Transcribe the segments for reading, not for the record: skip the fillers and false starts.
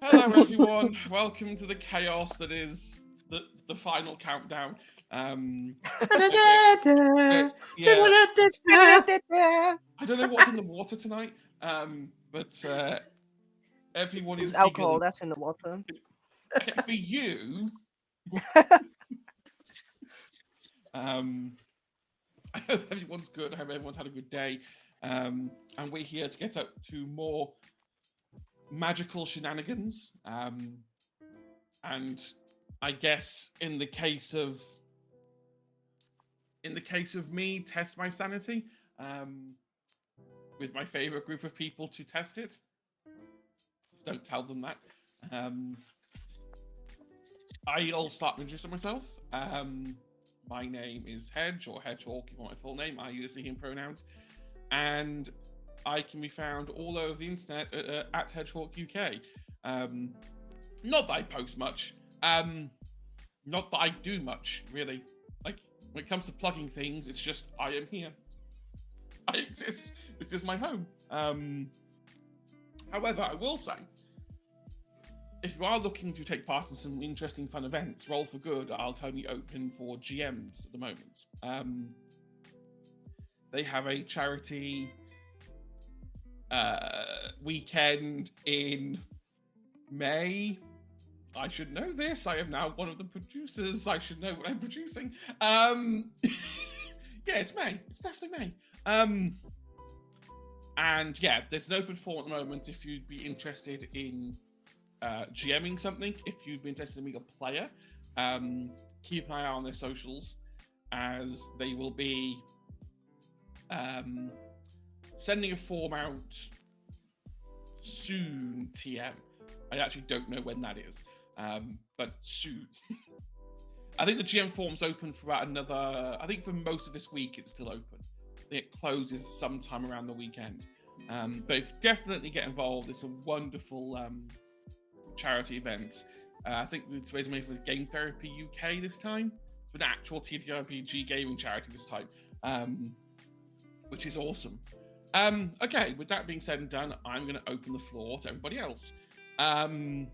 Hello, everyone. Welcome to the chaos that is the final countdown. Yeah, I don't know what's in the water tonight, but everyone is It's alcohol giggling. that's in the water. For you, I hope everyone's good. I hope everyone's had a good day. And we're here to get up to more magical shenanigans. And I guess in the case of me, test my sanity with my favorite group of people to test it. Just don't tell them that. I'll start introducing myself. My name is Hedge, or Hedgehawk, if you want my full name. I use he, him pronouns. And I can be found all over the internet at Hedgehawk UK. Not that I post much. Not that I do much, really. Like, when it comes to plugging things, it's just, I am here. I exist. It's just my home. However, I will say, if you are looking to take part in some interesting, fun events, Roll for Good are currently open for GMs at the moment. They have a charity weekend in May. I should know this. I am now one of the producers. I should know what I'm producing. Yeah, it's May. It's definitely May. And yeah, there's an open forum at the moment if you'd be interested in GMing something. If you'd be interested in being a player, keep an eye out on their socials, as they will be sending a form out soon. TM. I actually don't know when that is, but soon. I think the GM form's open for about another. I think for most of this week it's still open. I think it closes sometime around the weekend. But definitely get involved. It's a wonderful charity event. I think it's raising money for Game Therapy UK this time. It's an actual TTRPG gaming charity this time, which is awesome. Okay, with that being said and done, I'm going to open the floor to everybody else. And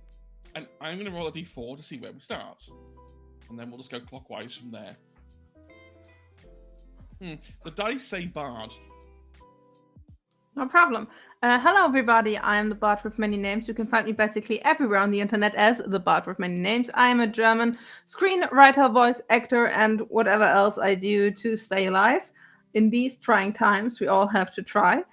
I'm going to roll a d4 to see where we start. And then we'll just go clockwise from there. The dice say Bard. No problem. Hello, everybody. I am the Bard with many names. You can find me basically everywhere on the internet as the Bard with many names. I am a German screenwriter, voice actor, and whatever else I do to stay alive. In these trying times, we all have to try.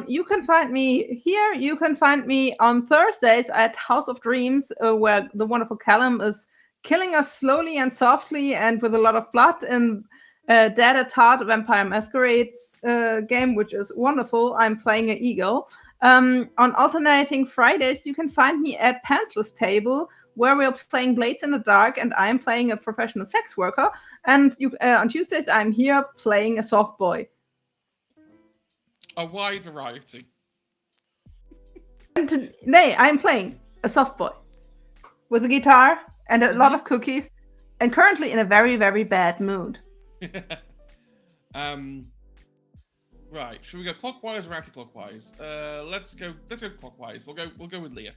You can find me here. You can find me on Thursdays at House of Dreams, where the wonderful Callum is killing us slowly and softly and with a lot of blood in Dead at Heart Vampire Masquerades game, which is wonderful. I'm playing an eagle. On alternating Fridays, you can find me at Pantsless Table, where we're playing Blades in the Dark, and I'm playing a professional sex worker. And on Tuesdays, I'm here playing a soft boy. A wide variety. And today, I'm playing a soft boy with a guitar and a lot of cookies, and currently in a very, very bad mood. Right. Should we go clockwise or anti-clockwise? Let's go clockwise. We'll go with Leah.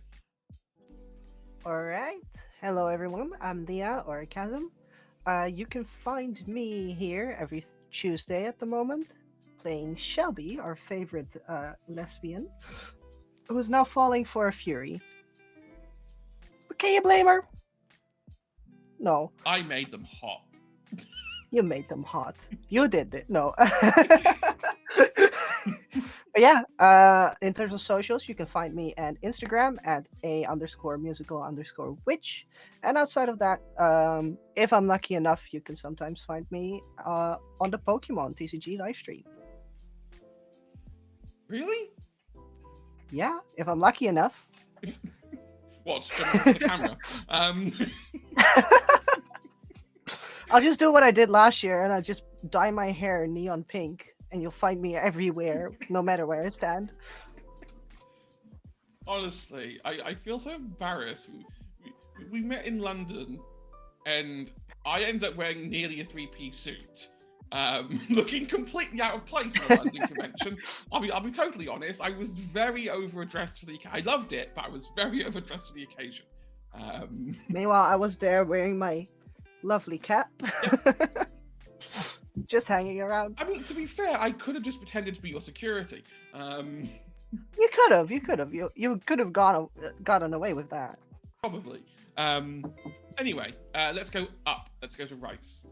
All right. Hello, everyone. I'm Leah or Chasm. You can find me here every Tuesday at the moment, playing Shelby, our favorite lesbian, who's now falling for a Fury. But can you blame her? No. I made them hot. You made them hot. You did it. No. But yeah, in terms of socials, you can find me at Instagram at _musical_witch. And outside of that, if I'm lucky enough, you can sometimes find me on the Pokemon TCG livestream. Really? Yeah, if I'm lucky enough. What's jumping on the camera? I'll just do what I did last year, and I'll just dye my hair neon pink, and you'll find me everywhere, no matter where I stand. Honestly, I feel so embarrassed. We met in London, and I ended up wearing nearly a three-piece suit, looking completely out of place at the London convention. I'll be totally honest. I was very overdressed for the occasion. I loved it, but I was very overdressed for the occasion. Meanwhile, I was there wearing my lovely cap. Yep. Just hanging around. I mean, to be fair, I could have just pretended to be your security. You could have. You could have gotten away with that. Probably. Anyway, let's go up. Let's go to Rice.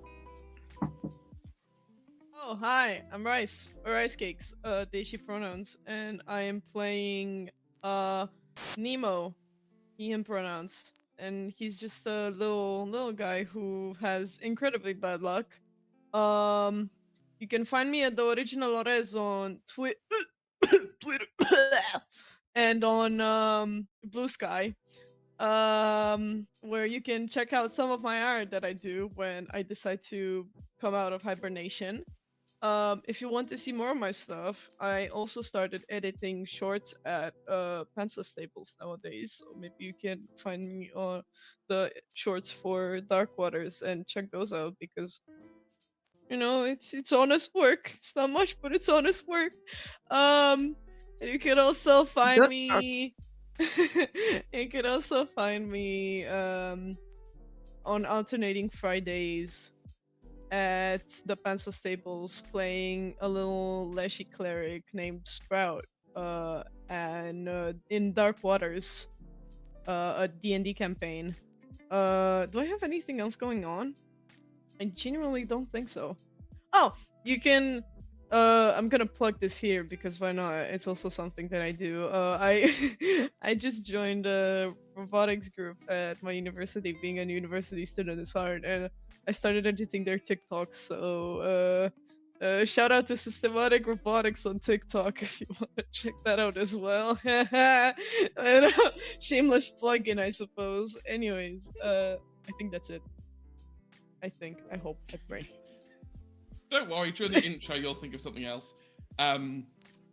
Oh, hi. I'm Rice. Or Rice Cakes. They she pronouns, and I am playing Nemo. He him pronouns. And he's just a little guy who has incredibly bad luck. You can find me at the original Lores on Twitter and on Blue Sky, where you can check out some of my art that I do when I decide to come out of hibernation. If you want to see more of my stuff, I also started editing shorts at Pencil Staples nowadays. So maybe you can find me on the shorts for Dark Waters and check those out, because it's honest work. It's not much, but it's honest work. You can also find me. You can also find me on alternating Fridays at the Pencil Stables playing a little Leshy cleric named Sprout, and in Dark Waters, a D&D campaign. Do I have anything else going on? I genuinely don't think so. Oh, you can. I'm gonna plug this here because why not? It's also something that I do. I I just joined a robotics group at my university. Being a university student is hard, and I started editing their TikToks. So shout out to Systematic Robotics on TikTok if you want to check that out as well. And, shameless plug-in, I suppose. Anyways, I think that's it. I think. I hope. I pray. Don't worry, during the intro, you'll think of something else.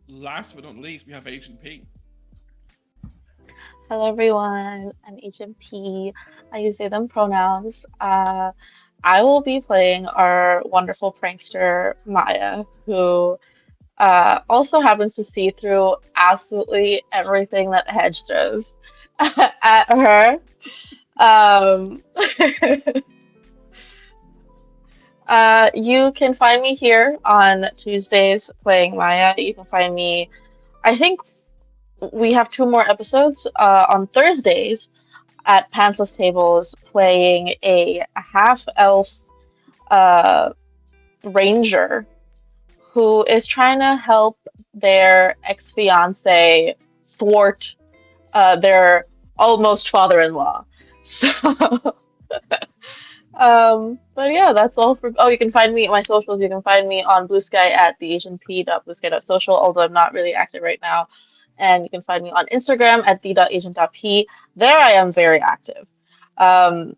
Last but not least, we have Agent P. Hello everyone, I'm Agent P. I use they them pronouns. I will be playing our wonderful prankster Maya, who also happens to see through absolutely everything that Hedge throws at her. Um, you can find me here on Tuesdays playing Maya. You can find me, I think we have two more episodes on Thursdays at Pantsless Tables playing a half elf uh, ranger who is trying to help their ex fiance thwart their almost father in law. So, but yeah, that's all for. Oh, you can find me at my socials. You can find me on Blue Sky at theasianp.bluesky.social, although I'm not really active right now. And you can find me on Instagram at the.agent.p. There I am very active. Um,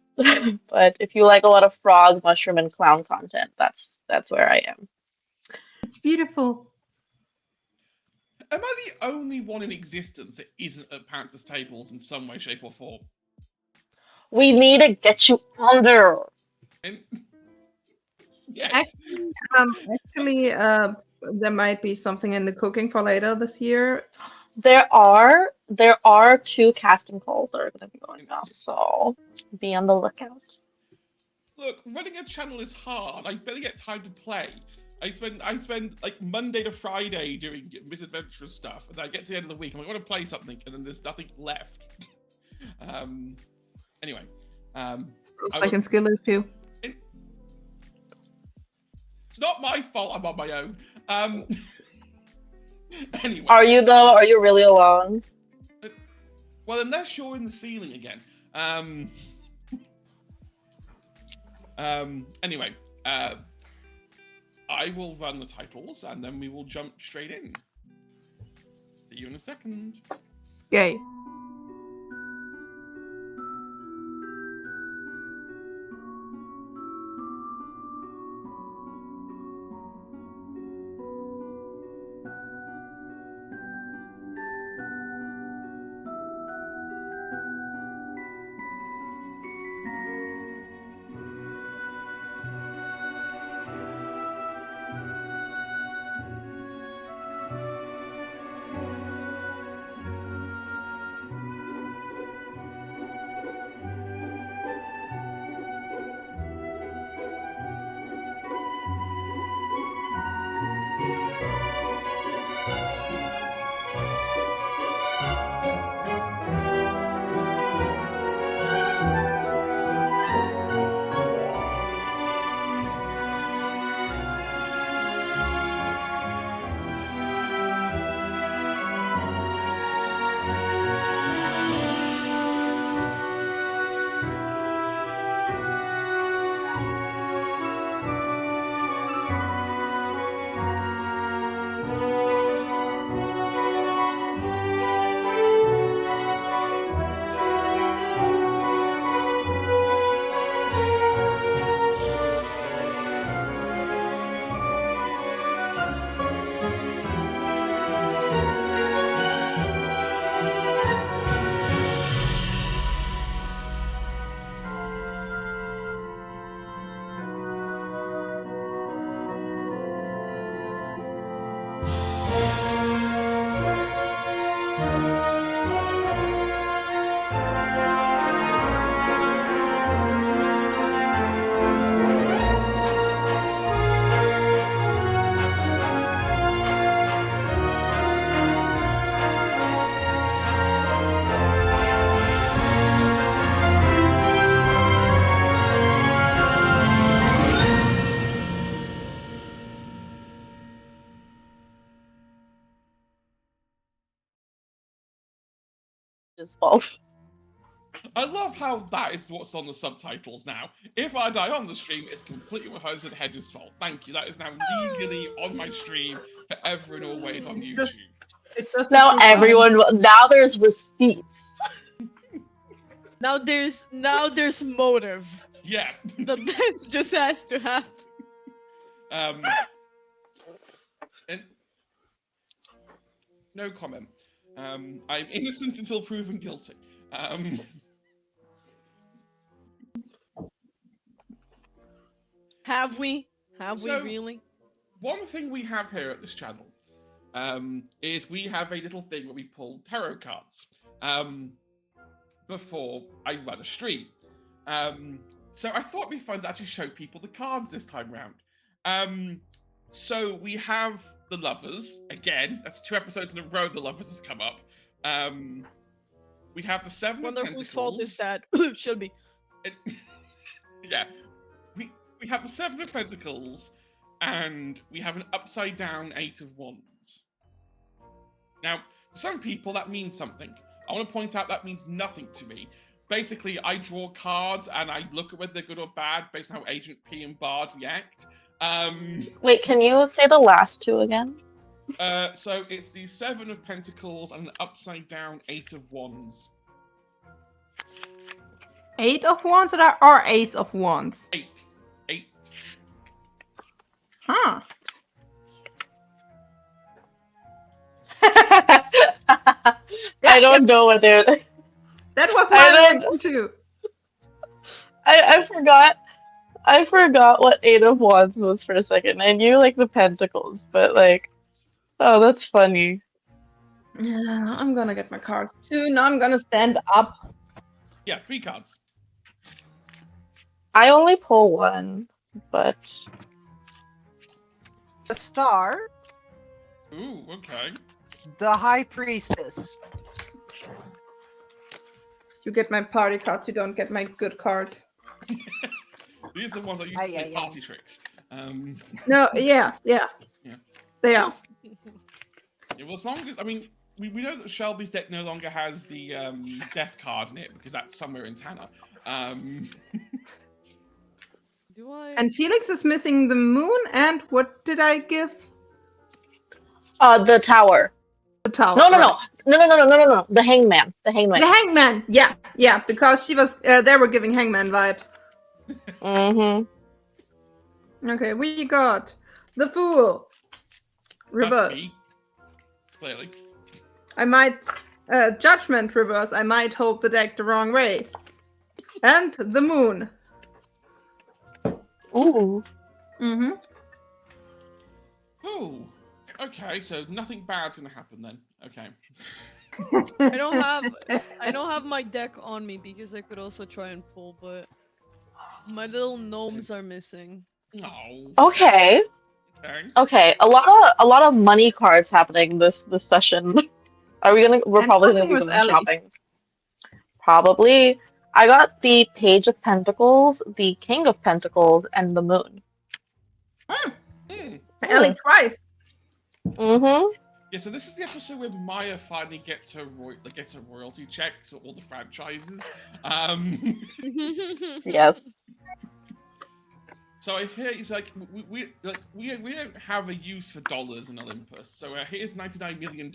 but if you like a lot of frog, mushroom, and clown content, that's where I am. It's beautiful. Am I the only one in existence that isn't at Panthers tables in some way, shape, or form? We need to get you on there. And yes, Actually, there might be something in the cooking for later this year. There are two casting calls that are going to be going on, so be on the lookout. look, running a channel is hard. I barely get time to play. I spend like Monday to Friday doing Misadventures stuff, and I get to the end of the week. I'm like, I want to play something, and then there's nothing left. Anyway, It's like in skill issue. it's not my fault. I'm on my own. Anyway. Are you though? Are you really alone? Well, unless you're in the ceiling again. Anyway, I will run the titles and then we will jump straight in. See you in a second. Yay. his fault. I love how that is what's on the subtitles now. If I die on the stream, it's completely 100% Hedge's fault. Thank you. That is now legally on my stream forever and always on YouTube. It's just Now a everyone, now there's receipts. Now there's motive. Yeah. That just has to happen. And no comment. I'm innocent until proven guilty. Have we? Have So- we really? One thing we have here at this channel is we have a little thing where we pull tarot cards before I run a stream. So I thought it'd be fun to actually show people the cards this time round. So we have the Lovers again. That's 2 episodes in a row. The Lovers has come up. We have the Seven Wonder of Pentacles. whose fault is that? Should be. Yeah, we have the Seven of Pentacles, and we have an upside down 8 of Wands. Now, to some people that means something. I want to point out that means nothing to me. Basically, I draw cards and I look at whether they're good or bad based on how Agent P and Bard react. Wait, can you say the last 2 again? So it's the Seven of Pentacles and an upside down 8 of Wands. 8 of Wands or Ace of Wands? 8. Huh. I don't know whether That was I my don't- reaction too. I forgot what 8 of Wands was for a second. I knew like the Pentacles, but like, oh, that's funny. Yeah, I'm gonna get my cards soon. I'm gonna stand up. Yeah, 3 cards. I only pull 1, but The star, Ooh, okay. the High Priestess. You get my party cards, you don't get my good cards. These are the ones I use to Aye, play aye, aye. party tricks. No, yeah. Yeah. They are. Yeah, well, as long as, I mean, we know that Shelby's deck no longer has the death card in it because that's somewhere in Tanner. Do I? And Felix is missing the moon, and what did I give? the Tower. The tower. No, right. no. The Hangman. The Hangman. The hangman. Yeah, because she was. They were giving hangman vibes. Mm-hmm. Okay, we got the Fool. That's Reverse. me, clearly. I might Judgment reverse. I might hold the deck the wrong way. And the Moon. Ooh. Mm-hmm. Oh, okay. So nothing bad's gonna happen then. Okay. I don't have my deck on me because I could also try and pull, but my little gnomes are missing. Oh. Okay. Okay. Okay. A lot of money cards happening this session. We're And probably gonna nothing be with going Ellie. shopping. Probably. I got the Page of Pentacles, the King of Pentacles, and the Moon. Ellie twice. Mm-hmm. Yeah. So this is the episode where Maya finally gets her royalty check to all the franchises. Yes. So I hear he's like, we don't have a use for dollars in Olympus. So here's $99 million.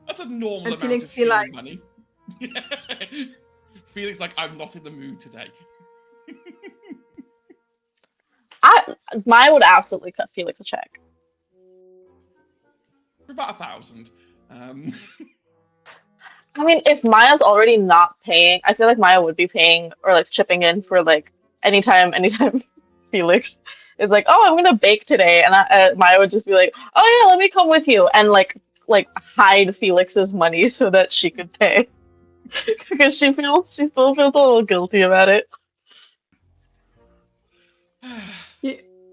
That's a normal And amount Felix of be human like- money. Felix like, I'm not in the mood today. Maya would absolutely cut Felix a check. For about 1,000. I mean, if Maya's already not paying, I feel like Maya would be paying or like chipping in for like anytime Felix is like, oh, I'm gonna bake today, and Maya would just be like, oh yeah, let me come with you, and like hide Felix's money so that she could pay because she still feels a little guilty about it.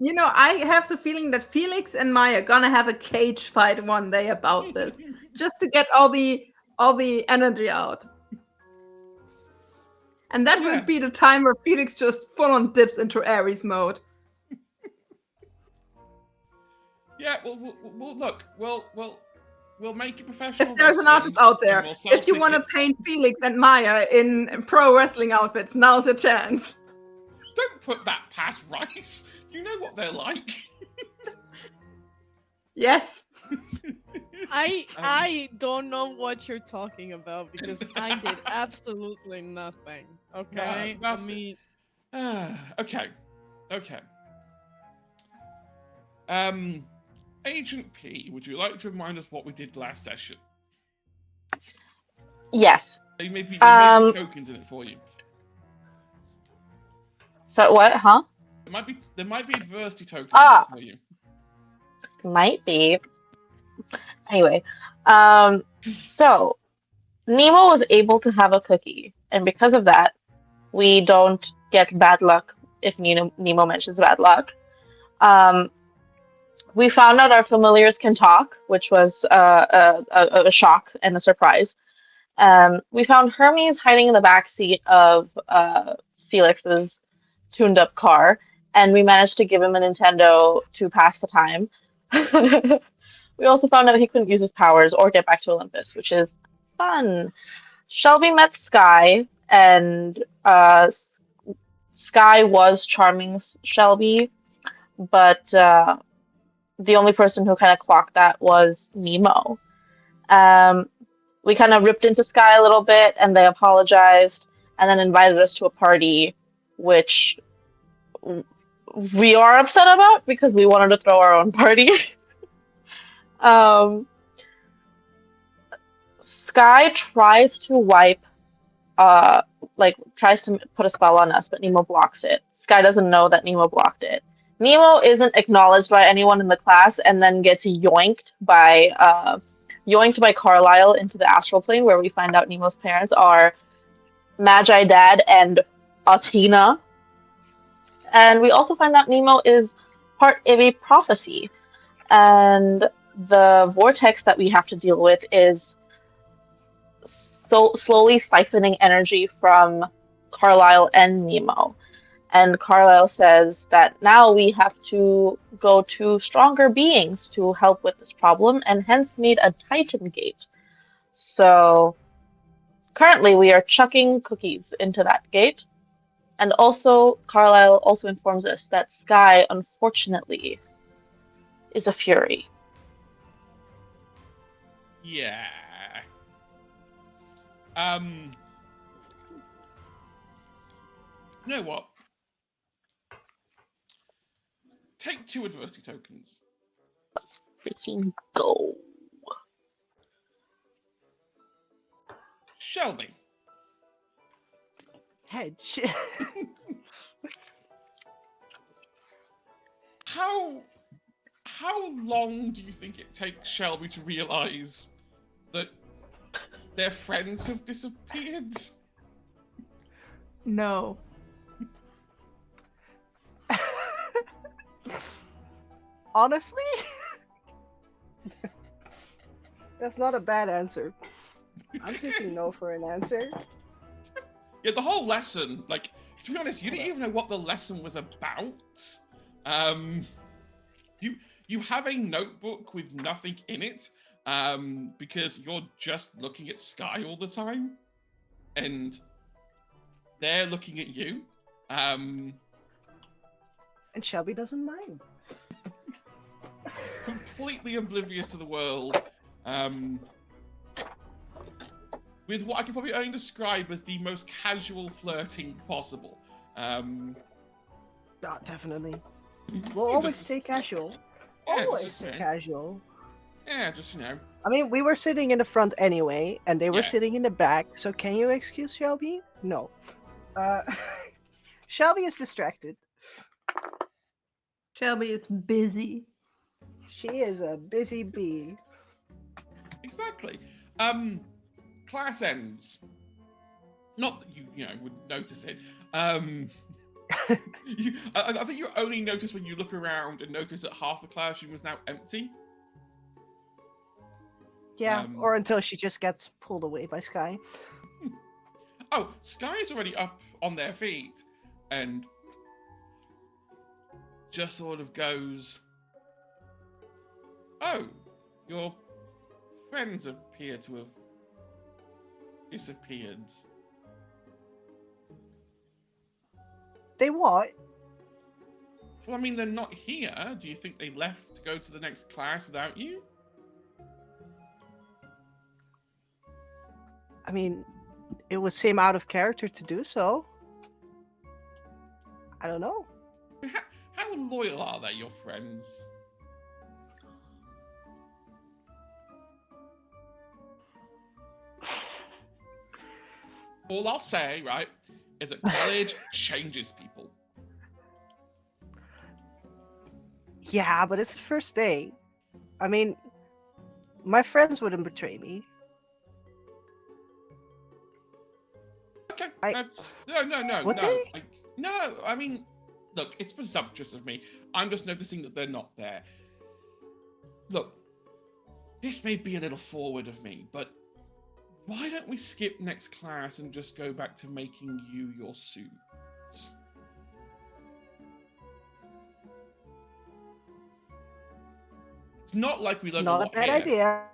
You know, I have the feeling that Felix and Maya are gonna have a cage fight one day about this, just to get all the energy out. And that Yeah. will be the time where Felix just full on dips into Aries mode. Yeah, well, look, well, We'll make it professional. If there's an wrestling, artist out and there, we'll sell if you want to tickets. paint Felix and Maya in pro wrestling outfits, now's your chance. Don't put that past Rice. You know what they're like. Yes. I don't know what you're talking about because I did absolutely nothing. Okay, I nothing. mean, Okay. Agent P, would you like to remind us what we did last session? Yes. There may be tokens in it for you. So what? Huh? There might be adversity tokens Ah. in it for you. Might be. Anyway, so Nemo was able to have a cookie, and because of that, we don't get bad luck if Nemo mentions bad luck. We found out our familiars can talk, which was a shock and a surprise. We found Hermes hiding in the back seat of Felix's tuned-up car, and we managed to give him a Nintendo to pass the time. We also found out he couldn't use his powers or get back to Olympus, which is fun. Shelby met Sky, and Sky was charming Shelby, but the only person who kind of clocked that was Nemo. We kind of ripped into Sky a little bit, and they apologized, and then invited us to a party, which we are upset about because we wanted to throw our own party. Sky tries to tries to put a spell on us, but Nemo blocks it. Sky doesn't know that Nemo blocked it. Nemo isn't acknowledged by anyone in the class, and then gets yoinked by Carlisle into the astral plane, where we find out Nemo's parents are Magi Dad and Athena. And we also find out Nemo is part of a prophecy, and the vortex that we have to deal with is so slowly siphoning energy from Carlisle and Nemo. And Carlisle says that now we have to go to stronger beings to help with this problem, and hence need a Titan gate. So currently we are chucking cookies into that gate. And also, Carlisle also informs us that Sky, unfortunately, is a Fury. Yeah. You know what? Take 2 adversity tokens. Let's freaking go. Shelby. Hedge. How long do you think it takes Shelby to realize that their friends have disappeared? No. Honestly, that's not a bad answer. I'm thinking no for an answer. Yeah, the whole lesson, like, to be honest, you didn't even know what the lesson was about. You have a notebook with nothing in it, because you're just looking at Sky all the time, and they're looking at you. And Shelby doesn't mind. Completely oblivious to the world. With what I can probably only describe as the most casual flirting possible. Definitely. We'll always stay casual. Yeah, Always stay casual. Yeah, just, you know. I mean, we were sitting in the front anyway, and they were Yeah. sitting in the back, so can you excuse Shelby? No. Shelby is distracted. Shelby is busy. She is a busy bee. Exactly. Class ends. Not that you know, would notice it. I think you only notice when you look around and notice that half the classroom is now empty. Yeah, or until she just gets pulled away by Sky. Oh, Sky's already up on their feet and just sort of goes, "Oh, you're friends appear to have disappeared. They what? Well, I mean, they're not here. Do you think they left to go to the next class without you? I mean, it would seem out of character to do so. I don't know. How loyal are they, your friends? All I'll say, right, is that college changes people. Yeah, but it's the first day. I mean, my friends wouldn't betray me. Okay, I- that's no. Would they? No, I mean, look, it's presumptuous of me. I'm just noticing that they're not there. Look, this may be a little forward of me, but why don't we skip next class and just go back to making you your suits? It's not like we learned Not a lot bad here.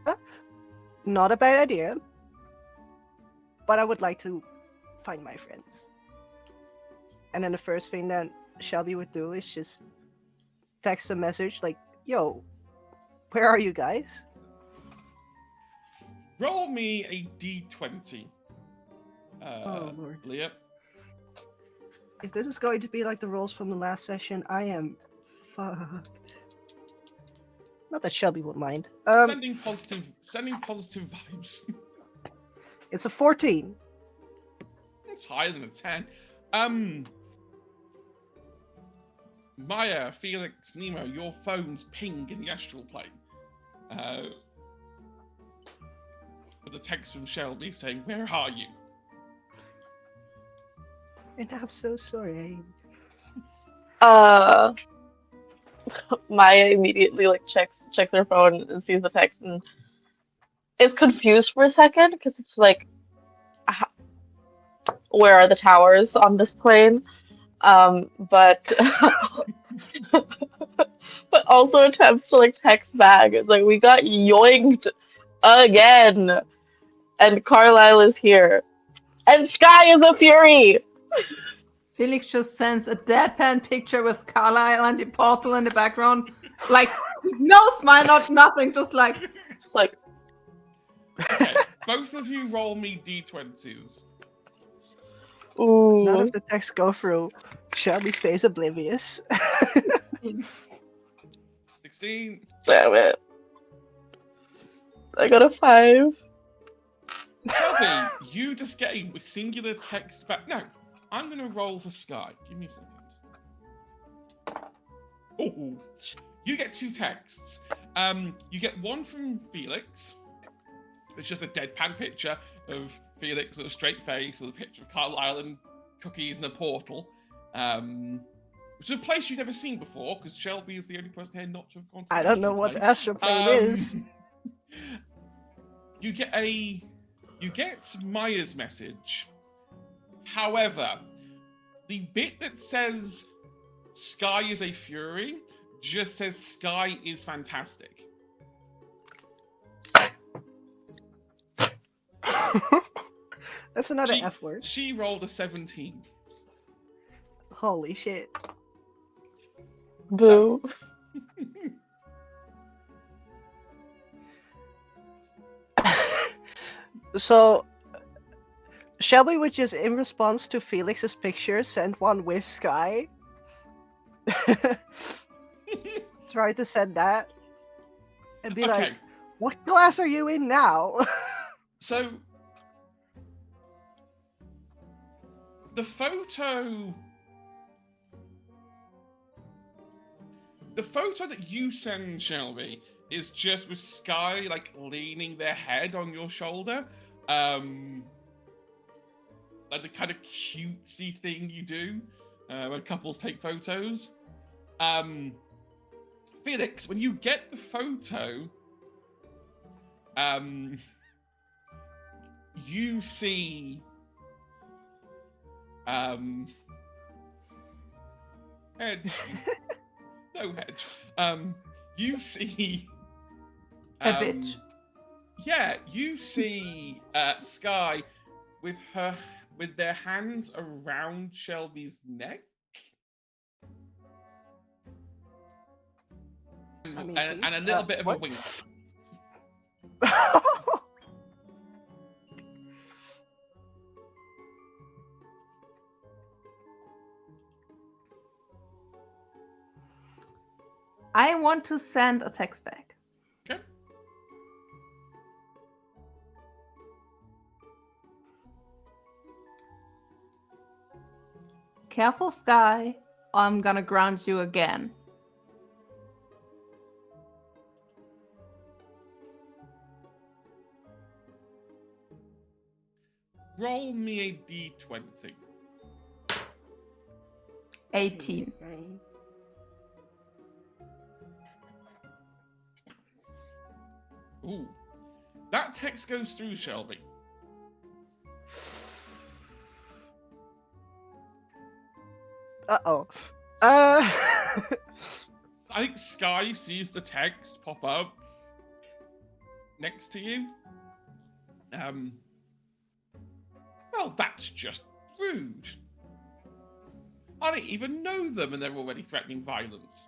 idea. Not a bad idea. But I would like to find my friends. And then the first thing that Shelby would do is just text a message like, yo, where are you guys? Roll me a d20. Oh, Lord. Leah. If this is going to be like the rolls from the last session, I am fucked. Not that Shelby won't mind. Sending positive vibes. It's a 14. It's higher than a 10. Maya, Felix, Nemo, your phones ping in the astral plane. With a text from Shelby saying, "Where are you?" And I'm so sorry. Maya immediately like checks her phone and sees the text and is confused for a second because it's like, where are the towers on this plane? But but also attempts to like text back. It's like, we got yoinked again, and Carlisle is here, and Sky is a fury. Felix just sends a deadpan picture with Carlisle and the portal in the background. Like, no smile, not nothing, just like. Just like, Okay, both of you roll me d20s. ooh. None of the texts go through. Shelby stays oblivious. 16. Damn it. I got a 5. Shelby, you just get a singular text back. No, I'm going to roll for Sky. Give me a second. Oh, you get 2 texts. You get one from Felix. It's just a deadpan picture of Felix with a straight face with a picture of Carlisle and cookies and a portal. Which is a place you've never seen before, because Shelby is the only person here not to have gone to I the don't know astral what plane. the astral plane is. You get Maya's message. However, the bit that says Sky is a fury just says Sky is fantastic. That's another F word. She rolled a 17. Holy shit. Boo. So Shelby would just, in response to Felix's picture, send one with Sky. Try to send that. And be like, what class are you in now? So the photo that you send, Shelby, is just with Sky like leaning their head on your shoulder. Like the kind of cutesy thing you do when couples take photos. Felix, when you get the photo, you see Hedge. No, Hedge. You see A bitch. Yeah, you see Sky with their hands around Shelby's neck. I mean, And a please. little bit of a What? wink. I want to send a text back. Okay. Careful, Sky. I'm gonna ground you again. Roll me a d20. 18. Ooh. That text goes through, Shelby. Uh-oh. I think Sky sees the text pop up next to you. Well, that's just rude. I don't even know them and they're already threatening violence.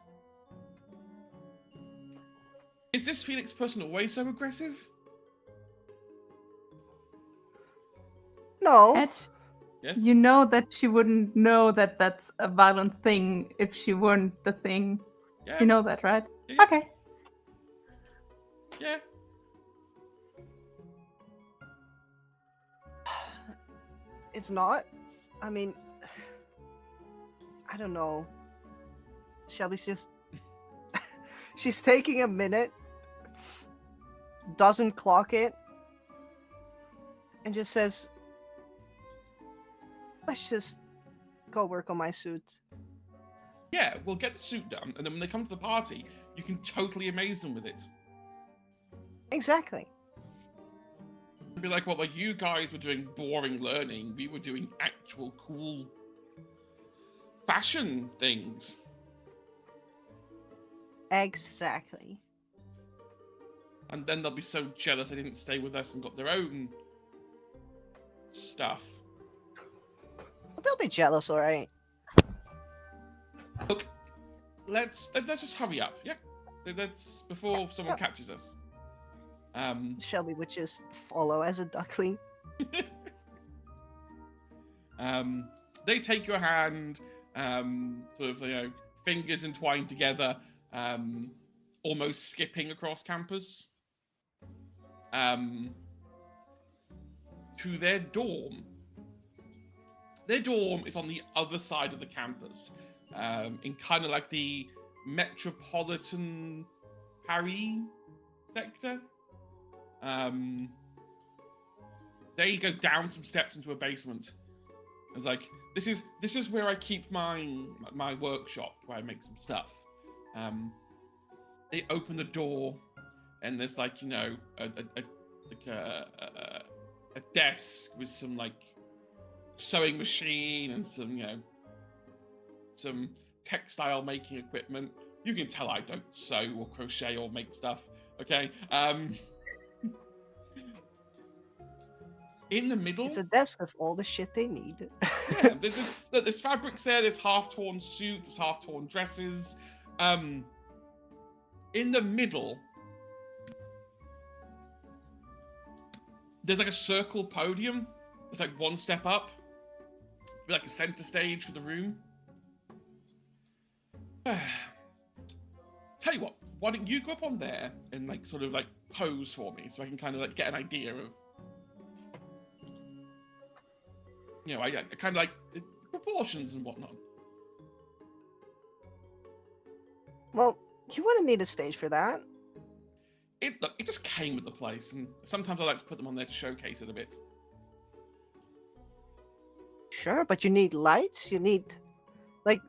Is this Felix person always so aggressive? No. Edge, Yes. you know that she wouldn't know that that's a violent thing if she weren't the thing. Yeah. You know that, right? Yeah. Okay. Yeah. It's not. I mean, I don't know. Shelby's just. She's taking a minute, doesn't clock it, and just says, let's just go work on my suit. Yeah, we'll get the suit done, and then when they come to the party, you can totally amaze them with it. Exactly. Be like, well, while you guys were doing boring learning, we were doing actual cool fashion things. Exactly. And then they'll be so jealous they didn't stay with us and got their own stuff. They'll be jealous, alright. Look, let's just hurry up, yeah? Let's before someone catches us. Shelby would just follow as a duckling. They take your hand, sort of, fingers entwined together, almost skipping across campus, to their dorm. Their dorm is on the other side of the campus, in kind of like the metropolitan Paris sector. They go down some steps into a basement. It's like, this is where I keep my workshop, where I make some stuff. They open the door, and there's like, a desk with some like sewing machine and some textile making equipment. You can tell I don't sew or crochet or make stuff. Okay. In the middle, It's a desk with all the shit they need. yeah, there's fabrics there. There's half-torn suits, half-torn dresses. In the middle, there's like a circle podium. It's like one step up, like a center stage for the room. Tell you what, why don't you go up on there and like sort of like pose for me, so I can kind of like get an idea of. I kind of like the proportions and whatnot. Well, you wouldn't need a stage for that. It just came with the place, and sometimes I like to put them on there to showcase it a bit. Sure, but you need lights. You need, like,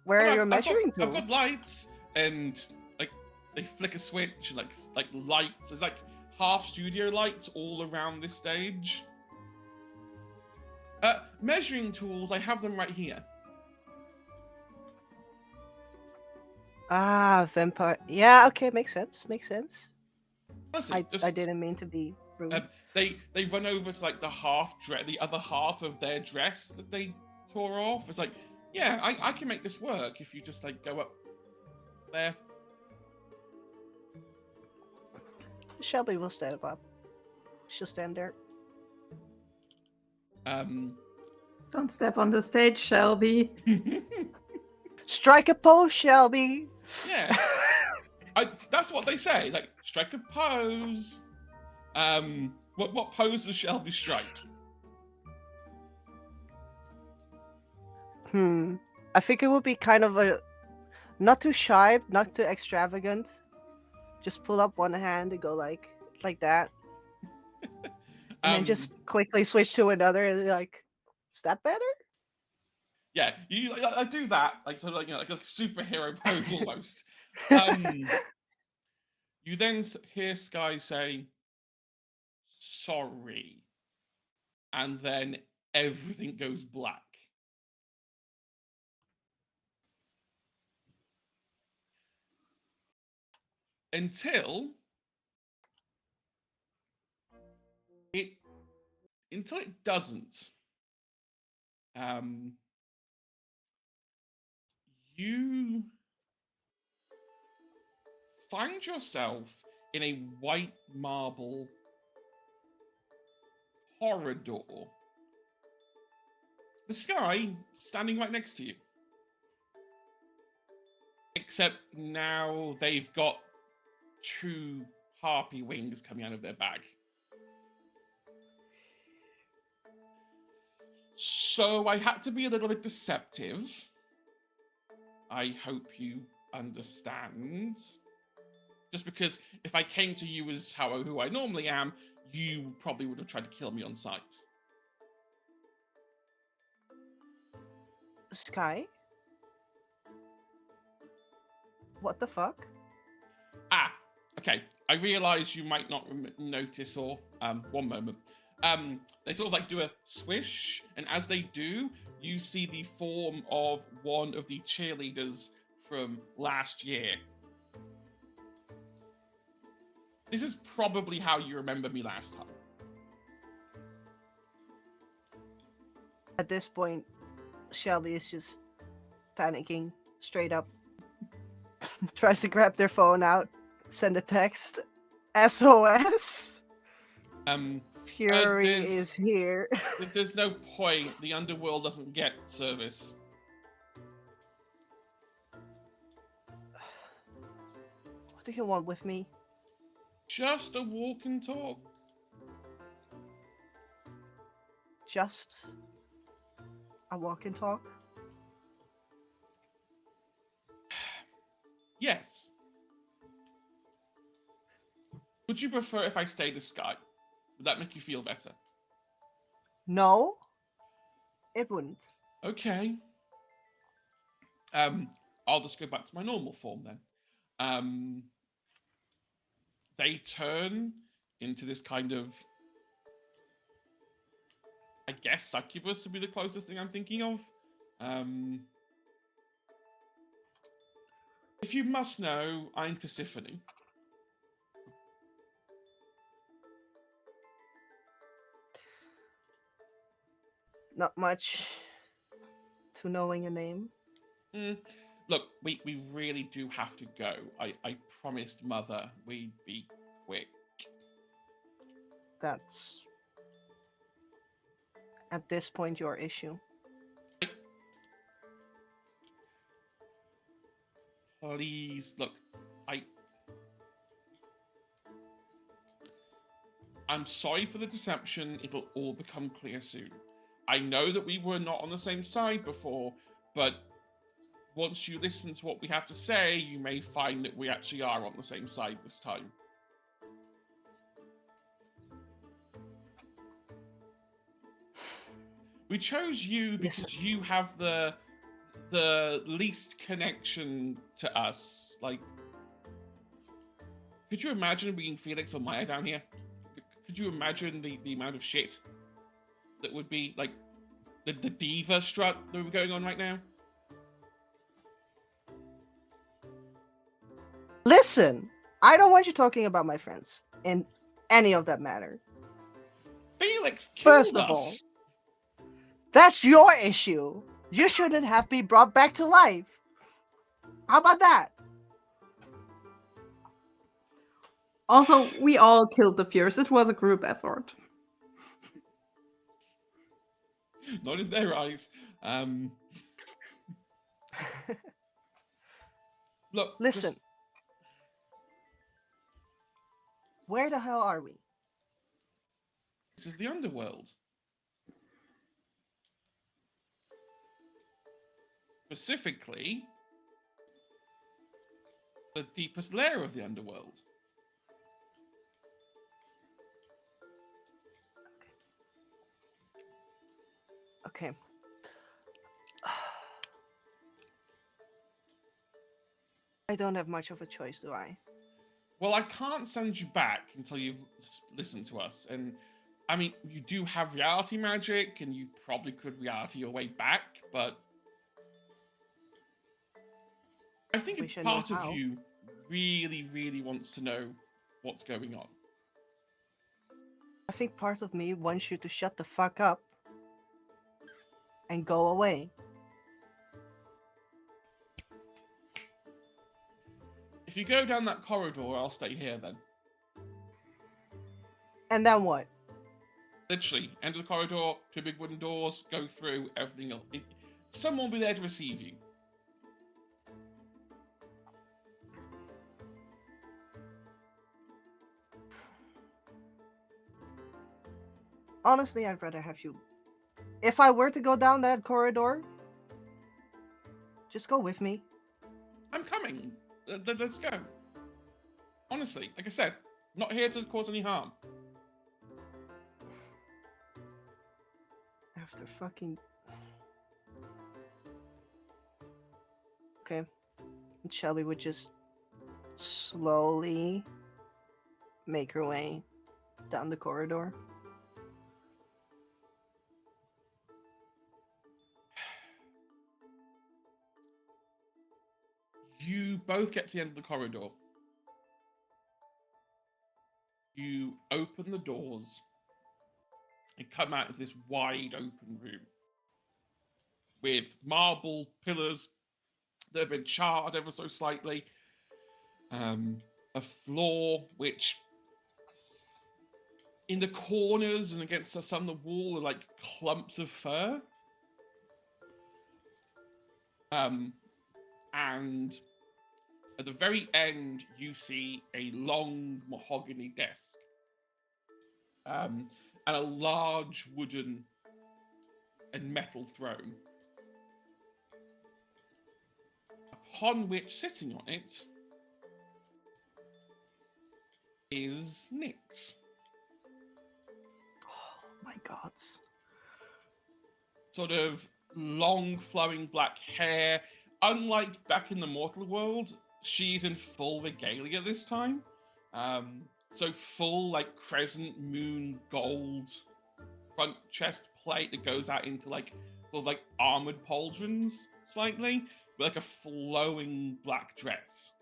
where are your measuring tools? I've got lights, and like they flick a switch, like lights. There's like half studio lights all around this stage. Measuring tools, I have them right here. Ah, vampire. Yeah, okay, makes sense. Makes sense. Honestly, I didn't mean to be rude. They run over to like the other half of their dress that they tore off. It's like, yeah, I can make this work if you just like go up there. Shelby will stand up. She'll stand there. Don't step on the stage, Shelby. Strike a pose, Shelby. Yeah. That's what they say. Like, strike a pose. What pose does Shelby strike? I think it would be kind of a not too shy, not too extravagant. Just pull up one hand and go like that, and then just quickly switch to another and be like, is that better? Yeah, you I do that like sort of like, you know, like a superhero pose almost. You then hear Sky say, "Sorry," and then everything goes black. Until it doesn't. You find yourself in a white marble corridor. The Sky standing right next to you. Except now they've got 2 harpy wings coming out of their bag. So I had to be a little bit deceptive. I hope you understand. Just because if I came to you as who I normally am, you probably would have tried to kill me on sight. Sky? What the fuck? Okay. I realize you might not notice or one moment. They sort of like do a swish, and as they do, you see the form of one of the cheerleaders from last year. This is probably how you remember me last time. At this point, Shelby is just panicking straight up. Tries to grab their phone out, send a text. SOS. Fury is here. There's no point. The underworld doesn't get service. What do you want with me? Just a walk and talk. Just a walk and talk? Yes. Would you prefer if I stayed as Sky? Would that make you feel better? No, it wouldn't. Okay. I'll just go back to my normal form then. They turn into this kind of, I guess, succubus would be the closest thing I'm thinking of. If you must know, I'm Tisiphone. Not much to knowing a name. Look, we really do have to go. I promised Mother we'd be quick. That's, at this point, your issue. Please, look, I'm sorry for the deception. It'll all become clear soon. I know that we were not on the same side before, but once you listen to what we have to say, you may find that we actually are on the same side this time. We chose you because you have the least connection to us. Like, could you imagine being Felix or Maya down here? Could you imagine the amount of shit that would be, like, the diva strut that we're going on right now? Listen, I don't want you talking about my friends. in any of that matter. Felix First killed of all, us. That's your issue. You shouldn't have been brought back to life. How about that? Also, we all killed the Fierce. It was a group effort. Not in their eyes. Look, Listen. just- Where the hell are we? this is the underworld. Specifically, the deepest layer of the underworld. Okay. I don't have much of a choice, do I? Well, I can't send you back until you've listened to us. And I mean, you do have reality magic, and you probably could reality your way back, but I think We a should know part of how. you really, really wants to know what's going on. I think part of me wants you to shut the fuck up and go away. If you go down that corridor, I'll stay here then. And then what? Literally, enter the corridor, two big wooden doors, go through, everything else. Someone will be there to receive you. Honestly, I'd rather have you. If I were to go down that corridor, just go with me. I'm coming. Let's go. Honestly, like I said, not here to cause any harm. After fucking. Okay. And Shelby would just slowly make her way down the corridor. You both get to the end of the corridor. You open the doors and come out of this wide open room with marble pillars that have been charred ever so slightly. A floor which, in the corners and against some of the wall, are like clumps of fur. And at the very end, you see a long mahogany desk. And a large wooden and metal throne. Upon which, sitting on it, is Nyx. Oh my god. Sort of long, flowing black hair. Unlike back in the mortal world, she's in full regalia this time. So full, like, crescent moon gold front chest plate that goes out into, like, sort of like armored pauldrons slightly, with like a flowing black dress.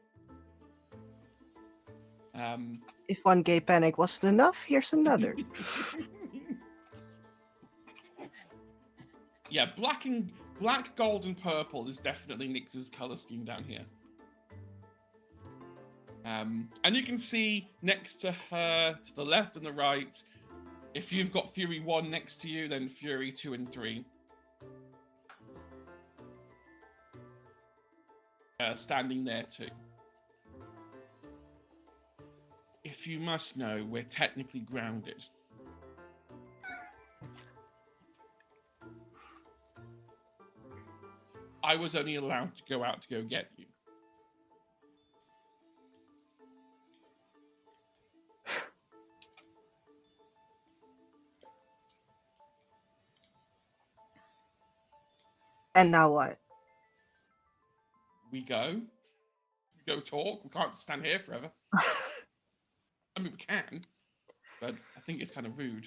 If one gay panic wasn't enough, here's another. Yeah, black, gold, and purple is definitely Nyx's color scheme down here. And you can see next to her, to the left and the right, if you've got Fury 1 next to you, then Fury 2 and 3. Standing there too. If you must know, we're technically grounded. I was only allowed to go out to go get you. And now what? We go talk. We can't stand here forever. I mean, we can, but I think it's kind of rude.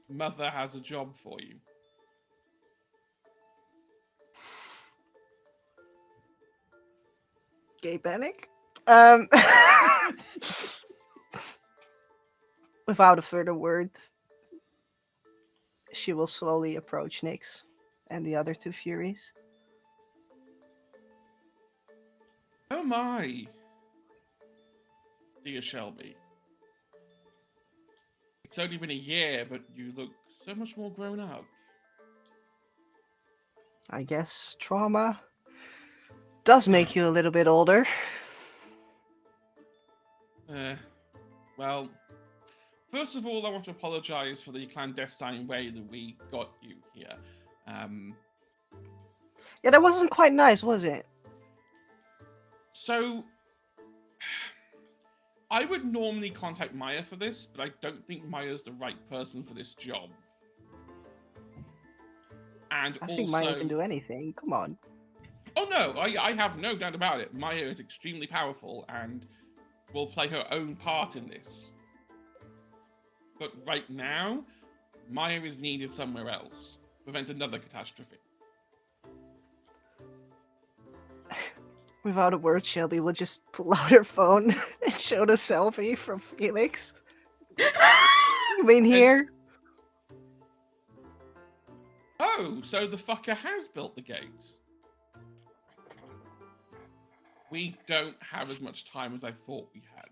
Mother has a job for you. Gay panic? Um, without a further word, she will slowly approach Nyx and the other two Furies. Oh my, dear Shelby. It's only been a year, but you look so much more grown up. I guess trauma does make you a little bit older. Well, first of all, I want to apologize for the clandestine way that we got you here. Yeah, that wasn't quite nice, was it? So, I would normally contact Maya for this, but I don't think Maya's the right person for this job. And I also, think Maya can do anything. Come on. oh no, I have no doubt about it. Maya is extremely powerful and will play her own part in this. But right now, Maya is needed somewhere else. Prevent another catastrophe. Without a word, Shelby will just pull out her phone and show the selfie from Felix. You mean here? Oh, so the fucker has built the gate. We don't have as much time as I thought we had.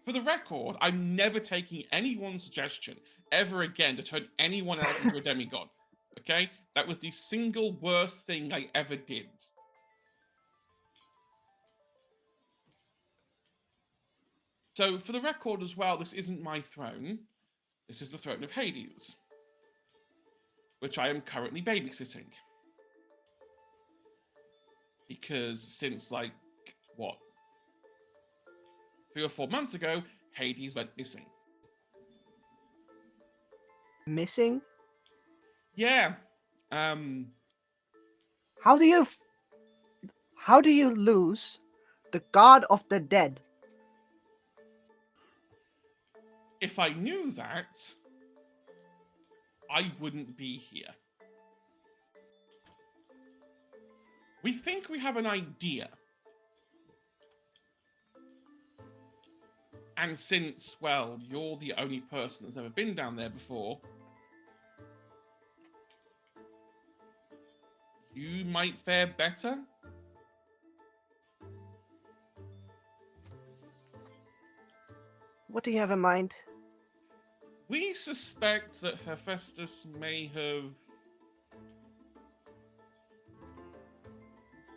For the record, I'm never taking anyone's suggestion ever again to turn anyone else into a demigod. Okay? That was the single worst thing I ever did. So, for the record as well, this isn't my throne. This is the throne of Hades, which I am currently babysitting. Because since, like, what? 3 or 4 months ago, Hades went missing. Missing? Yeah. How do you lose the god of the dead? If I knew that, I wouldn't be here. We think we have an idea. And since, well, you're the only person that's ever been down there before, you might fare better. What do you have in mind? We suspect that Hephaestus may have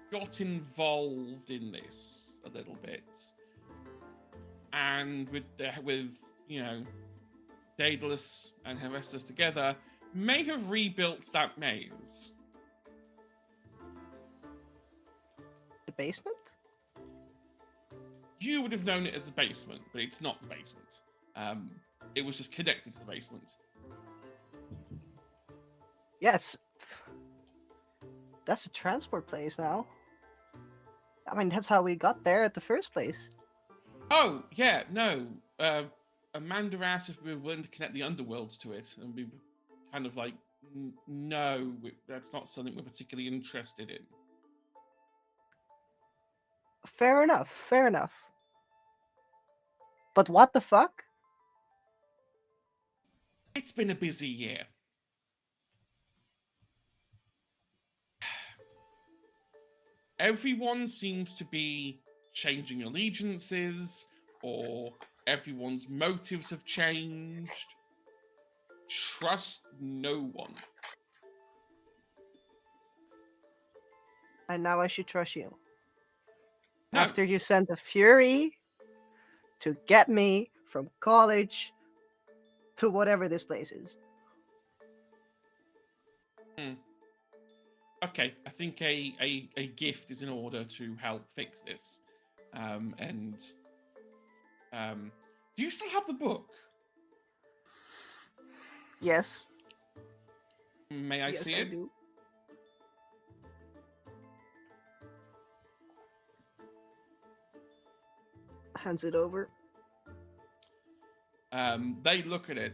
got involved in this a little bit. And with you know, Daedalus and Hephaestus together, may have rebuilt that maze. The basement? You would have known it as the basement, but it's not the basement. It was just connected to the basement. Yes. That's a transport place now. I mean, that's how we got there at the first place. Oh, yeah, no. Amanda asked if we were willing to connect the underworlds to it, and we were kind of like, no, that's not something we're particularly interested in. Fair enough, fair enough. But what the fuck? It's been a busy year. Everyone seems to be changing allegiances, or everyone's motives have changed. Trust no one. And now I should trust you. No. After you sent a Fury to get me from college to whatever this place is. Okay, I think a gift is in order to help fix this. Do you still have the book? Yes. May I yes, see I it? do. Hands it over. They look at it,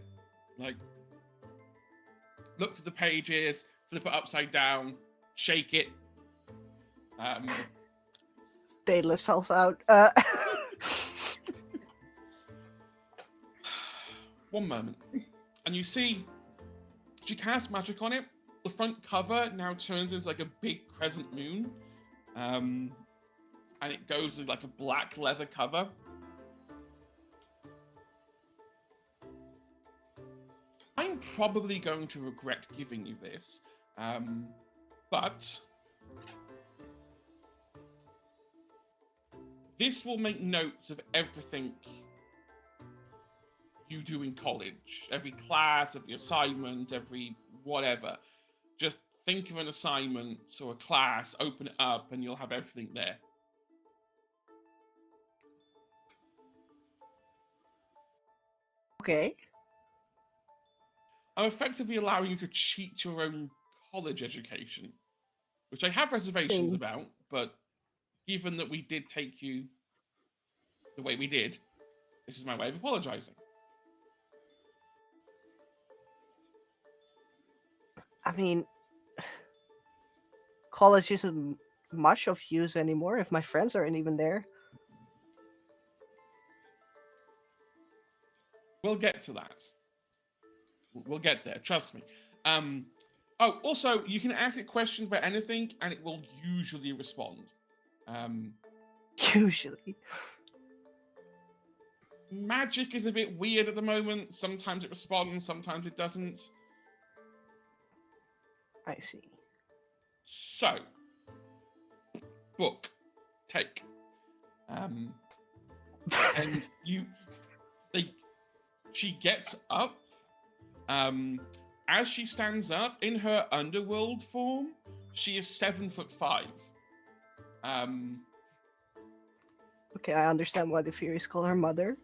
like, look at the pages, flip it upside down, shake it. Daedalus falls out. One moment. And you see, she casts magic on it. The front cover now turns into like a big crescent moon. And it goes with like a black leather cover. I'm probably going to regret giving you this. But this will make notes of everything you do in college. Every class, every assignment, every whatever. Just think of an assignment or a class, open it up, and you'll have everything there. Okay. I'm effectively allowing you to cheat your own college education, which I have reservations about, but given that we did take you the way we did, this is my way of apologizing. I mean, college isn't much of use anymore if my friends aren't even there. We'll get to that. We'll get there, trust me. Oh, also, you can ask it questions about anything, and it will usually respond. Usually. Magic is a bit weird at the moment. Sometimes it responds, sometimes it doesn't. I see. So, book, take. And she gets up. As she stands up in her underworld form, she is 7'5". Okay, I understand why the Furies call her mother.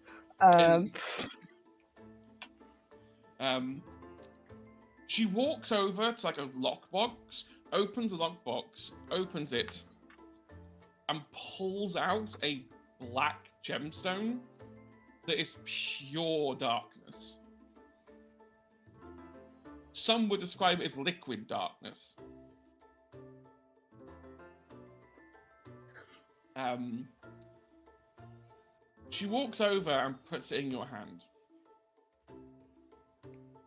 She walks over to like a lockbox, opens the lockbox, opens it, and pulls out a black gemstone that is pure darkness. Some would describe it as liquid darkness. She walks over and puts it in your hand.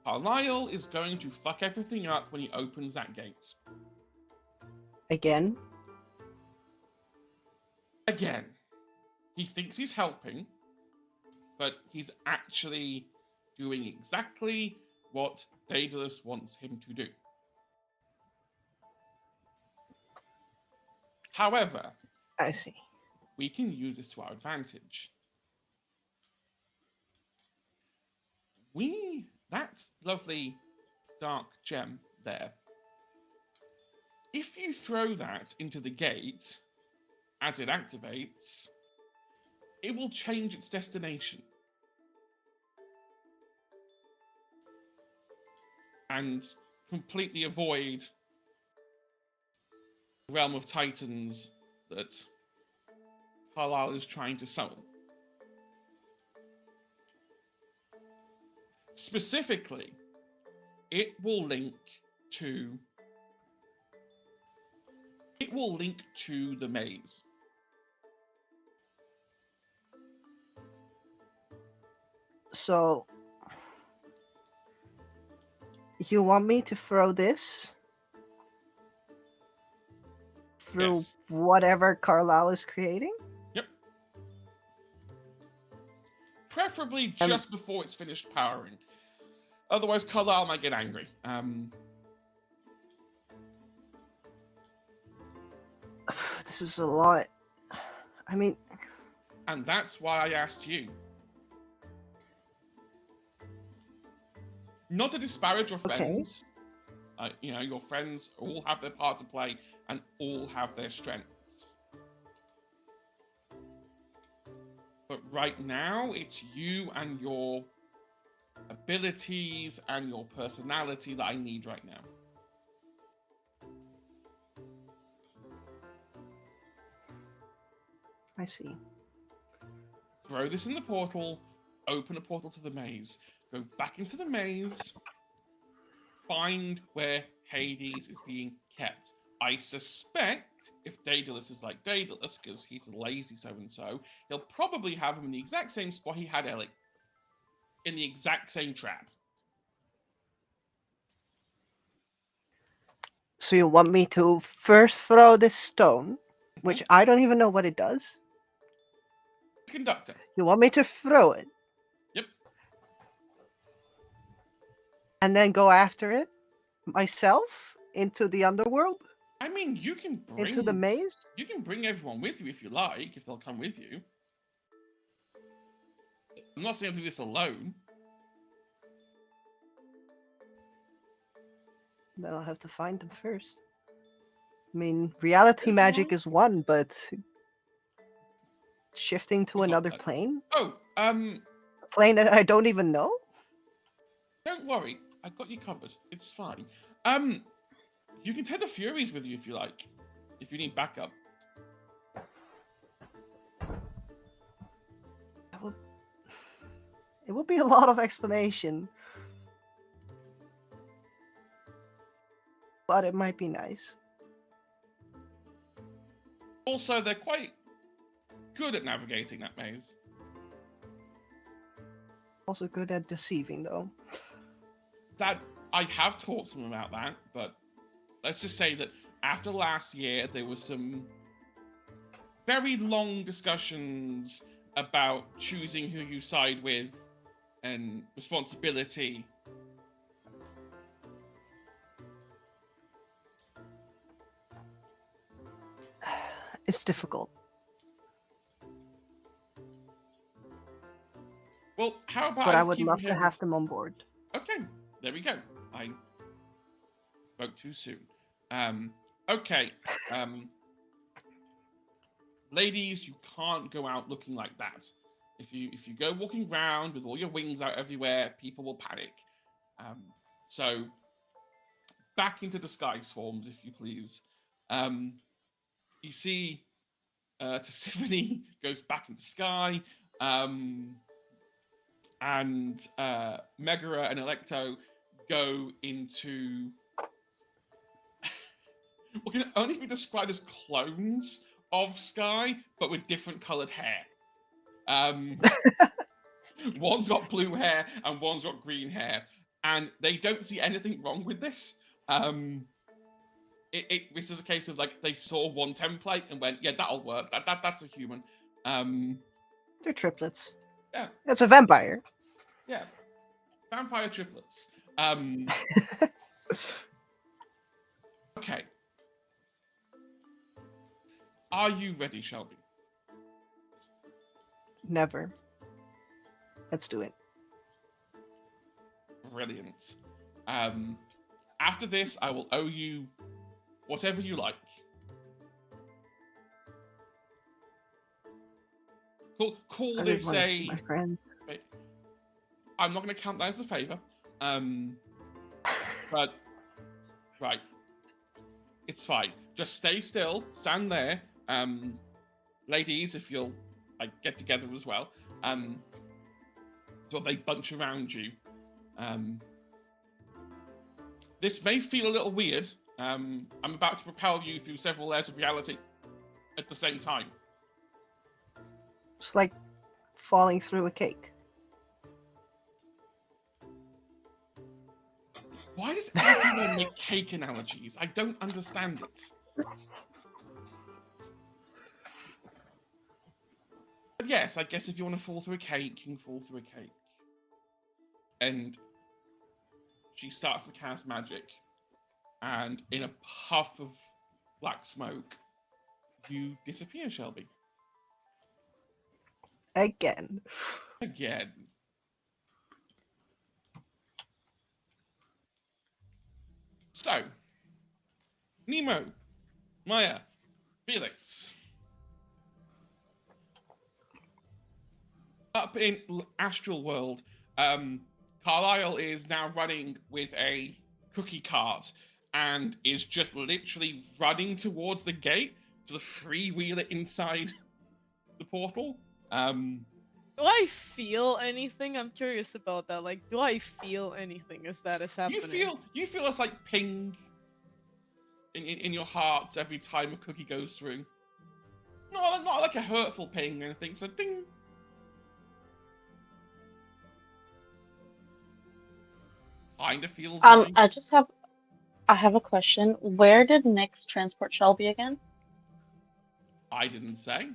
Carlisle is going to fuck everything up when he opens that gate. Again? Again. He thinks he's helping, but he's actually doing exactly what Daedalus wants him to do. However, I see. we can use this to our advantage. That lovely dark gem there, if you throw that into the gate as it activates, it will change its destination. And completely avoid the realm of Titans that Carlisle is trying to summon. Specifically, it will link to the maze. So, you want me to throw this through Yes. whatever Carlisle is creating? Yep. Preferably just before it's finished powering. Otherwise, Carlisle might get angry. This is a lot. I mean... And that's why I asked you. Not to disparage your friends. Your friends all have their part to play and all have their strengths. But right now, it's you and your abilities and your personality that I need right now. I see. Throw this in the portal, open a portal to the maze, go back into the maze, find where Hades is being kept. I suspect if Daedalus is like Daedalus, because he's a lazy so-and-so, he'll probably have him in the exact same spot he had Ellie. In the exact same trap. So you want me to first throw this stone, which I don't even know what it does. Conductor. You want me to throw it? Yep. And then go after it myself into the underworld? I mean, you can bring Into the maze? You can bring everyone with you if you like, if they'll come with you. I'm not saying I'll do this alone. Then I'll have to find them first. I mean, reality magic is one, but shifting to Forgot another that. plane? Oh, A plane that I don't even know? don't worry. I got you covered. It's fine. You can take the Furies with you if you like. If you need backup. It would be a lot of explanation. But it might be nice. Also, they're quite good at navigating that maze. Also good at deceiving, though. That I have taught them about that, but let's just say that after last year, there was some very long discussions about choosing who you side with and responsibility. It's difficult. Well, how about But I just would keep love them to here have them on board. Okay, there we go. I spoke too soon. Okay. Ladies, you can't go out looking like that. If you go walking around with all your wings out everywhere, people will panic. So back into disguise forms, if you please. You see Tisiphone goes back into sky. And Megara and Electo go into what can only be described as clones of Sky, but with different coloured hair. One's got blue hair and one's got green hair, and they don't see anything wrong with this. This is a case of like they saw one template and went, yeah, that'll work. That's a human. They're triplets. Yeah. It's a vampire. Yeah. Vampire triplets. Okay. Are you ready, Shelby? Never. Let's do it. Brilliant. After this, I will owe you whatever you like. Call I this just want to see a... my friend. I'm not going to count that as a favor. But, right. It's fine. Just stay still. Stand there. Ladies, if you'll get together as well. So they bunch around you. This may feel a little weird. I'm about to propel you through several layers of reality at the same time. It's like falling through a cake. Why does everyone make cake analogies? I don't understand it. But yes, I guess if you want to fall through a cake, you can fall through a cake. And she starts to cast magic. And in a puff of black smoke, you disappear, Shelby. Again. Again. So, Nemo, Maya, Felix. Up in Astral World, Carlisle is now running with a cookie cart and is just literally running towards the gate to freewheel it inside the portal. Do I feel anything? I'm curious about that. Like, do I feel anything as that is happening? You feel it's like ping. in your heart every time a cookie goes through. Not like a hurtful ping or anything. So ding. Kinda feels nice. I have a question. Where did Nyx transport Shelby again? I didn't say. ...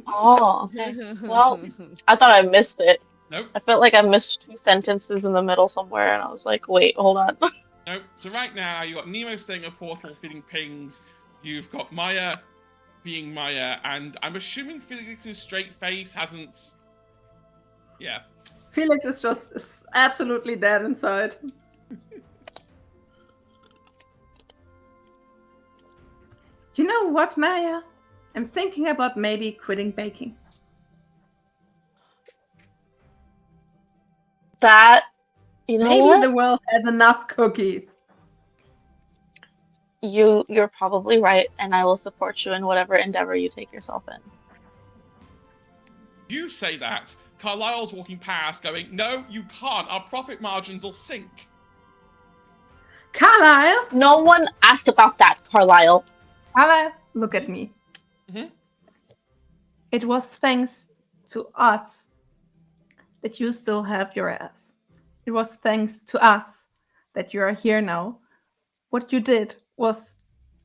Oh, okay. Well, I thought I missed it. Nope. I felt like I missed 2 sentences in the middle somewhere, and I was like, wait, hold on. Nope. So right now you got Nemo staying at a portal, feeding pings. You've got Maya being Maya, and I'm assuming Felix's straight face hasn't. Yeah. Felix is just absolutely dead inside. You know what, Maya? I'm thinking about maybe quitting baking. That, you know Maybe what? the world has enough cookies. You're probably right, and I will support you in whatever endeavor you take yourself in. You say that. Carlisle's walking past, going, "No, you can't. Our profit margins will sink." Carlisle! No one asked about that, Carlisle. Carlisle, look at me. Mm-hmm. It was thanks to us that you still have your ass. It was thanks to us that you are here now. What you did was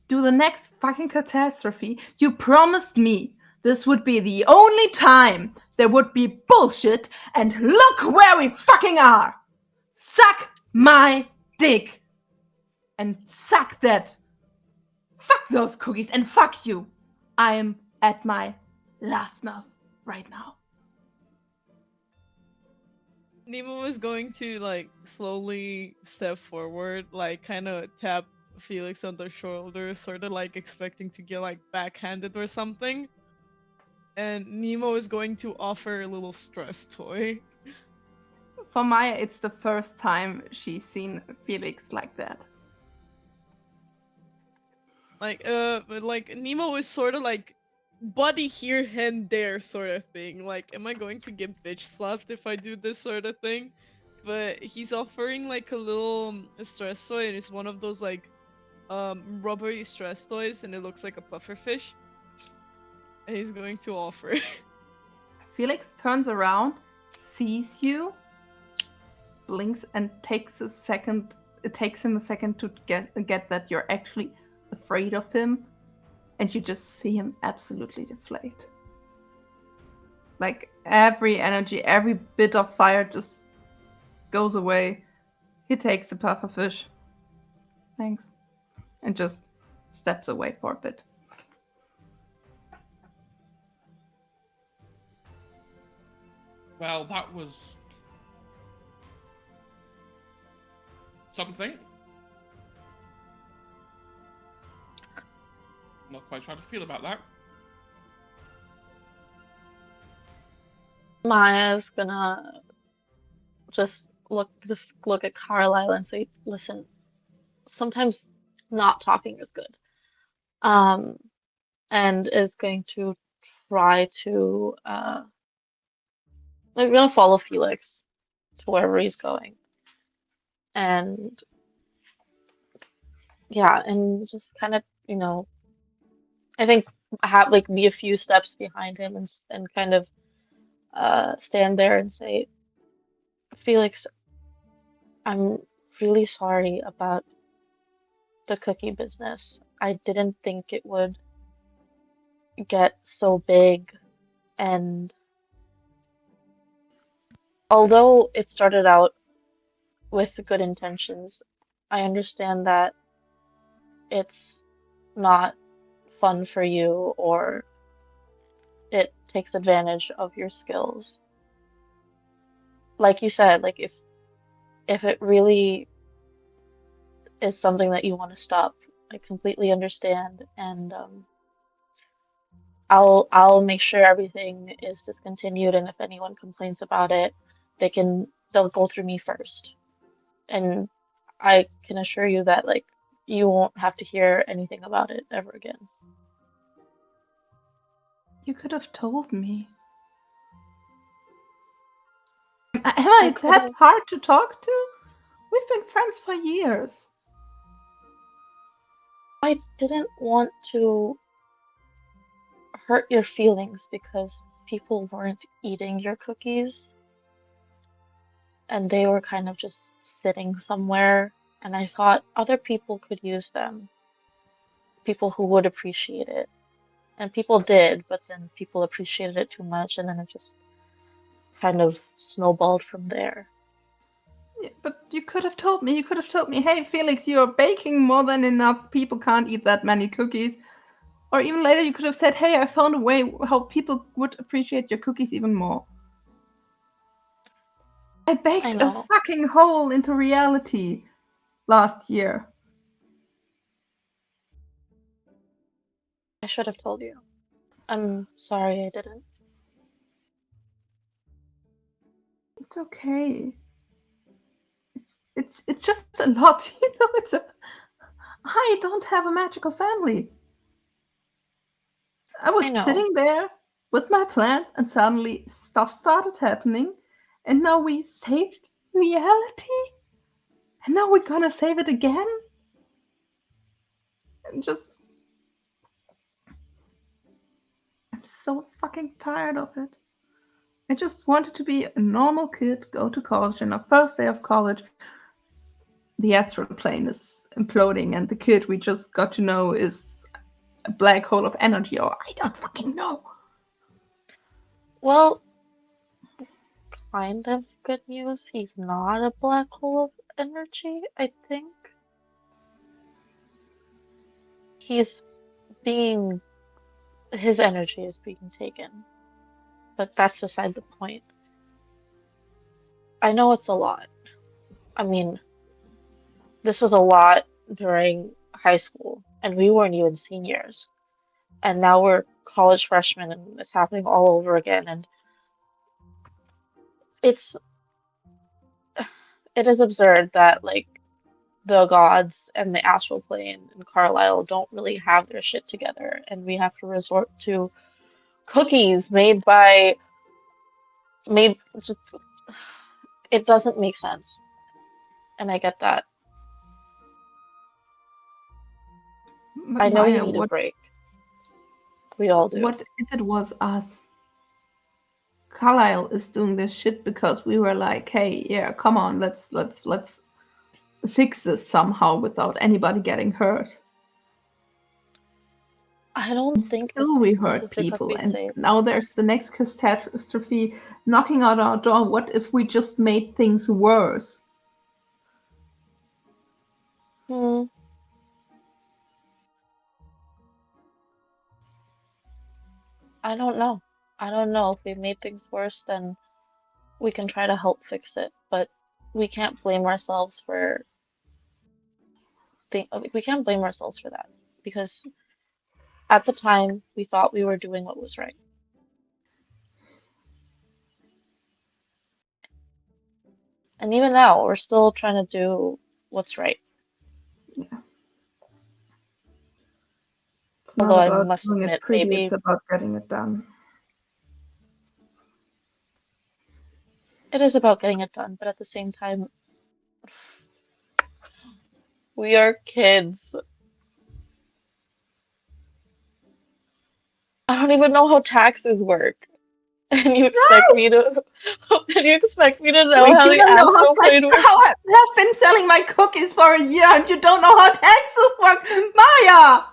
do the next fucking catastrophe. You promised me this would be the only time there would be bullshit, and look where we fucking are! Suck my dick! And suck that! Fuck those cookies and fuck you! I am at my last nerve right now. Nemo was going to like slowly step forward, like kind of tap Felix on the shoulder, sort of like expecting to get like backhanded or something. And Nemo is going to offer a little stress toy. For Maya, it's the first time she's seen Felix like that. But like Nemo is sort of like body here, hand there sort of thing. Like, am I going to get bitch slapped if I do this sort of thing? But he's offering like a little stress toy, and it's one of those like rubbery stress toys, and it looks like a pufferfish. And he's going to offer it. Felix turns around, sees you, blinks, and takes a second. It takes him a second to get that you're actually afraid of him, and you just see him absolutely deflate. Like every energy, every bit of fire just goes away. He takes the pufferfish. Thanks. And just steps away for a bit. Well, that was something. Not quite sure how to feel about that. Maya's gonna just look at Carlisle and say, "Listen, sometimes not talking is good." And is going to try to they're gonna follow Felix to wherever he's going. And yeah, and just kind of, I think have like be a few steps behind him and kind of stand there and say, "Felix, I'm really sorry about the cookie business. I didn't think it would get so big, and although it started out with good intentions, I understand that it's not fun for you or it takes advantage of your skills. Like you said, like if it really is something that you want to stop, I completely understand, and I'll make sure everything is discontinued, and if anyone complains about it, they'll go through me first. And I can assure you that like you won't have to hear anything about it ever again." You could have told me. Am I that hard to talk to? We've been friends for years. I didn't want to hurt your feelings because people weren't eating your cookies and they were kind of just sitting somewhere, and I thought other people could use them, people who would appreciate it. And people did, but then people appreciated it too much, and then it just kind of snowballed from there. Yeah, but you could have told me. You could have told me, hey, Felix, you're baking more than enough. People can't eat that many cookies. Or even later, you could have said, hey, I found a way how people would appreciate your cookies even more. I I baked a know. fucking hole into reality last year. I should have told you. I'm sorry I didn't. It's okay. It's just a lot, you know. I don't have a magical family. I was I know. sitting there with my plants, and suddenly stuff started happening, and now we saved reality, and now we're gonna save it again. I'm just, I'm so fucking tired of it. I just wanted to be a normal kid, go to college, and our first day of college, the astral plane is imploding, and the kid we just got to know is a black hole of energy, or I don't fucking know. Well, kind of good news. He's not a black hole of energy, I think. He's being, his energy is being taken. But that's beside the point. I know it's a lot. I mean, this was a lot during high school, and we weren't even seniors. And now we're college freshmen, and it's happening all over again. And it's, it is absurd that, like, the gods and the astral plane and Carlisle don't really have their shit together, and we have to resort to cookies made just, it doesn't make sense, and I get that. But I know you Maya, need a break. We all do. what if it was us? Carlisle is doing this shit because we were like, hey, yeah, come on, let's fix this somehow without anybody getting hurt. I don't And think still we this hurt is because people, we and say, now there's the next catastrophe knocking at our door. What if we just made things worse? hmm, I don't know. I don't know. If we made things worse, then we can try to help fix it, but we can't blame ourselves for we can't blame ourselves for that because at the time we thought we were doing what was right. And even now, we're still trying to do what's right. Yeah. It's not Although I about must doing it admit, pretty, it's about getting it done. it is about getting it done, but at the same time, we are kids. I don't even know how taxes work. And you expect Right! me to, and you expect me to know Wait, how you the don't know how astral tax, plane works? how I've been selling my cookies for a year and you don't know how taxes work? Maya!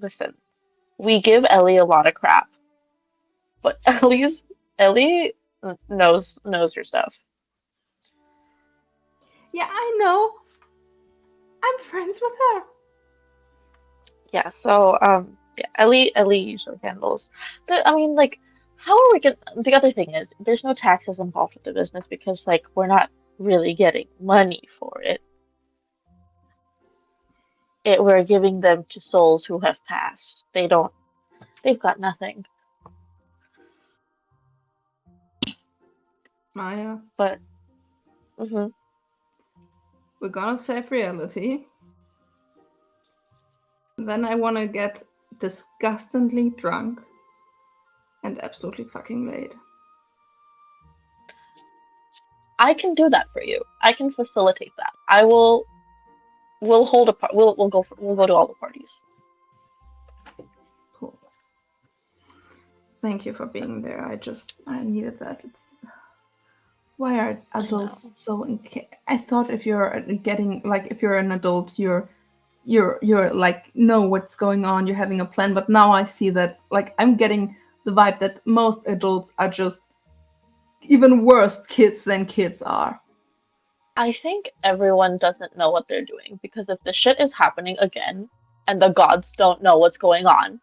Listen. We give Ellie a lot of crap, but Ellie knows her stuff. Yeah, I know. I'm friends with her. Yeah, so yeah, Ellie usually handles I mean, like, how are we gonna? The other thing is, there's no taxes involved with the business because, like, we're not really getting money for it. We're giving them to souls who have passed. They've got nothing. Maya, But hmm we're gonna save reality. Then I wanna get disgustingly drunk and absolutely fucking late. I can do that for you. I can facilitate that. I will. we'll hold a we'll go to all the parties. Cool. Thank you for being there. I needed that. Why are adults so I thought if you're if you're an adult, you're like know what's going on, you're having a plan, but now I see that like I'm getting the vibe that most adults are just even worse kids than kids are. I think everyone doesn't know what they're doing because if the shit is happening again and the gods don't know what's going on,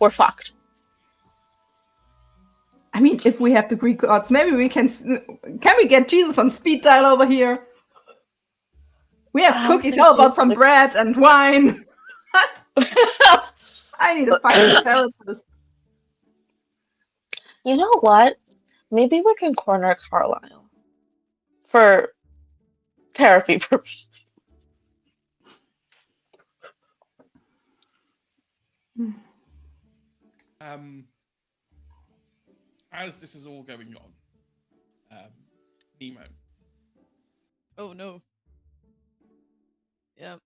we're fucked. I mean, if we have the Greek gods, maybe we can we get Jesus on speed dial over here? We have I don't cookies. think How about Jesus some bread and wine? I need a fucking therapist. You know what? Maybe we can corner Carlisle for therapy purposes. As this is all going on, Nemo, Oh no. Yeah.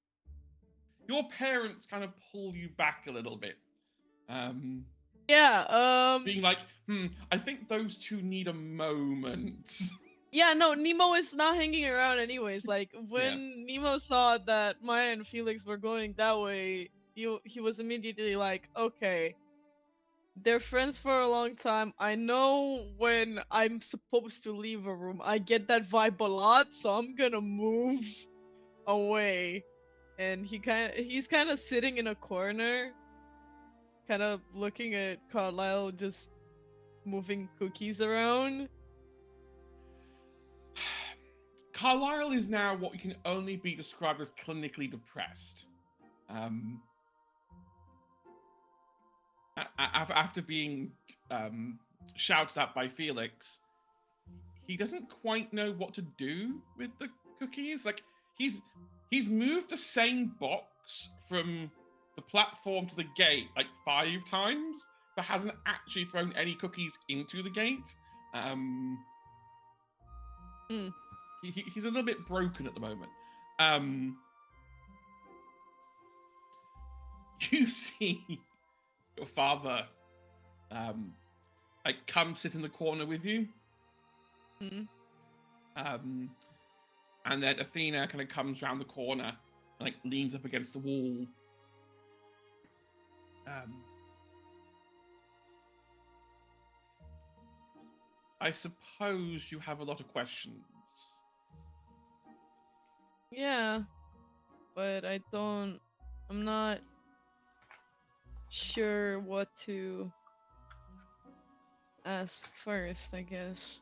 your parents kind of pull you back a little bit. Yeah, Being like, I think those two need a moment. yeah, no, Nemo is not hanging around anyways. Like when Nemo saw that Maya and Felix were going that way, he was immediately like, okay, they're friends for a long time. I know when I'm supposed to leave a room. I get that vibe a lot, so I'm gonna move away. And he's kind of sitting in a corner, kind of looking at Carlisle just moving cookies around. Carlisle is now what can only be described as clinically depressed. After being shouted at by Felix, he doesn't quite know what to do with the cookies. Like he's moved the same box from the platform to the gate like 5 times, but hasn't actually thrown any cookies into the gate. He's a little bit broken at the moment. You see your father like come sit in the corner with you. And then Athena kind of comes around the corner, like leans up against the wall. I suppose you have a lot of questions. Yeah, but I'm not sure what to ask first, I guess.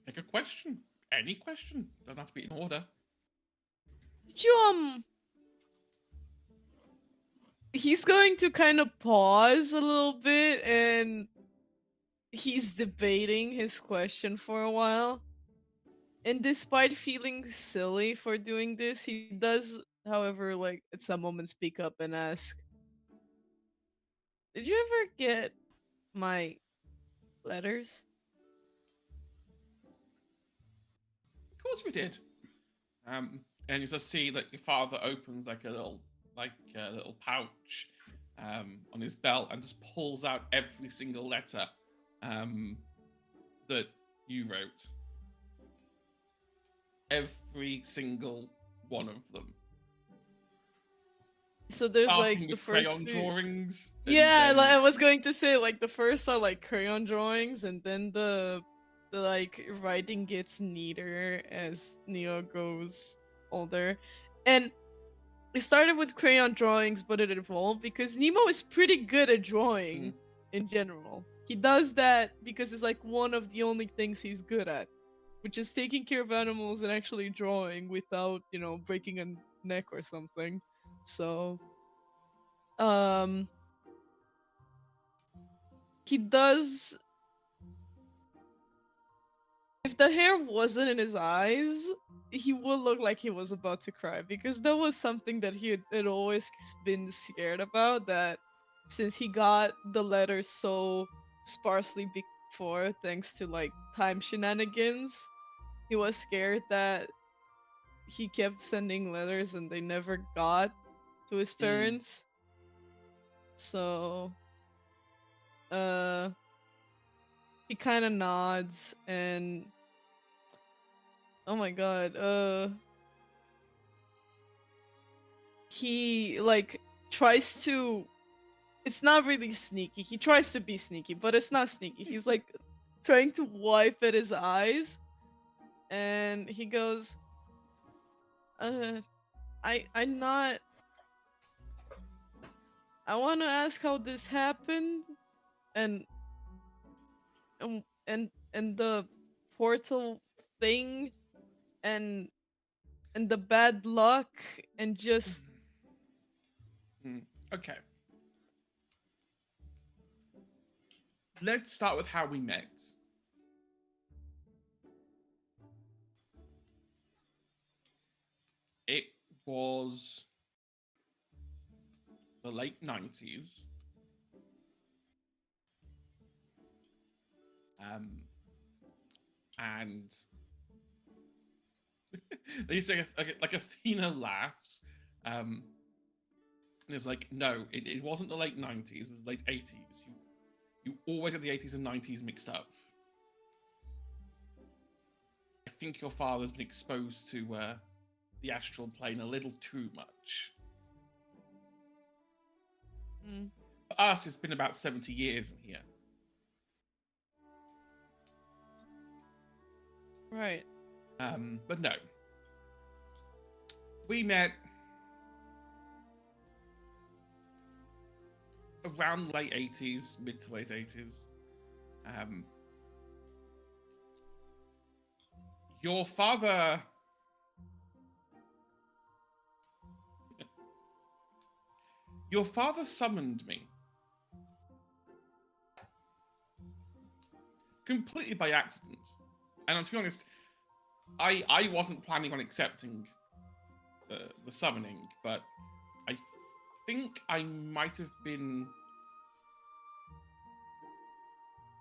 Pick a question. Any question. Doesn't have to be in order. Did you, he's going to kind of pause a little bit and he's debating his question for a while. And despite feeling silly for doing this, he does, however, like at some moment speak up and ask, did you ever get my letters? Of course we did. And you just see that your father opens like a little pouch on his belt and just pulls out every single letter that you wrote. Every single one of them. So there's Starting like the with first crayon drawings. Yeah, then... like, I was going to say like the first are like crayon drawings, and then the like writing gets neater as Neo goes older. And it started with crayon drawings, but it evolved because Nemo is pretty good at drawing in general. He does that because it's like one of the only things he's good at, which is taking care of animals and actually drawing without, breaking a neck or something. So, he does. If the hair wasn't in his eyes, he would look like he was about to cry because that was something that he had always been scared about. That since he got the letters so sparsely before, thanks to like time shenanigans, he was scared that he kept sending letters and they never got to his parents. So he kind of nods and oh my god, he like tries to, it's not really sneaky. He tries to be sneaky, but it's not sneaky. He's like trying to wipe at his eyes and he goes, I'm not, I want to ask how this happened and and the portal thing and the bad luck and just Okay. Let's start with how we met. It was the late 90s. And they used to like Athena laughs. And it's like, no, it wasn't the late 90s, it was the late 80s. You always get the 80s and 90s mixed up. I think your father's been exposed to the astral plane a little too much. For us, it's been about 70 years in here. right. But no. We met around the late 80s, mid to late 80s. Your father... Your father summoned me. Completely by accident. And to be honest, I wasn't planning on accepting the summoning, but I think I might have been...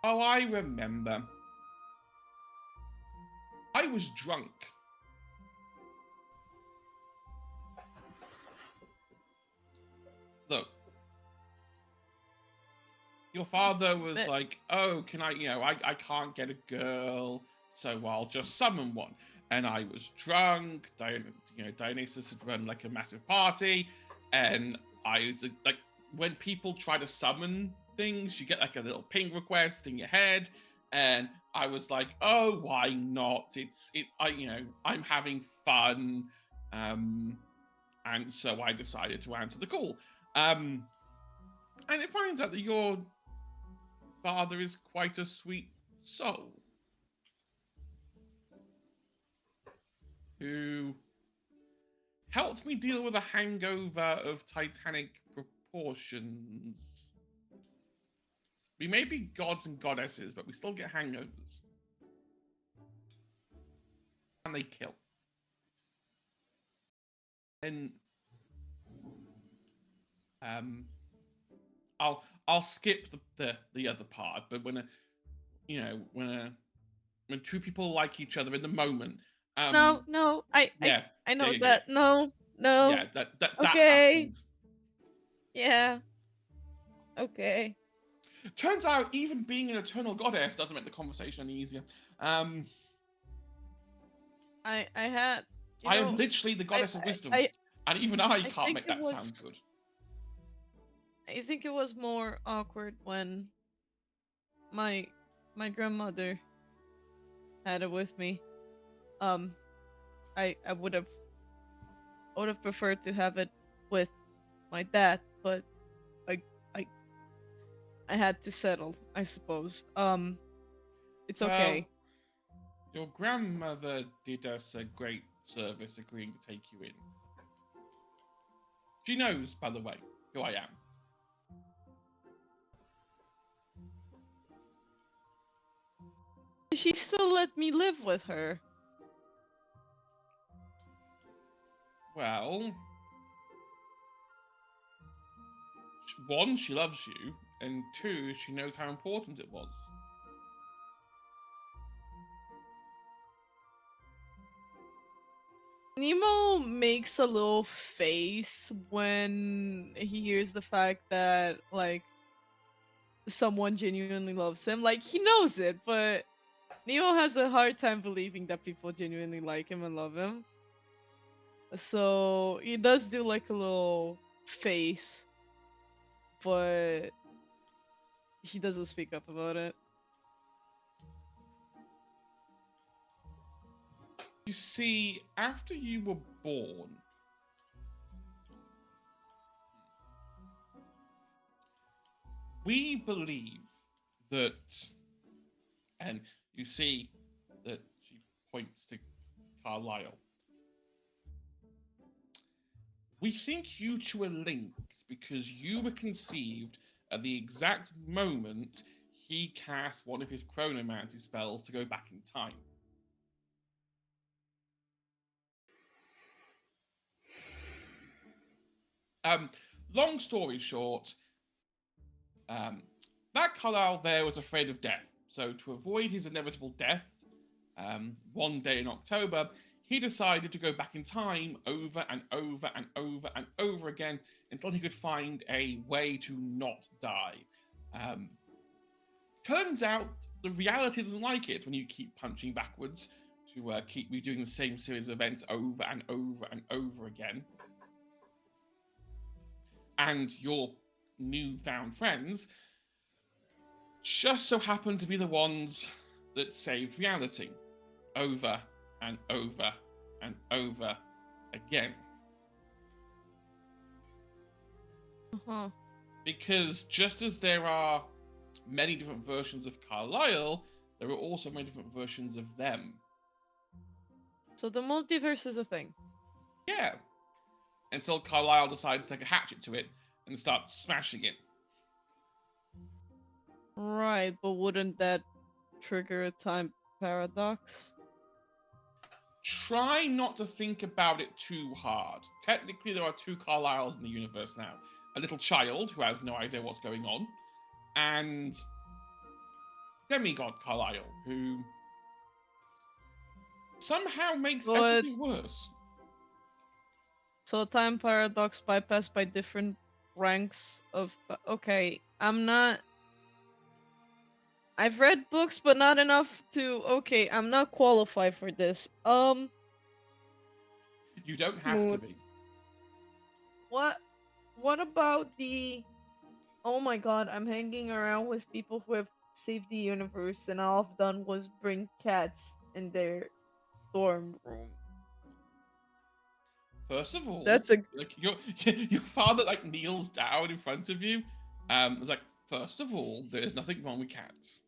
Oh, I remember. I was drunk. Look. Your father was like, oh, can I, I can't get a girl, so I'll just summon one. And I was drunk. Dionysus had run like a massive party, and I was like, when people try to summon things, you get like a little ping request in your head, and I was like, oh, why not? I'm having fun, and so I decided to answer the call. And it finds out that your father is quite a sweet soul who helped me deal with a hangover of titanic proportions. We may be gods and goddesses, but we still get hangovers. And they kill. And I'll skip the other part, but when two people like each other in the moment. I know yeah, that. yeah. No. Yeah, that Okay. happened. Yeah. Okay. Turns out even being an eternal goddess doesn't make the conversation any easier. I had. I am literally the goddess of wisdom, and even I can't make that sound good. I think it was more awkward when my grandmother had it with me. I would have preferred to have it with my dad, but I had to settle, I suppose. It's okay. Well, your grandmother did us a great service agreeing to take you in. She knows, by the way, who I am. She still let me live with her. Well, one, she loves you, and two, she knows how important it was. Nemo makes a little face when he hears the fact that like someone genuinely loves him. Like he knows it, but Nemo has a hard time believing that people genuinely like him and love him. So he does do like a little face, but he doesn't speak up about it. You see, after you were born, we believe that, and you see that she points to Carlisle. We think you two are linked because you were conceived at the exact moment he cast one of his chronomancy spells to go back in time. Long story short, that Carlisle there was afraid of death. So to avoid his inevitable death, one day in October, he decided to go back in time over and over and over and over again until he could find a way to not die. Turns out the reality doesn't like it when you keep punching backwards to keep redoing the same series of events over and over and over again. And your newfound friends just so happen to be the ones that saved reality over and over and over again. Uh-huh. Because just as there are many different versions of Carlisle, there are also many different versions of them. So the multiverse is a thing. Yeah. Until Carlisle decides to take a hatchet to it and start smashing it. Right, but wouldn't that trigger a time paradox? Try not to think about it too hard. Technically, there are two Carlisles in the universe now. A little child who has no idea what's going on, and Demigod Carlisle, who somehow makes everything worse. So time paradox bypassed by different ranks of... Okay, I'm not... I've read books, but not enough to... Okay, I'm not qualified for this. You don't have to be. What about the... Oh my god, I'm hanging around with people who have saved the universe, and all I've done was bring cats in their dorm room. First of all, That's a... like your father like kneels down in front of you. Was like, first of all, there's nothing wrong with cats.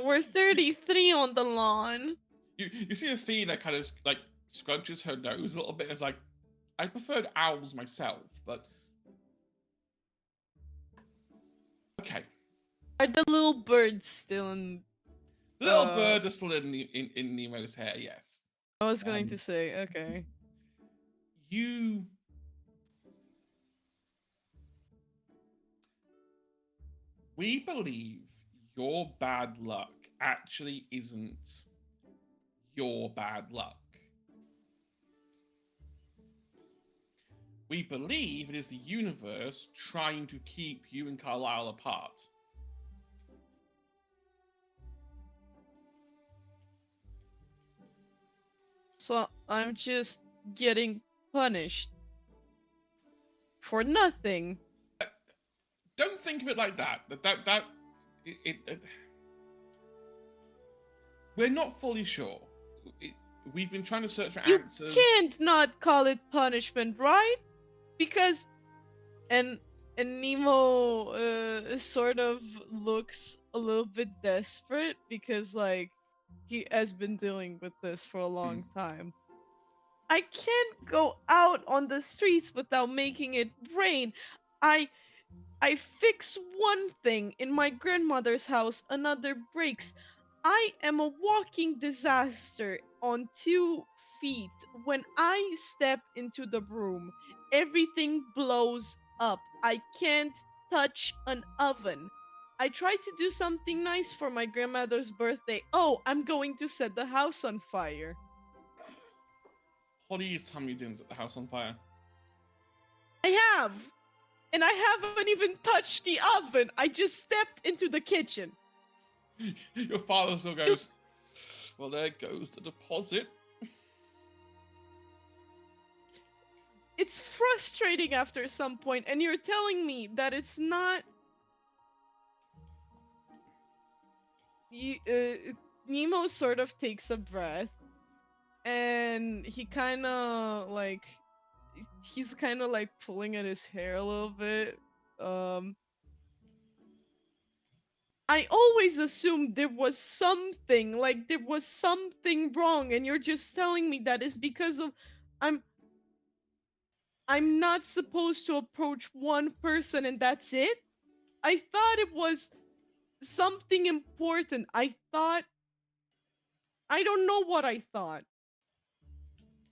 We're 33 on the lawn. You see Athena kind of like scrunches her nose a little bit. It's like, I preferred owls myself, but okay. Are the little birds still in... The little birds are still in Nemo's hair. Yes. I was going to say, okay. We believe your bad luck actually isn't your bad luck. We believe it is the universe trying to keep you and Carlisle apart. So I'm just getting punished for nothing. Don't think of it like that. We're not fully sure. We've been trying to search for answers. You can't not call it punishment, right? Because, and Nemo sort of looks a little bit desperate because like he has been dealing with this for a long time. I can't go out on the streets without making it rain. I fix one thing in my grandmother's house, another breaks. I am a walking disaster on 2 feet. When I step into the room, everything blows up. I can't touch an oven. I tried to do something nice for my grandmother's birthday. Oh, I'm going to set the house on fire. Please tell me you didn't set the house on fire. I have! And I haven't even touched the oven! I just stepped into the kitchen! Your father still goes, well, there goes the deposit. It's frustrating after some point, and you're telling me that it's not... Nemo sort of takes a breath, and he kind of like... He's kind of like pulling at his hair a little bit. I always assumed there was something, like there was something wrong, and you're just telling me that is because of... I'm not supposed to approach one person and that's it? I thought it was something important. I don't know what I thought.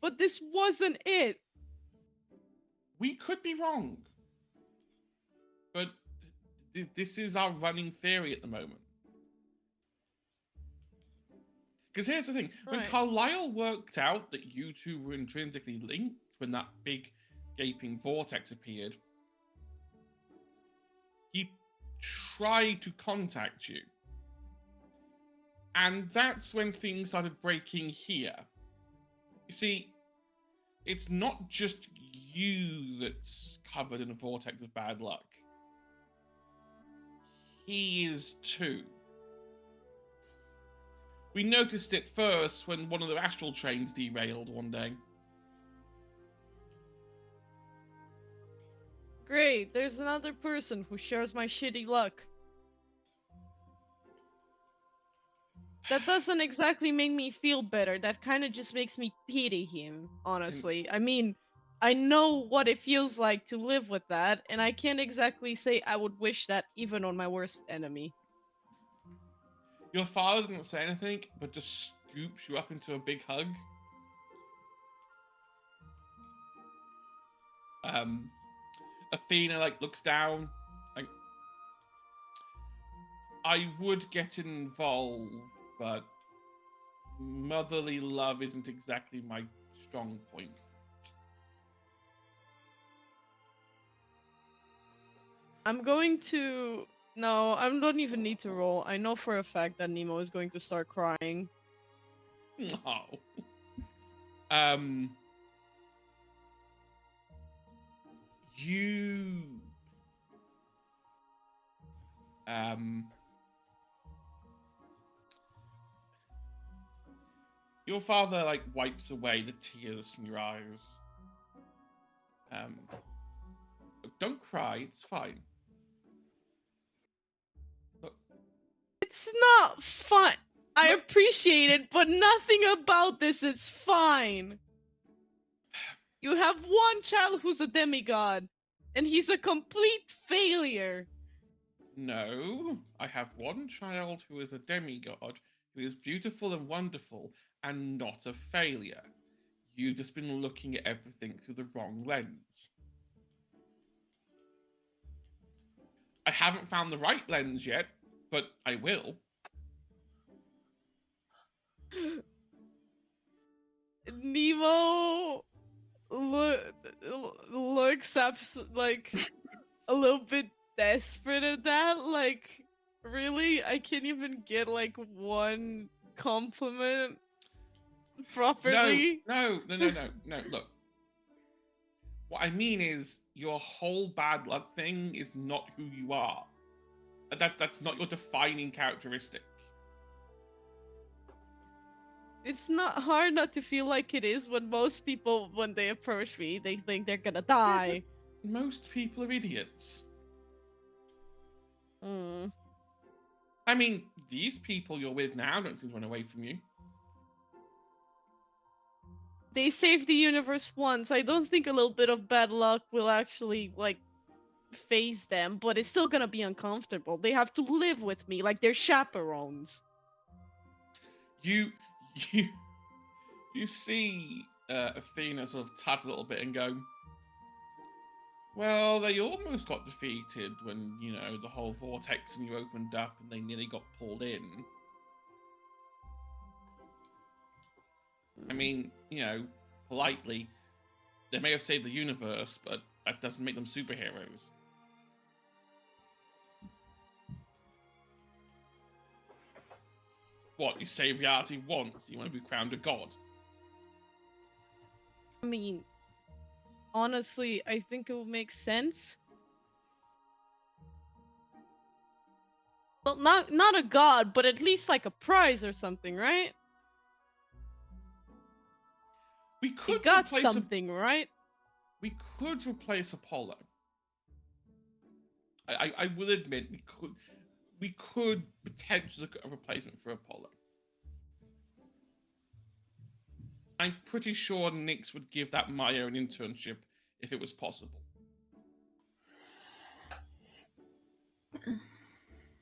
But this wasn't it. We could be wrong. But this is our running theory at the moment. Because here's the thing. When Right. Carlisle worked out that you two were intrinsically linked when that big gaping vortex appeared, he tried to contact you. And that's when things started breaking here. You see, it's not just you that's covered in a vortex of bad luck. He is too. We noticed it first when one of the astral trains derailed one day. Great, there's another person who shares my shitty luck. That doesn't exactly make me feel better. That kind of just makes me pity him, honestly. I mean, I know what it feels like to live with that, and I can't exactly say I would wish that even on my worst enemy. Your father didn't say anything, but just scoops you up into a big hug. Athena looks down. I would get involved, but motherly love isn't exactly my strong point. I'm going to... No, I don't even need to roll. I know for a fact that Nemo is going to start crying. No. You... Your father, wipes away the tears from your eyes. Don't cry, it's fine. It's not fine. I appreciate it, but nothing about this is fine. You have one child who's a demigod, and he's a complete failure. No, I have one child who is a demigod, who is beautiful and wonderful, and not a failure. You've just been looking at everything through the wrong lens. I haven't found the right lens yet, but I will. Nemo looks like a little bit desperate at that. Like, really? I can't even get one compliment properly? No. Look. What I mean is, your whole bad luck thing is not who you are. That's not your defining characteristic. It's not hard not to feel like it is when most people, when they approach me, they think they're gonna die. Most people are idiots. Mm. I mean, these people you're with now don't seem to run away from you. They saved the universe once. I don't think a little bit of bad luck will actually, phase them, but it's still gonna be uncomfortable. They have to live with me like they're chaperones. You see Athena sort of tut a little bit and go, well, they almost got defeated when, the whole vortex and you opened up and they nearly got pulled in. I mean, politely, they may have saved the universe, but that doesn't make them superheroes. What, you save reality once, you want to be crowned a god? I mean, honestly, I think it would make sense. Well, not a god, but at least like a prize or something, right? We He could got replace something, right? we could replace Apollo. I will admit we could potentially look at a replacement for Apollo. I'm pretty sure Nyx would give that Maya an internship if it was possible.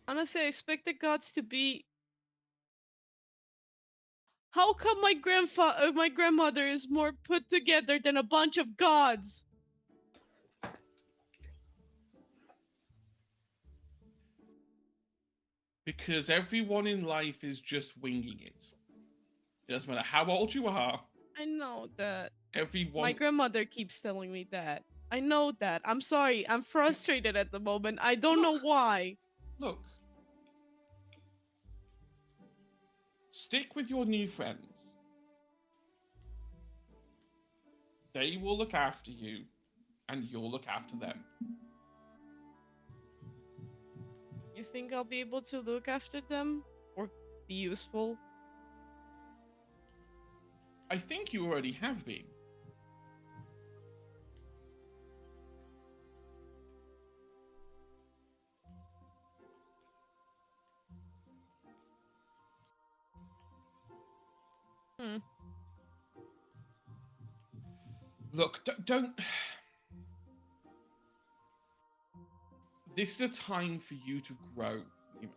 Honestly, I expect the gods to be. How come my grandmother is more put together than a bunch of gods? Because everyone in life is just winging it. It doesn't matter how old you are, I know that. everyone. My grandmother keeps telling me that. I know that. I'm sorry. I'm frustrated at the moment. I don't know why. Look. Stick with your new friends. They will look after you, and you'll look after them. You think I'll be able to look after them? Or be useful? I think you already have been. Hmm. Look, don't. This is a time for you to grow, you know.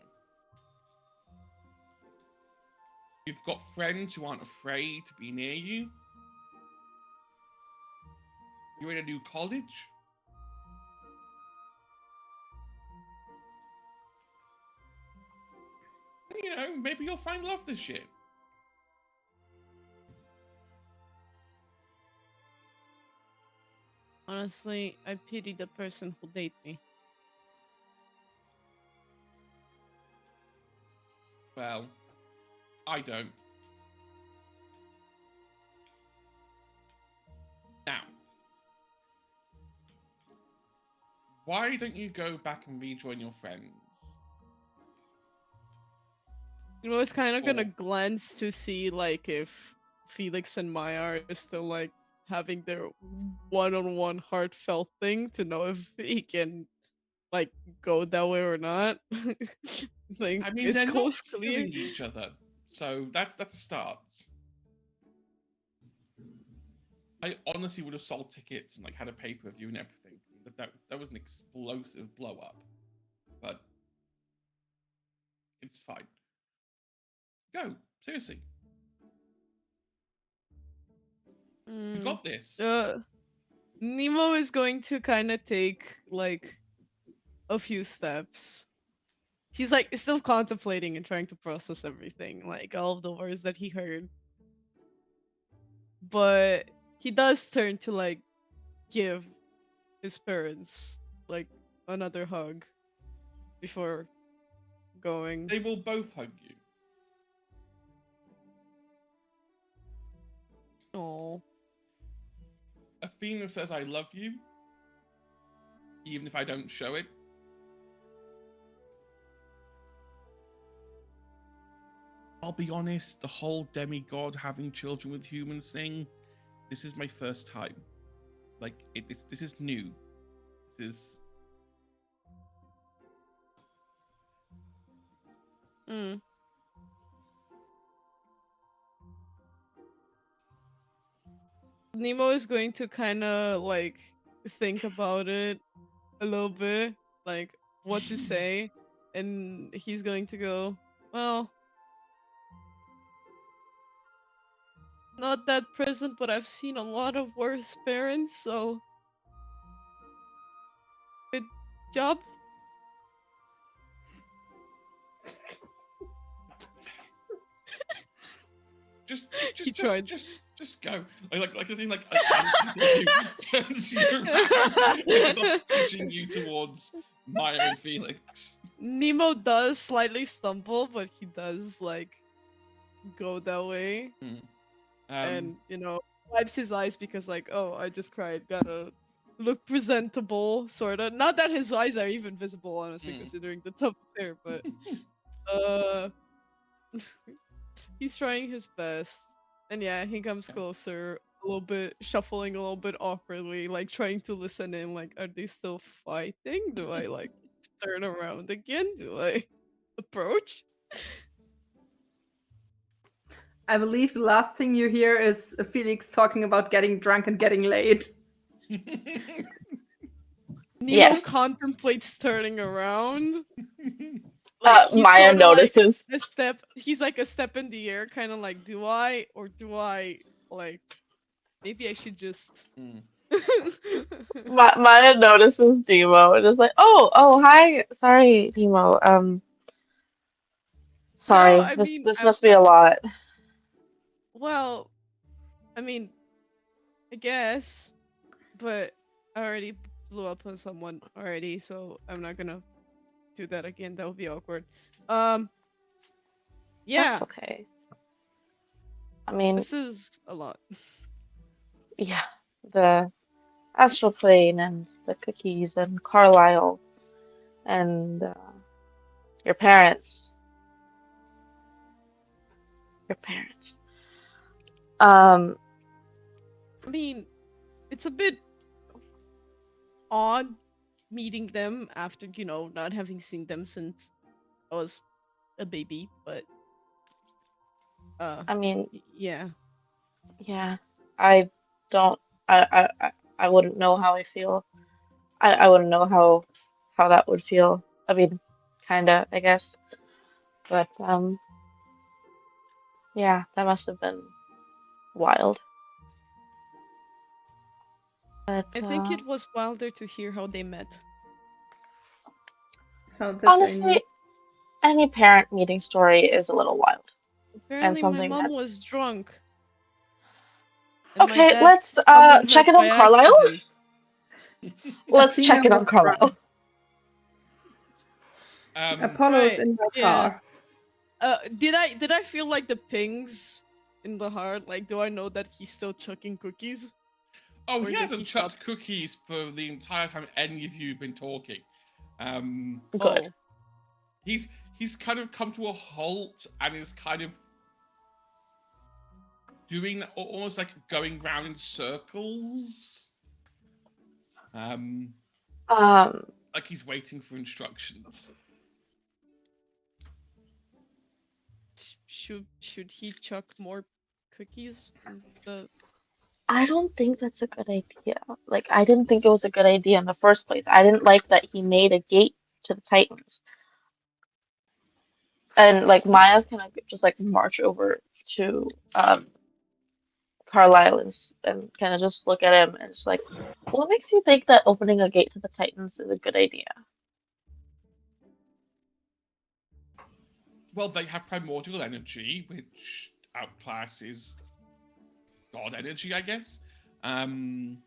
You've got friends who aren't afraid to be near you. You're in a new college. You know, maybe you'll find love this year. Honestly, I pity the person who date me. Well, I don't. Now, why don't you go back and rejoin your friends? I was kind of gonna Or- glance to see like if Felix and Maya are still like having their one-on-one heartfelt thing to know if he can like go that way or not. Like I mean, is they're not coast clear? killing each other, so that's a start. I honestly would have sold tickets and like had a pay-per-view and everything. That was an explosive blow up, but it's fine. Go, seriously, you Mm, got this. Nemo is going to kind of take like a few steps. He's like still contemplating and trying to process everything, like all of the words that he heard. But he does turn to like give his parents like another hug before going. They will both hug you. Oh, Athena says, "I love you," even if I don't show it. I'll be honest, the whole demigod having children with humans thing, this is my first time. Like, this is new. This is. mm. Nemo is going to kind of like think about it a little bit, like what to say, and he's going to go, well, not that present, but I've seen a lot of worse parents, so good job. He tried. just go. Like the thing like turns you around and just starts pushing you towards Maya and Felix. Nemo does slightly stumble, but he does like go that way, and wipes his eyes because like, oh, I just cried, gotta look presentable, sorta. Not that his eyes are even visible, honestly, considering the top there, but he's trying his best. And yeah, he comes closer, a little bit shuffling a little bit awkwardly, like trying to listen in, like, are they still fighting? Do I like turn around again? Do I approach? I believe the last thing you hear is Felix talking about getting drunk and getting laid. Nemo contemplates turning around. He's Maya sorta notices. like a step. He's like a step in the air, kind of like, do I like? Maybe I should just. Maya notices Nemo and is like, oh, hi, sorry, Nemo. Sorry, No, I mean, this must be a lot. Well, I mean, I guess, but I already blew up on someone already, so I'm not gonna do that again. That would be awkward. Yeah. That's okay. I mean, this is a lot. Yeah, the astral plane and the cookies and Carlisle and your parents. Your parents. I mean, it's a bit odd meeting them after, not having seen them since I was a baby, but I mean, yeah. I don't I wouldn't know how I feel. I wouldn't know how that would feel. I mean, kinda, I guess. But yeah, that must have been wild. But I think it was wilder to hear how they met. How did honestly, any parent meeting story is a little wild. Apparently, my something mom that was drunk. And my Okay, dad let's summoned her check it on by Carlisle. accident. Let's Athena check it on was Carlisle. Apollo's in my car. Did I feel like the pings in the heart? Like, do I know that he's still chucking cookies? Oh, Or he did hasn't he chucked stop? cookies for the entire time any of you have been talking. Good. He's kind of come to a halt and is kind of doing almost like going round in circles. Like he's waiting for instructions. Should he chuck more cookies? I don't think that's a good idea. Like, I didn't think it was a good idea in the first place. I didn't like that he made a gate to the Titans. And like Maya's gonna just like march over to Carlisle and kind of just look at him and it's like, what makes you think that opening a gate to the Titans is a good idea? Well, they have primordial energy, which outclasses god energy, I guess. And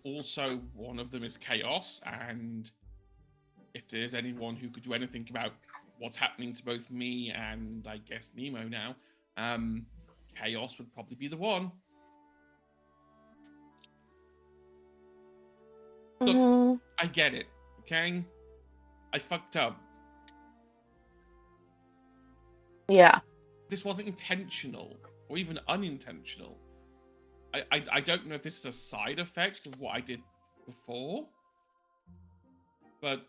also one of them is chaos, and if there's anyone who could do anything about what's happening to both me and I guess Nemo now, chaos would probably be the one. Look, I get it, okay? I fucked up. Yeah. This wasn't intentional or even unintentional. I don't know if this is a side effect of what I did before, but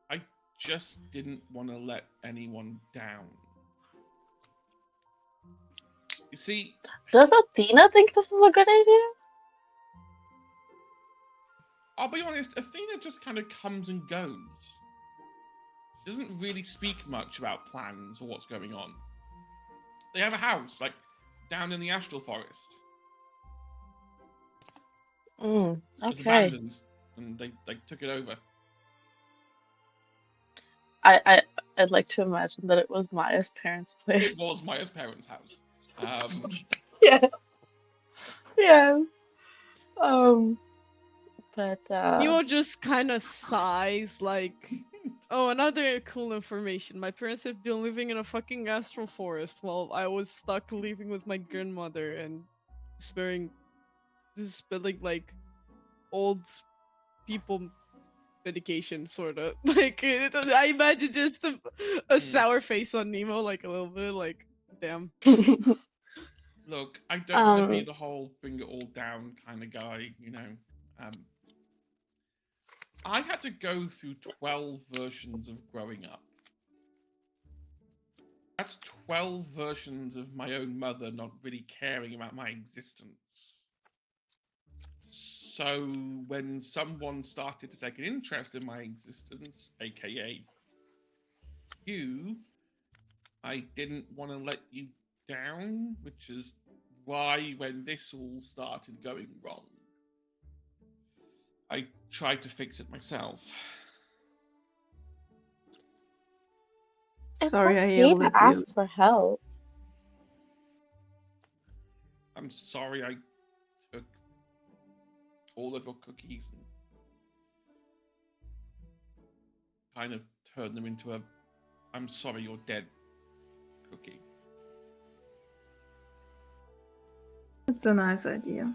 I just didn't want to let anyone down. You see, Does Athena think this is a good idea? I'll be honest, Athena just kind of comes and goes. She doesn't really speak much about plans or what's going on. They have a house, like, down in the Astral Forest. It's Okay. abandoned. and they took it over. I'd like to imagine that it was Maya's parents' place. It was Maya's parents' house. Yeah. Yeah. But Nemo just kind of sighs like, oh, another cool information. My parents have been living in a fucking astral forest while I was stuck living with my grandmother and spilling like old people medication, sort of. Like, I imagine just a sour face on Nemo, like a little bit, like, damn. Look, I don't want to be the whole bring it all down kind of guy, you know. I had to go through 12 versions of growing up. That's 12 versions of my own mother not really caring about my existence. So when someone started to take an interest in my existence, aka you, I didn't want to let you down, which is why when this all started going wrong, I tried to fix it myself. It's Sorry, I okay yelled to at ask you. for help. I'm sorry I took all of your cookies and kind of turned them into a I'm sorry you're dead cookie. It's a nice idea.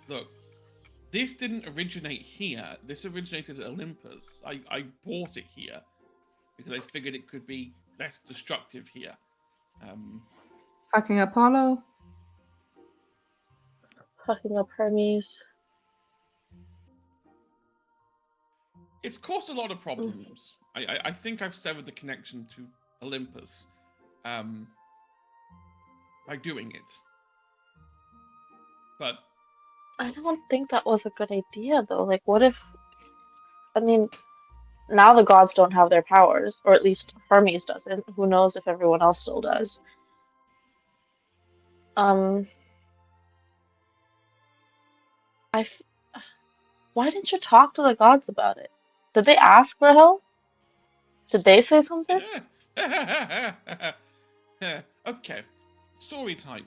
Look, this didn't originate here. This originated at Olympus. I bought it here because I figured it could be less destructive here. Fucking Apollo. Fucking up Hermes. It's caused a lot of problems. I think I've severed the connection to Olympus by doing it. But I don't think that was a good idea, though. Like, what if... I mean, now the gods don't have their powers, or at least Hermes doesn't. Who knows if everyone else still does. Why didn't you talk to the gods about it? Did they ask for help? Did they say something? okay, story time.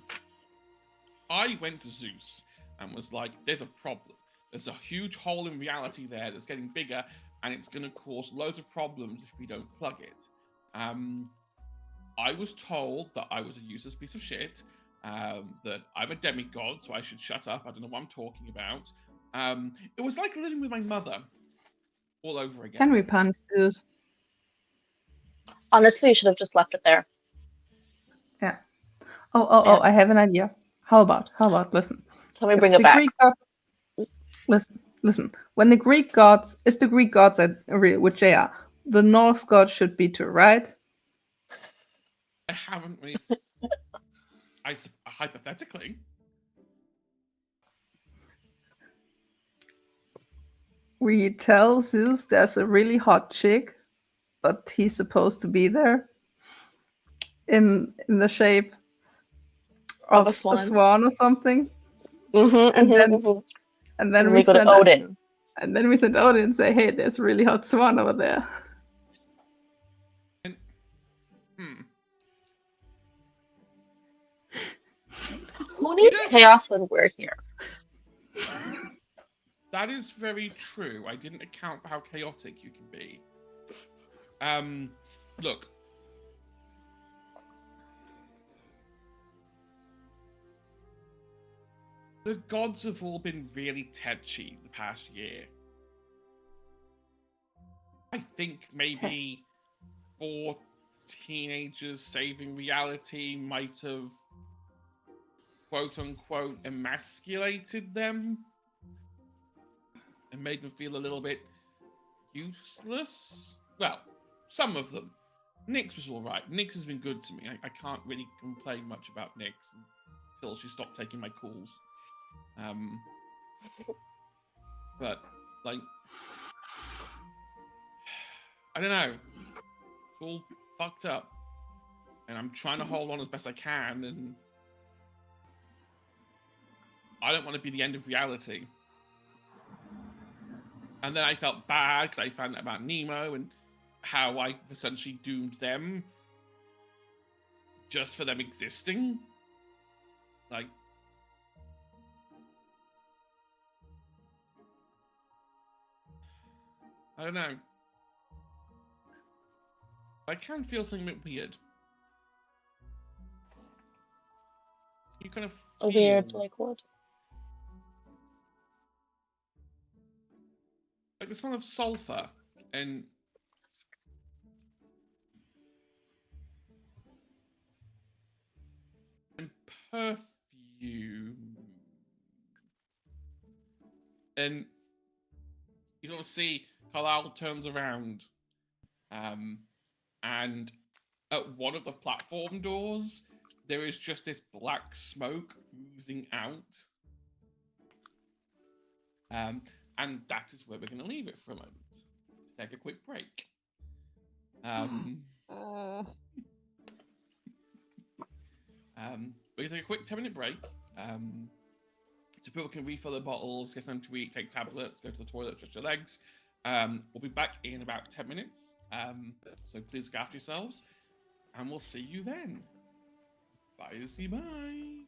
I went to Zeus and was like, there's a problem. There's a huge hole in reality there that's getting bigger, and it's going to cause loads of problems if we don't plug it. I was told that I was a useless piece of shit, that I'm a demigod, so I should shut up. I don't know what I'm talking about. It was like living with my mother all over again. Can we punch Zeus? Honestly, you should have just left it there. Yeah. Oh, I have an idea. How about, listen. Can we bring it back? Listen. When the Greek gods, if the Greek gods are real, which they are, the Norse gods should be too, right? I haven't really... hypothetically. We tell Zeus there's a really hot chick, but he's supposed to be there in the shape of a swan or something. And then we go to Odin. And then we send Odin and say, hey, there's a really hot swan over there. Who needs chaos when we're here? That is very true. I didn't account for how chaotic you can be. Look. The gods have all been really tetchy the past year. I think maybe 4 teenagers saving reality might have quote-unquote emasculated them and made them feel a little bit useless. Well, some of them. Nyx was all right. Nyx has been good to me. I can't really complain much about Nyx until she stopped taking my calls. But, like, I don't know. It's all fucked up. And I'm trying to hold on as best I can, and I don't want to be the end of reality. And then I felt bad because I found out about Nemo and how I essentially doomed them just for them existing. Like, I don't know. I can feel something a bit weird. You kind of feel Weird, like what? like the smell of sulfur and perfume. And you sort of see Carlisle turns around, and at one of the platform doors, there is just this black smoke oozing out. And that is where we're going to leave it for a moment. Take a quick break. We're going to take a quick 10-minute break. So people can refill their bottles, get something to eat, take tablets, go to the toilet, stretch your legs. We'll be back in about 10 minutes. So please look after yourselves. And we'll see you then. Bye, see bye.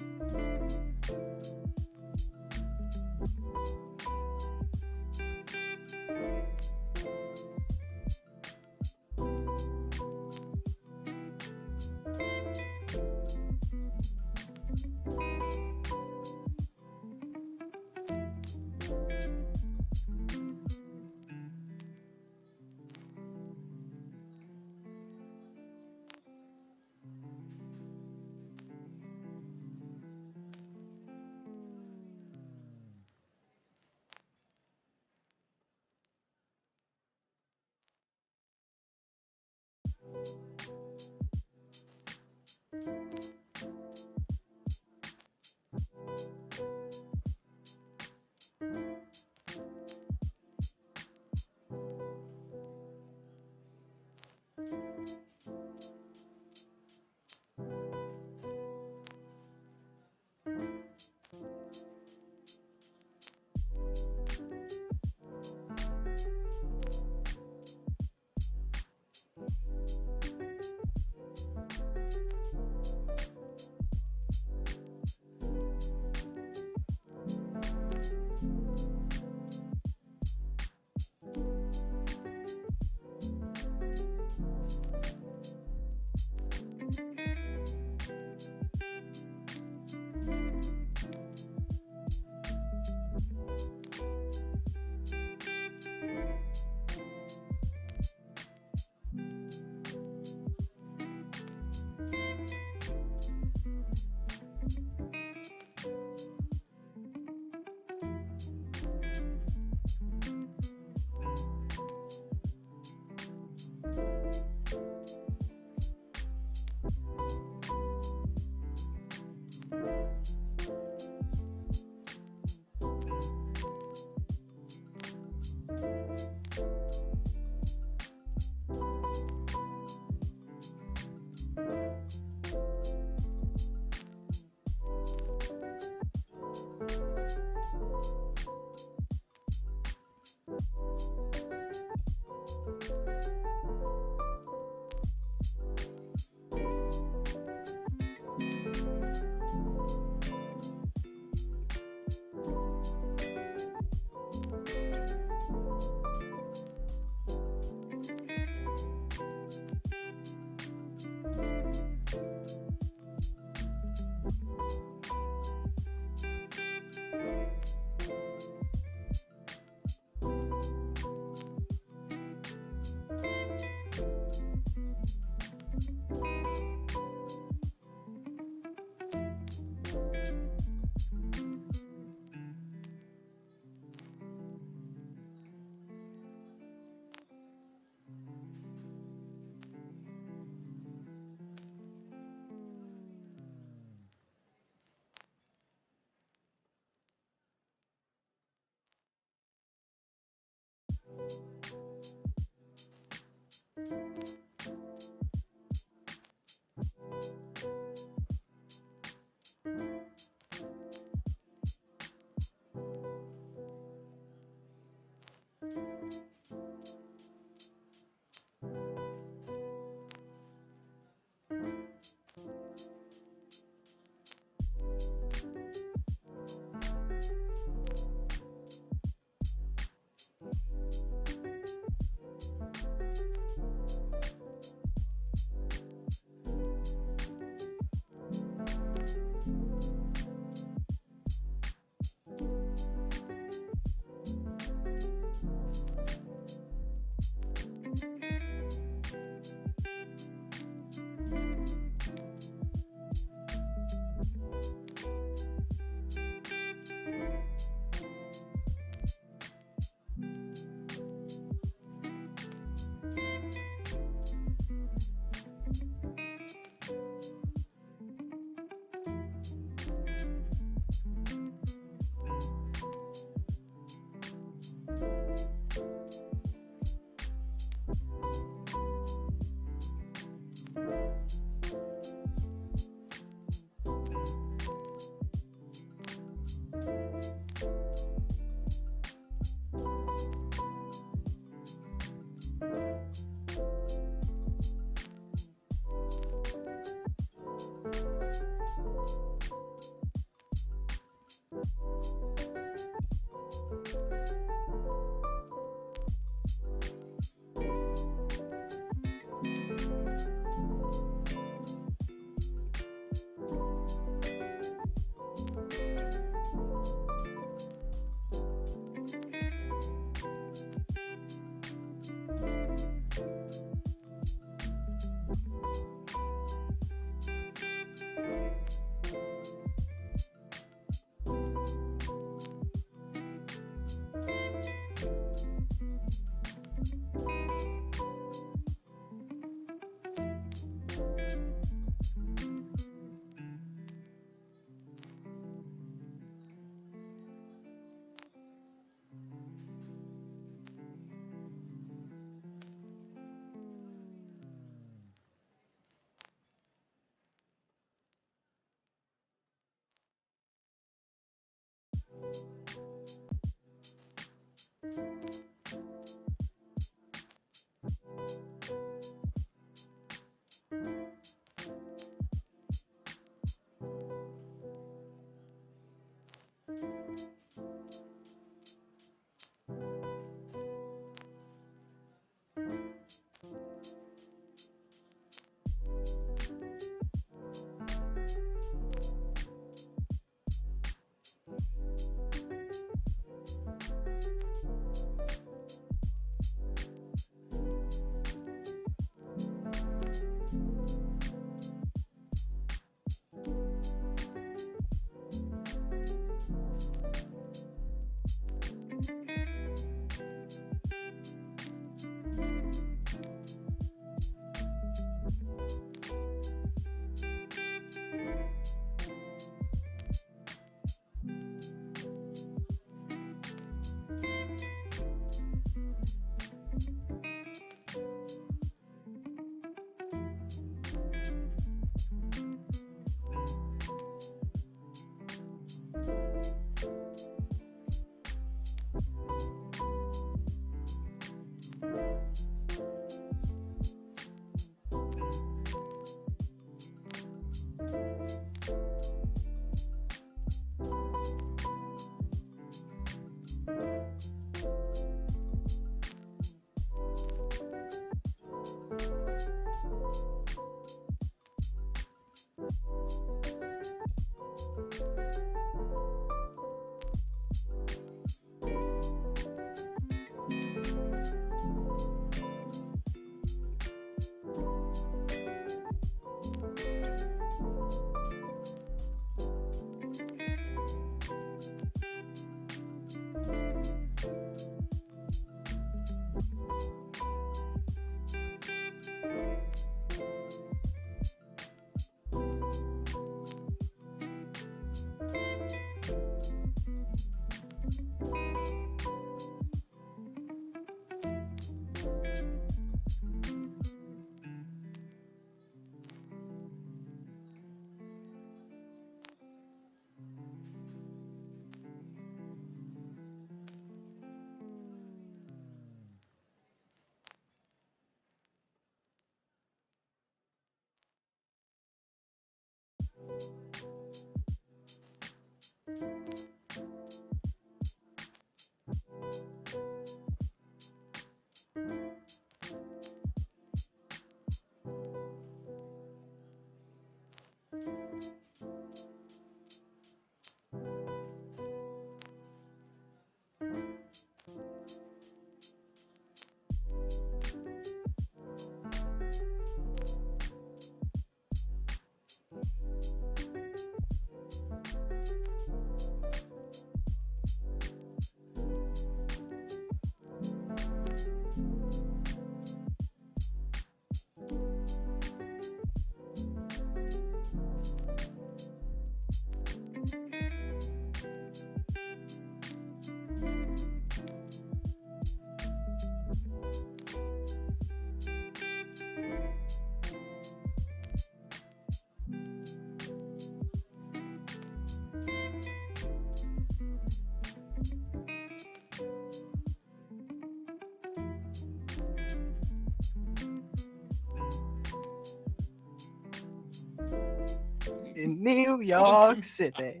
In New York City.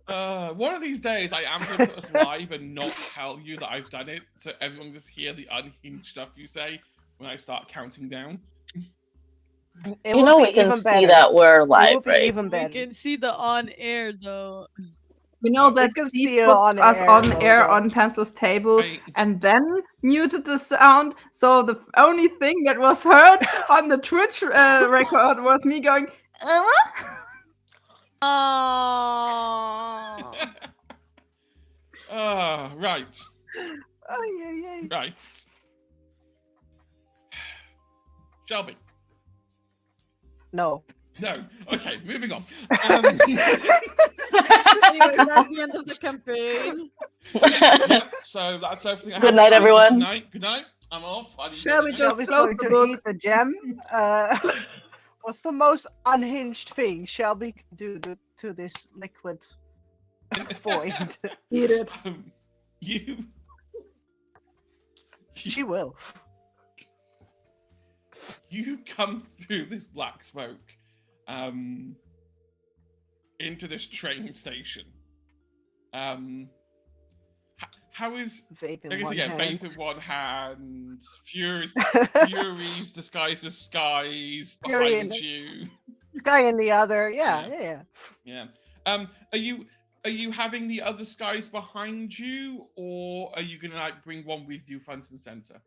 One of these days, I am going to put us live and not tell you that I've done it, so everyone just hear the unhinged stuff you say when I start counting down. It You would know be we can even see better. that we're It live, would be right? even We better. can see the on air though. We know We that can Steve see it put on us air on air logo. on Pencil's table I- and then muted the sound. So the only thing that was heard on the Twitch record was me going, Oh. Right. Oh, yeah. Right. Shelby. No. No. Okay, moving on. Anyway, that's the end of the campaign. Yeah, so that's everything I Good have night, planned for everyone. tonight. Good night. I'm off. I didn't Shall do we anything. just Shelby's close going the to book? eat the gem. What's the most unhinged thing Shelby can do to this liquid void? Eat it. You She will. you come through this black smoke into this train station. How is Vape in I guess one again, hand. vape in one hand, furies disguised as skies Fury behind in- you. Guy in the other. Yeah. Yeah. Yeah. Are you having the other skies behind you, or are you gonna like bring one with you front and center?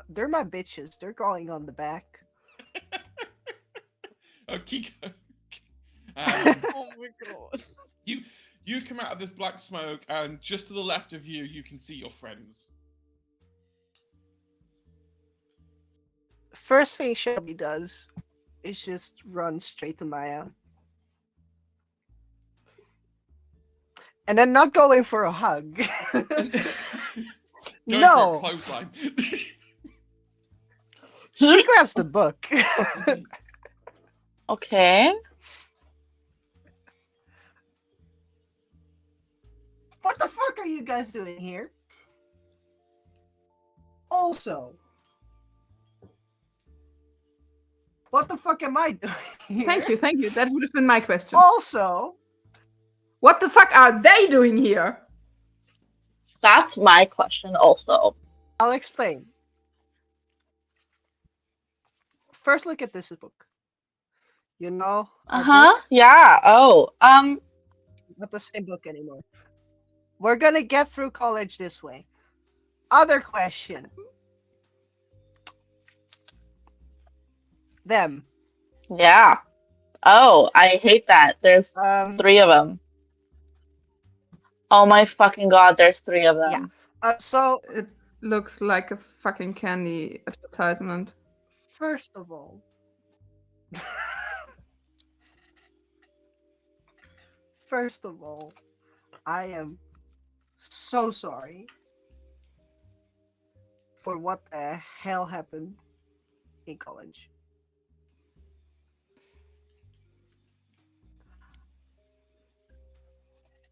They're my bitches. They're going on the back. Oh, Kiko. Oh my god. You come out of this black smoke, and just to the left of you, you can see your friends. First thing Shelby does is just run straight to Maya. And then not going for a hug. Going No. for a clothesline. She grabs the book. Okay. What the fuck are you guys doing here? Also, what the fuck am I doing here? Thank you. That would have been my question. Also, What the fuck are they doing here? That's my question also. I'll explain. First, look at this book. You know, our Uh-huh. book? Yeah. Oh. Not the same book anymore. We're gonna get through college this way. Other question. Them. Yeah. Oh, I hate that. There's 3 of them. Oh my fucking god, there's 3 of them. So It looks like a fucking candy advertisement. first of all, I am so sorry for what the hell happened in college.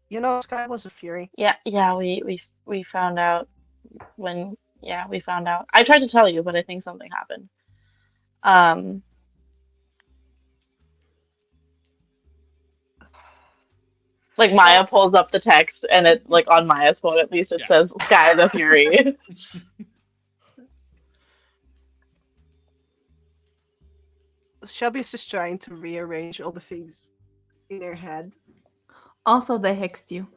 You know, Sky was a fury. Yeah, we found out when we found out. I tried to tell you, but I think something happened. Like Maya pulls up the text and it like on Maya's phone at least it Yeah. says Sky the Fury. Shelby's just trying to rearrange all the things in her head. Also, they hexed you.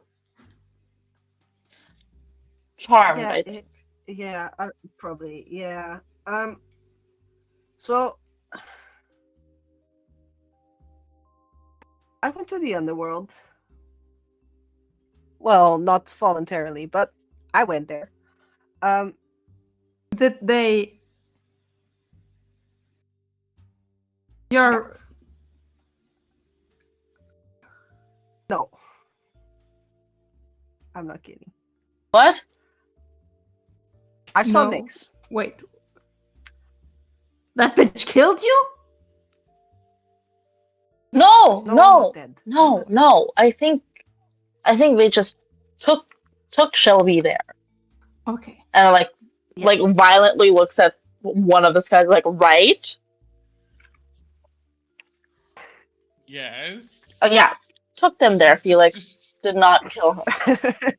Charmed, Yeah, I think. yeah, probably, yeah. So I went to the underworld. Well, not voluntarily, but I went there. Um, Did they? You're no, I'm not kidding. What? I saw No. Nyx. Wait. That bitch killed you? No, No, I'm no, not dead. I'm no, not dead. no. I think they just took Shelby there Okay. and like Yes. violently looks at one of his guys like, right? Yes. Oh yeah, took them there. Felix did not kill him.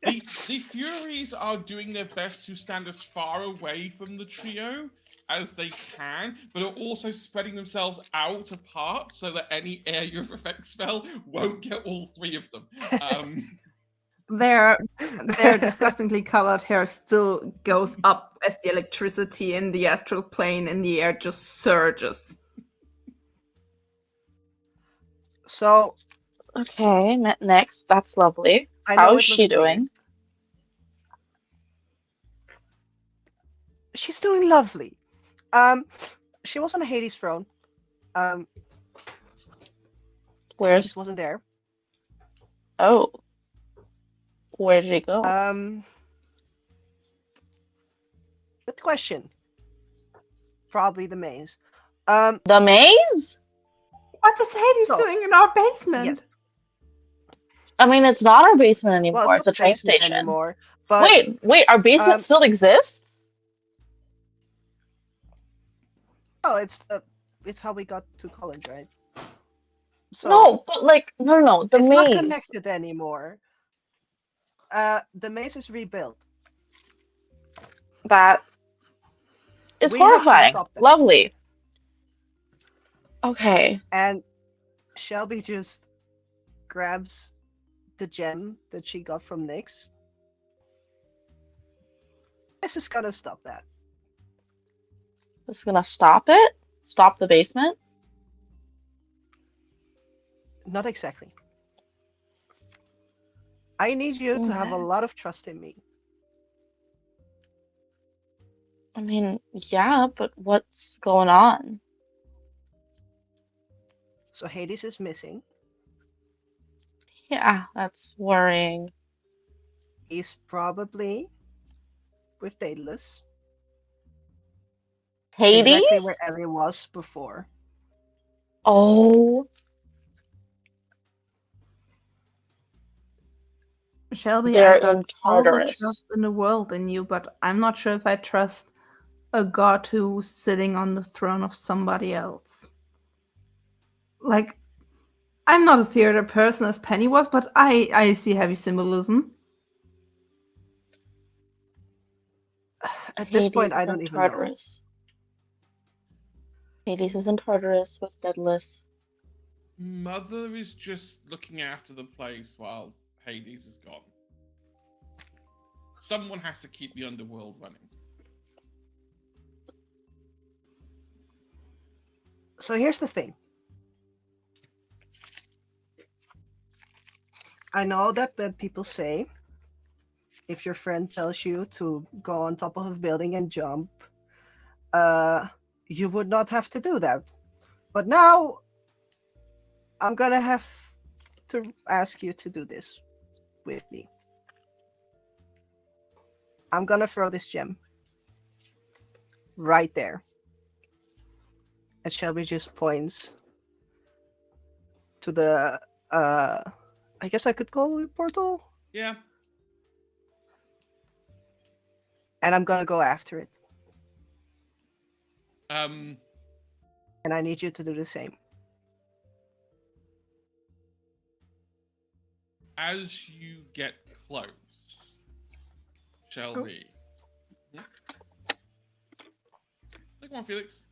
The Furies are doing their best to stand as far away from the trio as they can, but are also spreading themselves out apart so that any area of effect spell won't get all three of them. Their disgustingly colored hair still goes up as the electricity in the astral plane in the air just surges. So Okay, next. That's lovely. I How know is it she looks weird. doing? She's doing lovely. She was on a Hades throne. Where's Hades wasn't there. oh, where did he go? Good question. Probably the maze. The maze? What is Hades So- doing in our basement? Yes. I mean, it's not our basement anymore. Well, It's a not the train basement station. anymore. But Wait, our basement still exists? oh, it's how we got to college, right? So No, but no, the it's maze. not connected anymore. The maze is rebuilt. That is We have to horrifying. stop that. Lovely. Okay. And Shelby just grabs the gem that she got from Nyx. This is gonna stop that. This is gonna stop it? Stop the basement? Not exactly. I need you to have a Okay. lot of trust in me. I mean, yeah, but what's going on? So Hades is missing. Yeah, that's worrying. He's probably with Daedalus. Hades? Exactly where Ellie was before. Oh, Shelby, they're I got in all the Tartarus. trust in the world in you, but I'm not sure if I trust a god who's sitting on the throne of somebody else. Like, I'm not a theater person as Penny was, but I see heavy symbolism. At this Hades point, I is in don't even know. Tartarus. Hades is in Tartarus with Daedalus. Mother is just looking after the place while Hades is gone. Someone has to keep the underworld running. So here's the thing. I know that people say if your friend tells you to go on top of a building and jump, you would not have to do that. But now I'm gonna have to ask you to do this with me. I'm gonna throw this gem right there. And Shelby just points to the I guess I could call it a portal. Yeah. And I'm gonna go after it. Um. And I need you to do the same. As you get close, Shelby. Come on, Felix.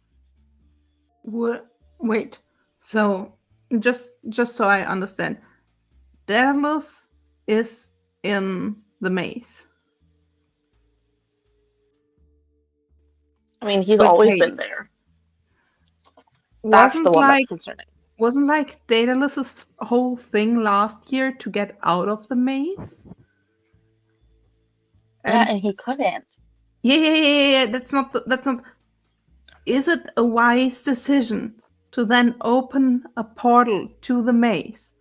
Would Wait. So just so I understand, Daedalus is in the maze I mean, he's with always been Hades. there. That's the Wasn't one that's like concerning. wasn't like Daedalus's whole thing last year to get out of the maze? Yeah, And and he couldn't. yeah. That's not. Is it a wise decision to then open a portal to the maze?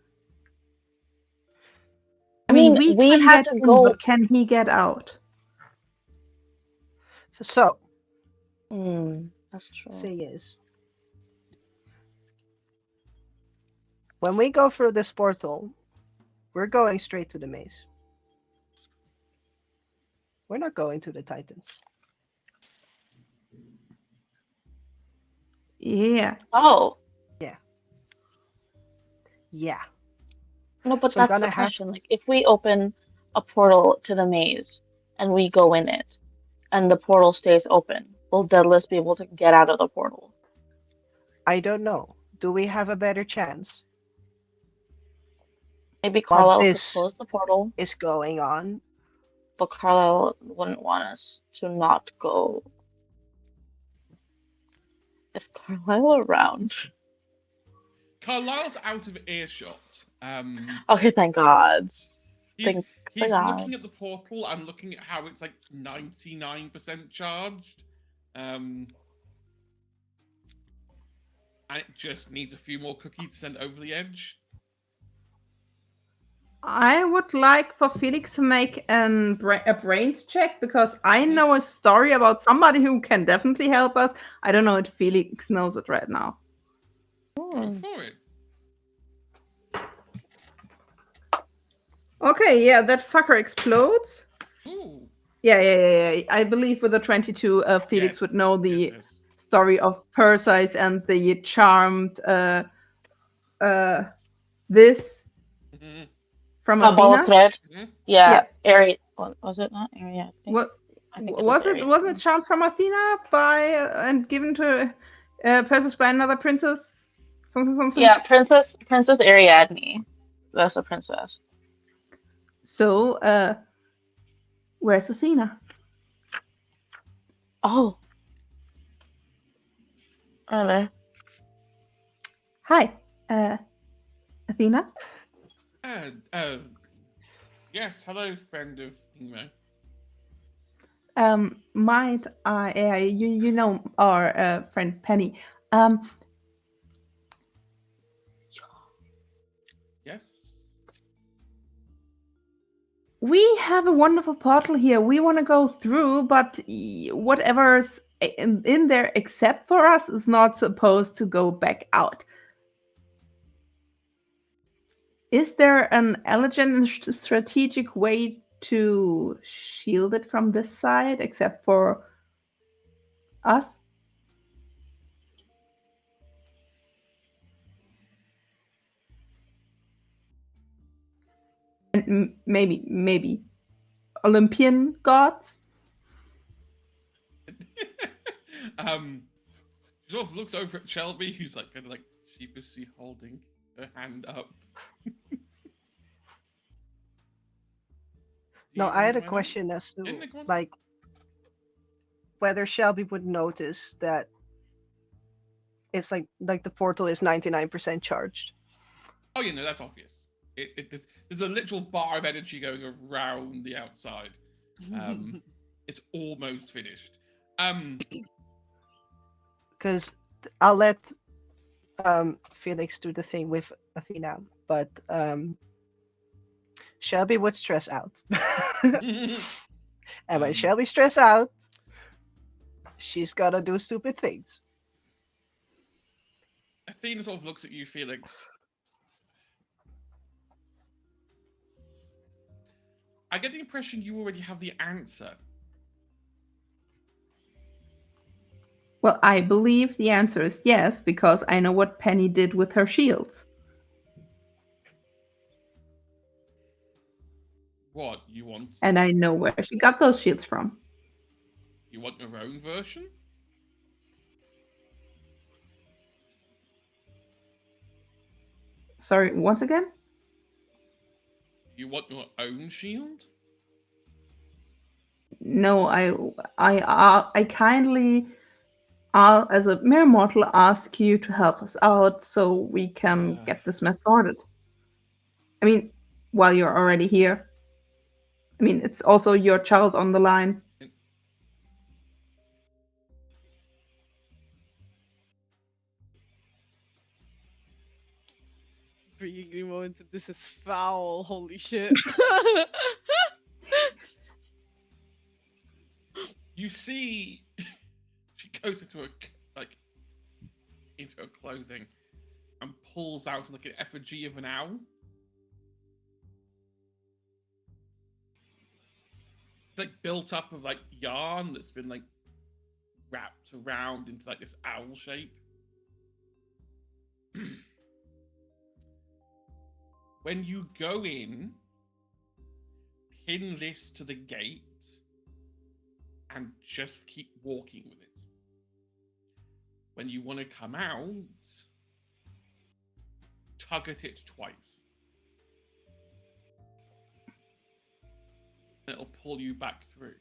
I I mean, mean, we we can had get to in, go. but can he get out? So, That's true. thing is, when we go through this portal, we're going straight to the maze. We're not going to the Titans. Yeah. Oh, Yeah. Yeah. no, but So I'm that's the gonna have question. Like, if we open a portal to the maze and we go in it, and the portal stays open, will Deadless be able to get out of the portal? I don't know. Do we have a better chance Maybe while Carlisle could this close the portal, is going on? but Carlisle wouldn't want us to not go. Is Carlisle around? Carlisle's out of earshot. Okay, thank God. He's Thank the he's looking at the gods. portal and looking at how it's like 99% charged. And it just needs a few more cookies to send over the edge. I would like for Felix to make a brains check because I know a story about somebody who can definitely help us. I don't know if Felix knows it right now. Go for it. Okay, yeah, that fucker explodes. Ooh. Yeah. I believe with the 22, Felix would Yes, know the story of Perseus and the charmed this Mhm, from A ball of Athena. thread? mhm. Yeah, Ari. Was it not Ari? I think. What I think it was Ari. wasn't it charmed from Athena by and given to Perseus by another princess? Something. Yeah, Princess Ariadne. That's a princess. So, where's Athena? Oh, are there? Hi, Athena. Uh, yes, hello, friend of Emo. Might I, you know our friend Penny. Yes. We have a wonderful portal here. We want to go through, but whatever's in there except for us is not supposed to go back out. Is there an elegant and strategic way to shield it from this side except for us? And maybe Olympian gods? Sort of looks over at Shelby, who's like kind of like sheepishly holding her hand up. No, I had a question as to like whether Shelby would notice that it's like the portal is 99% charged. Oh, yeah, no, that's obvious. There's a literal bar of energy going around the outside. It's almost finished. Because I'll let Felix do the thing with Athena, but Shelby would stress out. And when Shelby stress out, she's gonna do stupid things. Athena sort of looks at you, Felix. I get the impression you already have the answer. Well, I believe the answer is yes, because I know what Penny did with her shields. What, you want? And I know where she got those shields from. You want your own version? Sorry, once again? You want your own shield? No, I kindly, as a mere mortal, ask you to help us out so we can get this mess sorted. I mean, while you're already here. I mean, it's also your child on the line. Bringing Mo into this is foul. Holy shit. You see, she goes into into her clothing and pulls out like an effigy of an owl. It's like built up of like yarn that's been like wrapped around into like this owl shape. When you go in, pin this to the gate and just keep walking with it. When you want to come out, tug at it twice. And it'll pull you back through.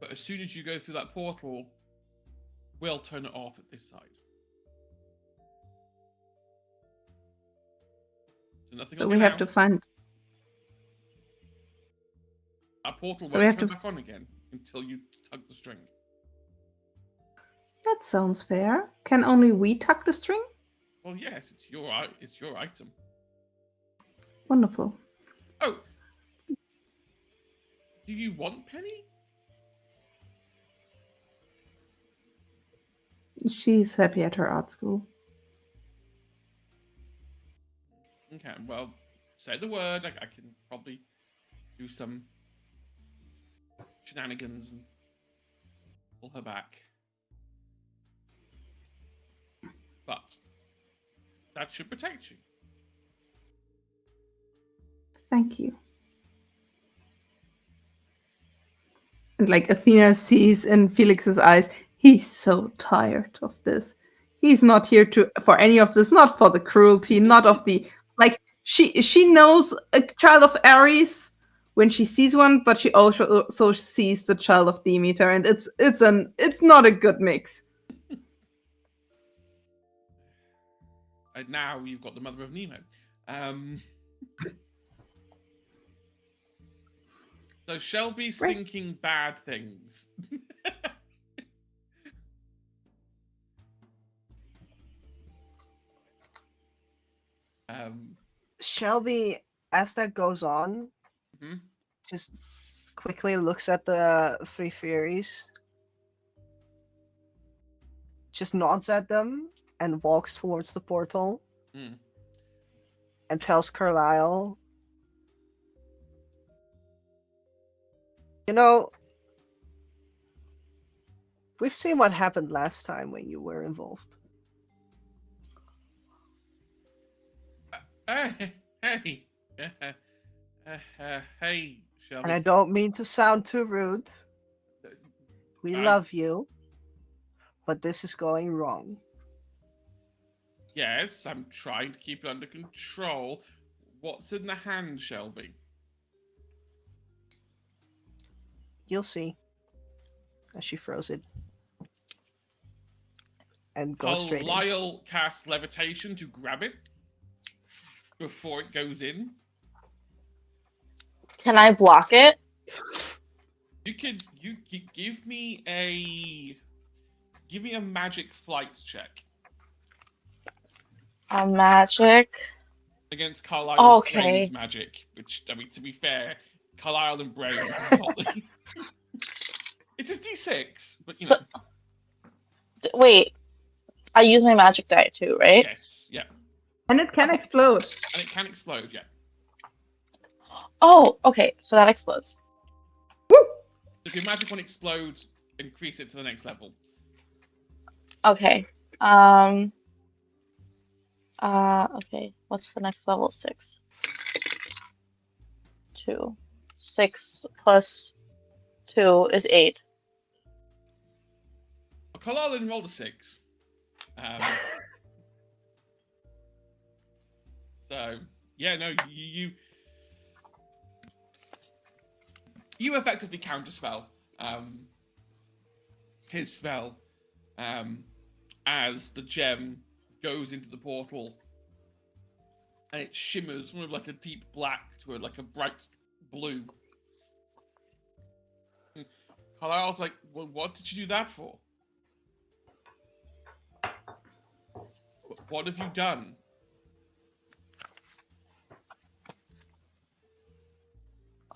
But as soon as you go through that portal, we'll turn it off at this side. So nothing. So we have to find. That portal So we won't have turn to. back on again until you tug the string. That sounds fair. Can only we tug the string? Well, yes, it's your item. Wonderful. Oh, do you want Penny? She's happy at her art school. Okay, well, say the word. I can probably do some shenanigans and pull her back. But that should protect you. Thank you. And like Athena sees in Felix's eyes, he's so tired of this. He's not here for any of this, not for the cruelty, not of the like she knows a child of Ares when she sees one, but she also sees the child of Demeter, and it's not a good mix. And now you've got the mother of Nemo. So Shelby's Right. thinking bad things. Shelby, as that goes on, Mhm. just quickly looks at the three fairies, just nods at them, and walks towards the portal. Mm. And tells Carlisle, you know, we've seen what happened last time when you were involved. Hey, hey, Shelby. And I don't mean to sound too rude. We love you, but this is going wrong. Yes, I'm trying to keep it under control. What's in the hand, Shelby? You'll see. As she throws it. And goes straight in. Lyle casts levitation to grab it before it goes in. Can I block it? You give me a magic flight check A magic. against Carlisle's Okay. brains magic, which, I mean, to be fair, Carlisle and Brain it's a d6, but you know. Wait, I use my magic die too, right? Yes, yeah. And it can explode. And it can explode, yeah. Oh, okay, so that explodes. If your magic one explodes, increase it to the next level. Okay. Okay. What's the next level? 6. 2. 6 plus 2 is 8. Carlisle rolled a 6. So yeah, no, you effectively counterspell his spell as the gem goes into the portal, and it shimmers from like a deep black to like a bright blue. And Carlisle's like, well, what did you do that for? What have you done?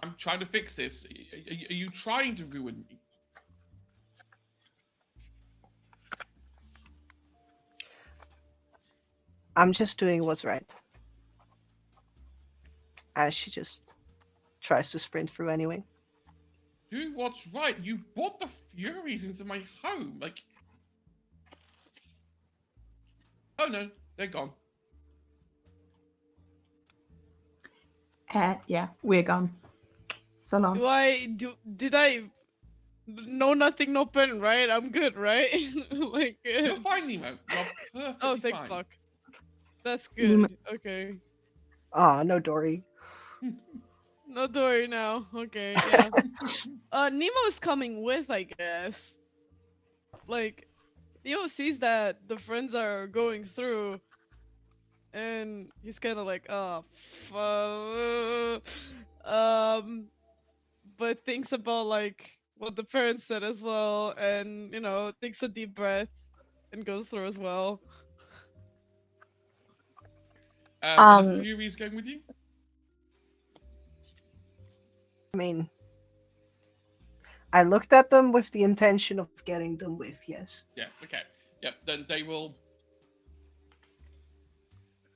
I'm trying to fix this. Are you trying to ruin me? I'm just doing what's right. As she just tries to sprint through anyway. Do what's right. You brought the Furies into my home. Like, oh no, they're gone. Yeah, we're gone. So long. Did I know nothing, no pen, right? I'm good, right? Like You're fine, Nemo. You're perfectly oh, thank fine. fuck. That's Nemo- good. Okay. Aw, no Dory. No Dory now. Okay, yeah. Nemo is coming with, I guess. Like, Nemo sees that the friends are going through, and he's kind of like, oh, but thinks about like what the parents said as well, and takes a deep breath and goes through as well. Are the Furies going with you? I mean, I looked at them with the intention of getting them with, yes. Yes, okay. Yep, then they will...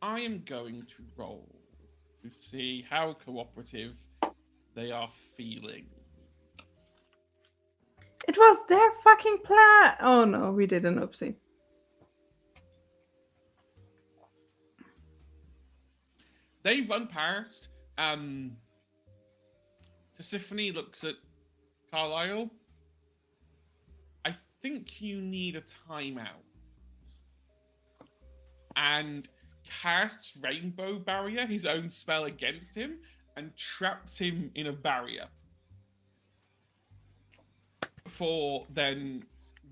I am going to roll to see how cooperative they are feeling. It was their fucking plan. Oh no, we did an oopsie. They run past. Tisiphone looks at Carlisle. I think you need a timeout. And casts Rainbow Barrier, his own spell, against him, and traps him in a barrier. Before then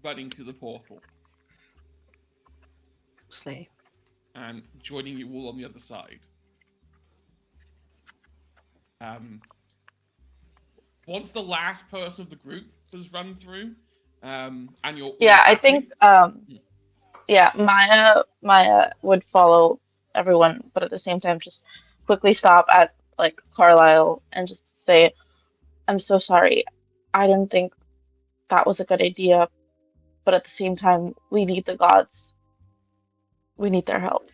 running to the portal Slay. and joining you all on the other side. Once the last person of the group has run through, and you're all I think Maya would follow everyone, but at the same time just quickly stop at like Carlisle and just say, I'm so sorry. I didn't think that was a good idea, but at the same time, we need the gods. We need their help.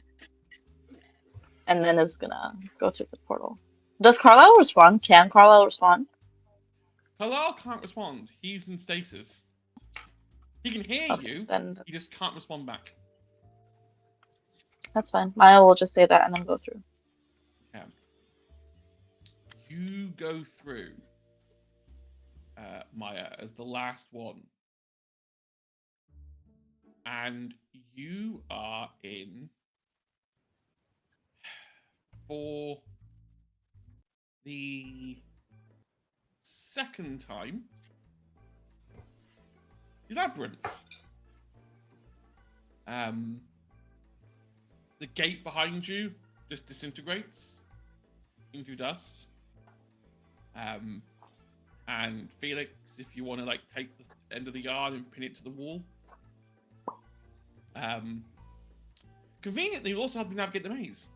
And then is gonna go through the portal. Does Carlisle respond? Can Carlisle respond? Carlisle can't respond. He's in stasis. He can hear Okay, you, then he just can't respond back. that's fine. Maya will just say that and then go through. Yeah. You go through, Maya, as the last one. And you are in for the second time the labyrinth. The gate behind you just disintegrates into dust. And Felix, if you want to like take the end of the yard and pin it to the wall. Conveniently, you also help me navigate the maze.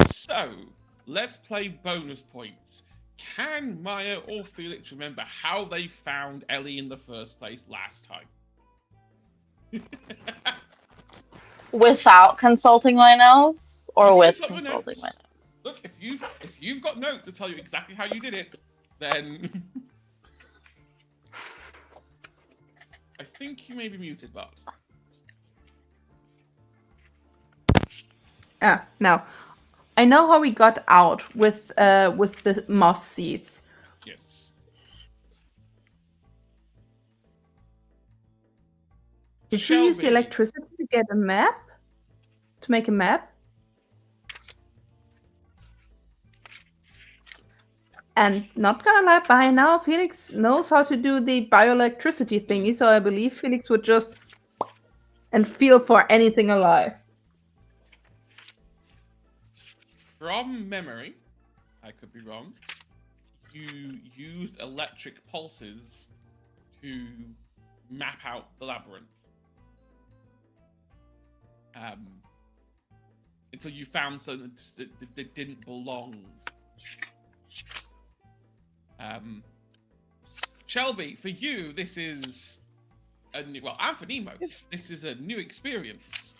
So, let's play bonus points. Can Maya or Felix remember how they found Ellie in the first place last time? Without consulting my notes, or You with can consult consulting my notes. notes? Look, if you've got notes to tell you exactly how you did it, then I think you may be muted, Bart. No. I know how we got out with the moss seeds. Yes. Did you use the Shelby. electricity to get a map? To make a map? And not gonna lie, by now Felix knows how to do the bioelectricity thingy, so I believe Felix would just and feel for anything alive. From memory, I could be wrong, you used electric pulses to map out the labyrinth. Until you found something that didn't belong. Shelby, for you, this is a new, well, and for Nemo, this is a new experience.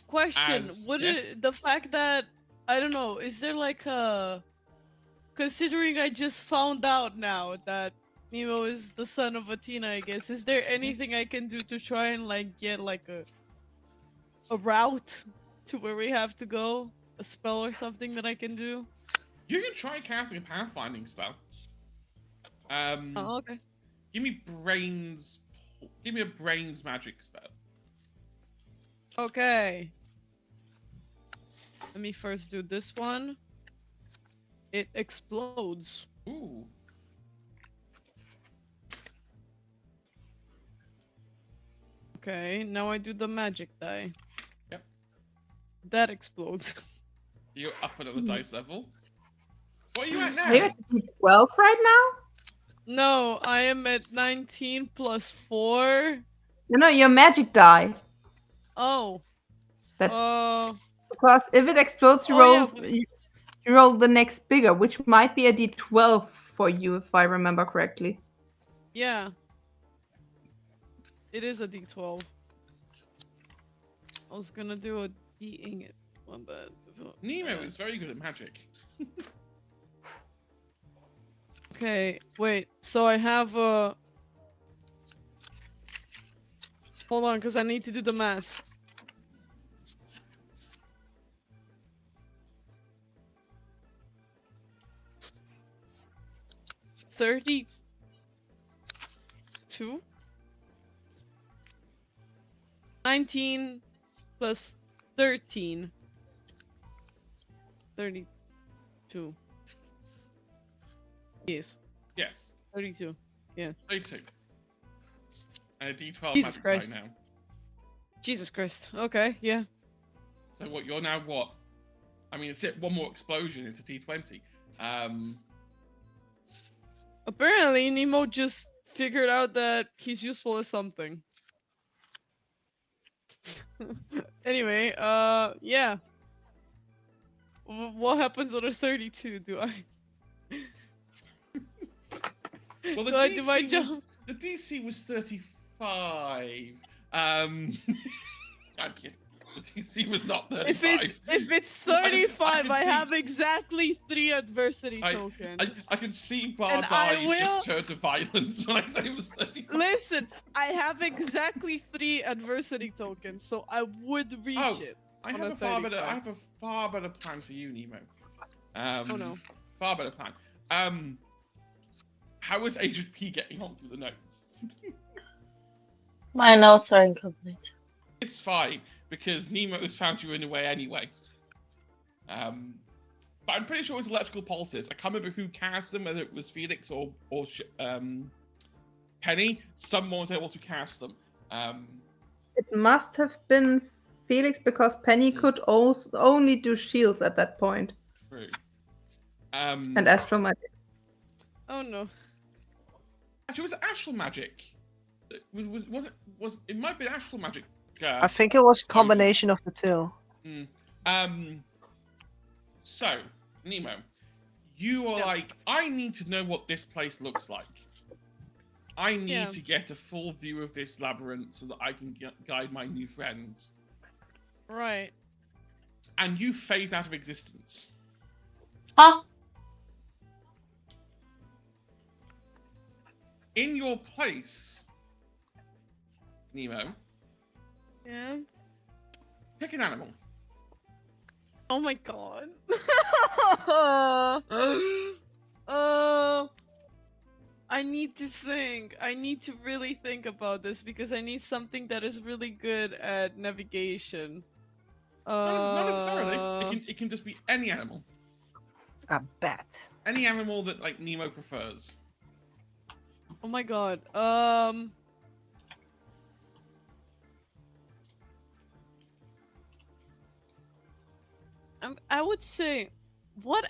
Question: Would yes? it the fact that I don't know? Is there like a considering I just found out now that Nemo is the son of Athena? I guess is there anything I can do to try and like get like a route to where we have to go? A spell or something that I can do? You can try casting a pathfinding spell. Oh, okay. Give me brains. Give me a brains magic spell. Okay. Let me first do this one. It explodes. Ooh. Okay, now I do the magic die. Yep. That explodes. You're up another dice level. What are you at now? Are you at 12 right now? No, I am at 19 plus 4. No, your magic die. Oh. That- Uh, Because if it explodes, you Oh, yeah, roll but- you roll the next bigger, which might be a d12 for you, if I remember correctly. yeah. It is a d12. I was gonna do a d8 one, but... Nemo is very good at magic. Okay, wait. So I have a... Hold on, because I need to do the math. $32? 19 plus 13. 32. Yes, Yes. 32. 32. And a d12 Jesus magic Christ. die now. Jesus Christ. Okay, yeah. So what? You're now what? I mean, it's it. One more explosion. It's a d20. Apparently, Nemo just figured out that he's useful as something. Anyway, yeah. What happens on a 32? Do I? Well, the Do I do my DC job? was the DC was 35. I'm kidding. The DC was not 35. If it's 35, can I see- have exactly 3 adversity I tokens. could see Bard's I eyes will- just turn to violence when I said it was 35. Listen, I have exactly 3 adversity tokens, so I would reach Oh, it. I on have a a far better. 35. I have a far better plan for you, Nemo. Oh no. Far better plan. How is Agent P getting on through the notes? My notes are incomplete. It's fine because Nemo has found you in a way anyway. But I'm pretty sure it was electrical pulses. I can't remember who cast them, whether it was Felix or Penny. Someone was able to cast them. It must have been Felix because Penny could also only do shields at that point. True. And astral magic. Oh no. Actually, was it astral magic? Was it might be astral magic. I think it was a combination of the two. So, Nemo, you are Yeah. like, I need to know what this place looks like. I need Yeah. to get a full view of this labyrinth so that I can guide my new friends. Right. And you phase out of existence. Huh? In your place, Nemo, Yeah. pick an animal. Oh my god. I need to think. I need to really think about this because I need something that is really good at navigation. Not necessarily. It can just be any animal. A bat. Any animal that like Nemo prefers. Oh my god. I would say, what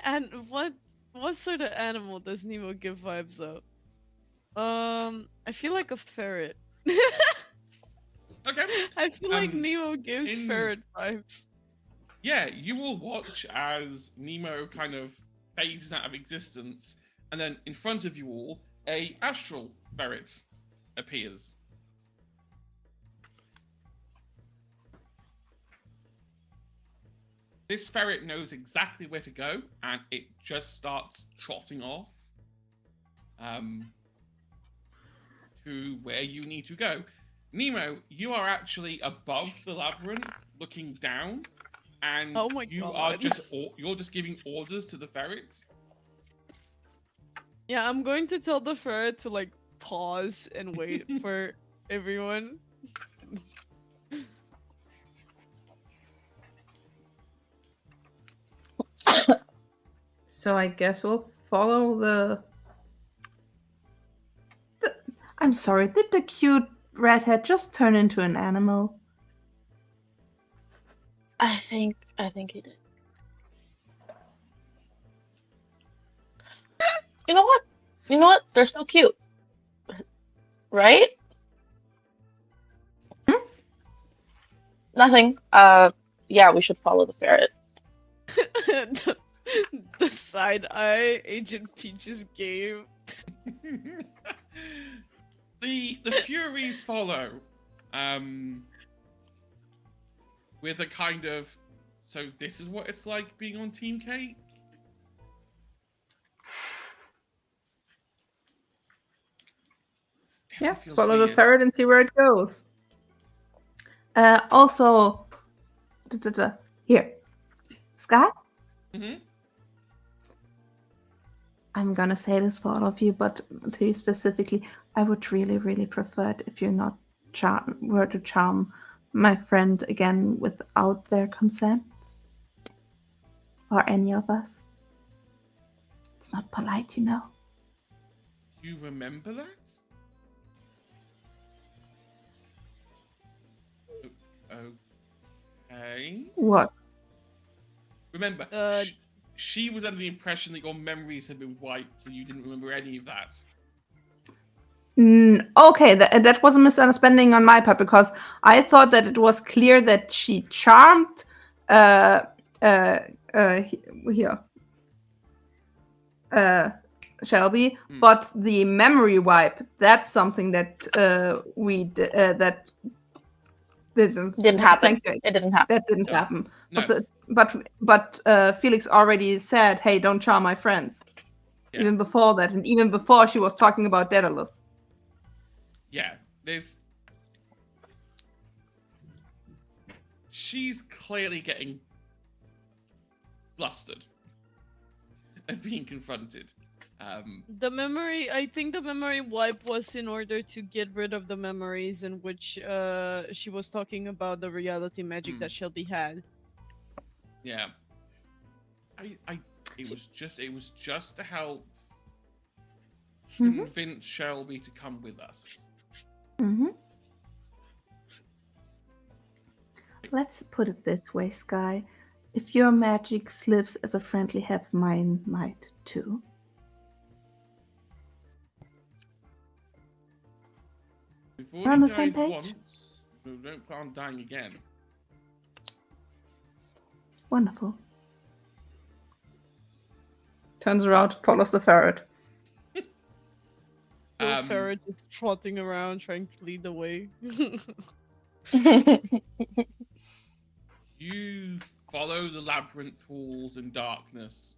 sort of animal does Nemo give vibes of? I feel like a ferret. Okay. I feel like Um, Nemo gives in- ferret vibes. Yeah, you will watch as Nemo kind of fades out of existence, and then in front of you all, a astral ferret appears. This ferret knows exactly where to go, and it just starts trotting off to where you need to go. Nemo, you are actually above the labyrinth, looking down, and Oh my you God. are you're just giving orders to the ferrets. Yeah, I'm going to tell the ferret to like pause and wait for everyone. So I guess we'll follow the... I'm sorry, did the cute redhead just turn into an animal? I think he did. You know what? You know what? They're so cute. Right? Nothing. Yeah, we should follow the ferret. the side eye Agent Peaches gave. The Furies follow, with a kind of, so this is what it's like being on Team Cake. Yeah, Feels follow the weird. ferret and see where it goes. Also, here, Sky, Mm-hmm. I'm gonna say this for all of you, but to you specifically, I would really, really prefer it if you're not were to charm my friend again without their consent. Or any of us. It's not polite, you know. You remember that? Okay. What? Remember, Uh, she was under the impression that your memories had been wiped, so you didn't remember any of that. Okay, that was a misunderstanding on my part because I thought that it was clear that she charmed here Shelby, but the memory wipe, that's something that that Didn't happen. Thank you. It didn't happen. That didn't No. happen. No. But Felix already said, "Hey, don't charm my friends." Yeah. Even before that, and even before she was talking about Daedalus. Yeah, she's clearly getting flustered at being confronted. I think the memory wipe was in order to get rid of the memories in which she was talking about the reality magic that Shelby had. Yeah. It was just to help convince Shelby to come with us. Mm-hmm. Let's put it this way, Sky. If your magic slips as a friendly help, mine might too. We've on the already same died page? once. We don't plan on dying again. Wonderful. Turns around, follows the ferret. Little ferret just trotting around trying to lead the way. You follow the labyrinth halls in darkness,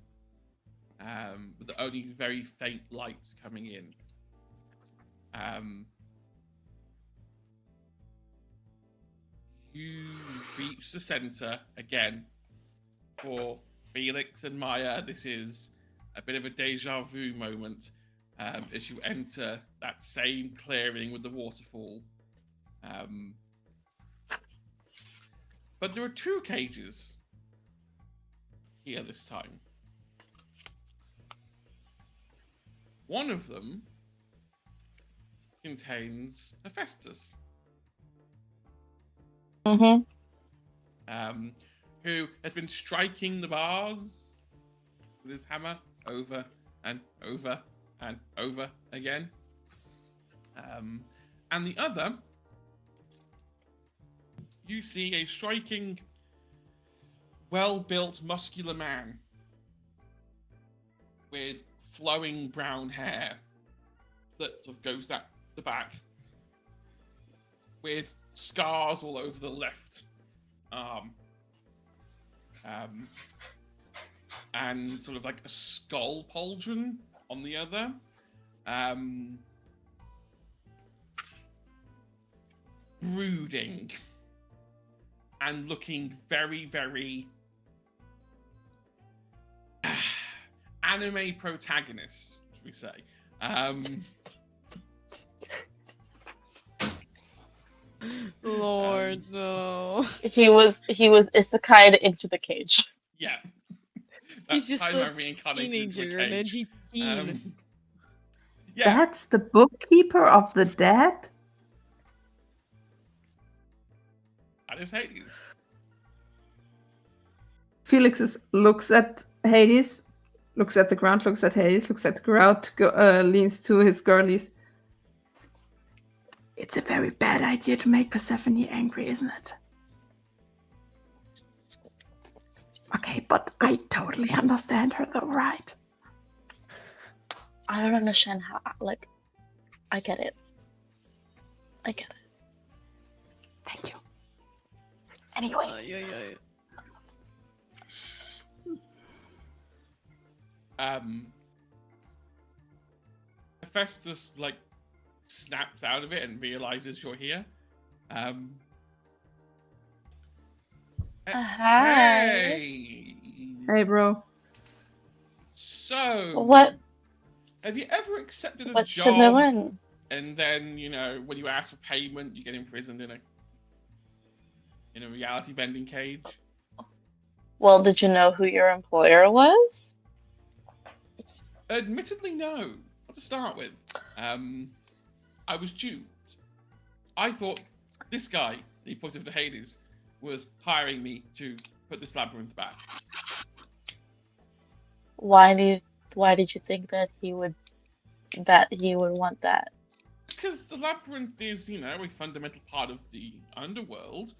with only very faint lights coming in. You reach the center again. For Felix and Maya, this is a bit of a deja vu moment. as you enter that same clearing with the waterfall. But there are 2 cages here this time. One of them contains Hephaestus, Mm-hmm. Who has been striking the bars with his hammer over and over and over again. And the other, you see a striking, well-built, muscular man with flowing brown hair that sort of goes down the back, with scars all over the left arm, and sort of like a skull pauldron on the other. Brooding and looking very, very anime protagonist, should we say. Lord, no. He was isekai'd into the cage. Yeah. He's just time a I reincarnated into teenager, a an cage. edgy teen. Yeah, That's the bookkeeper of the dead? that is Hades. Looks at Hades, looks at the ground, looks at Hades, looks at the ground, leans to his girlies. It's a very bad idea to make Persephone angry, isn't it? Okay, but I totally understand her though, right? I don't understand how. Like, I get it. I get it. Thank you. Anyway, Yeah. Hephaestus like snaps out of it and realizes you're here. hi. Hey. Hey, bro. So, What? have you ever accepted a What's the job win? and then, when you ask for payment, you get imprisoned in a reality bending cage? Well, did you know who your employer was? Admittedly, no. Not to start with. I was duped. I thought this guy, he pointed to Hades, was hiring me to put this labyrinth back. Why did you think that he would want that? Because the labyrinth is, a fundamental part of the underworld.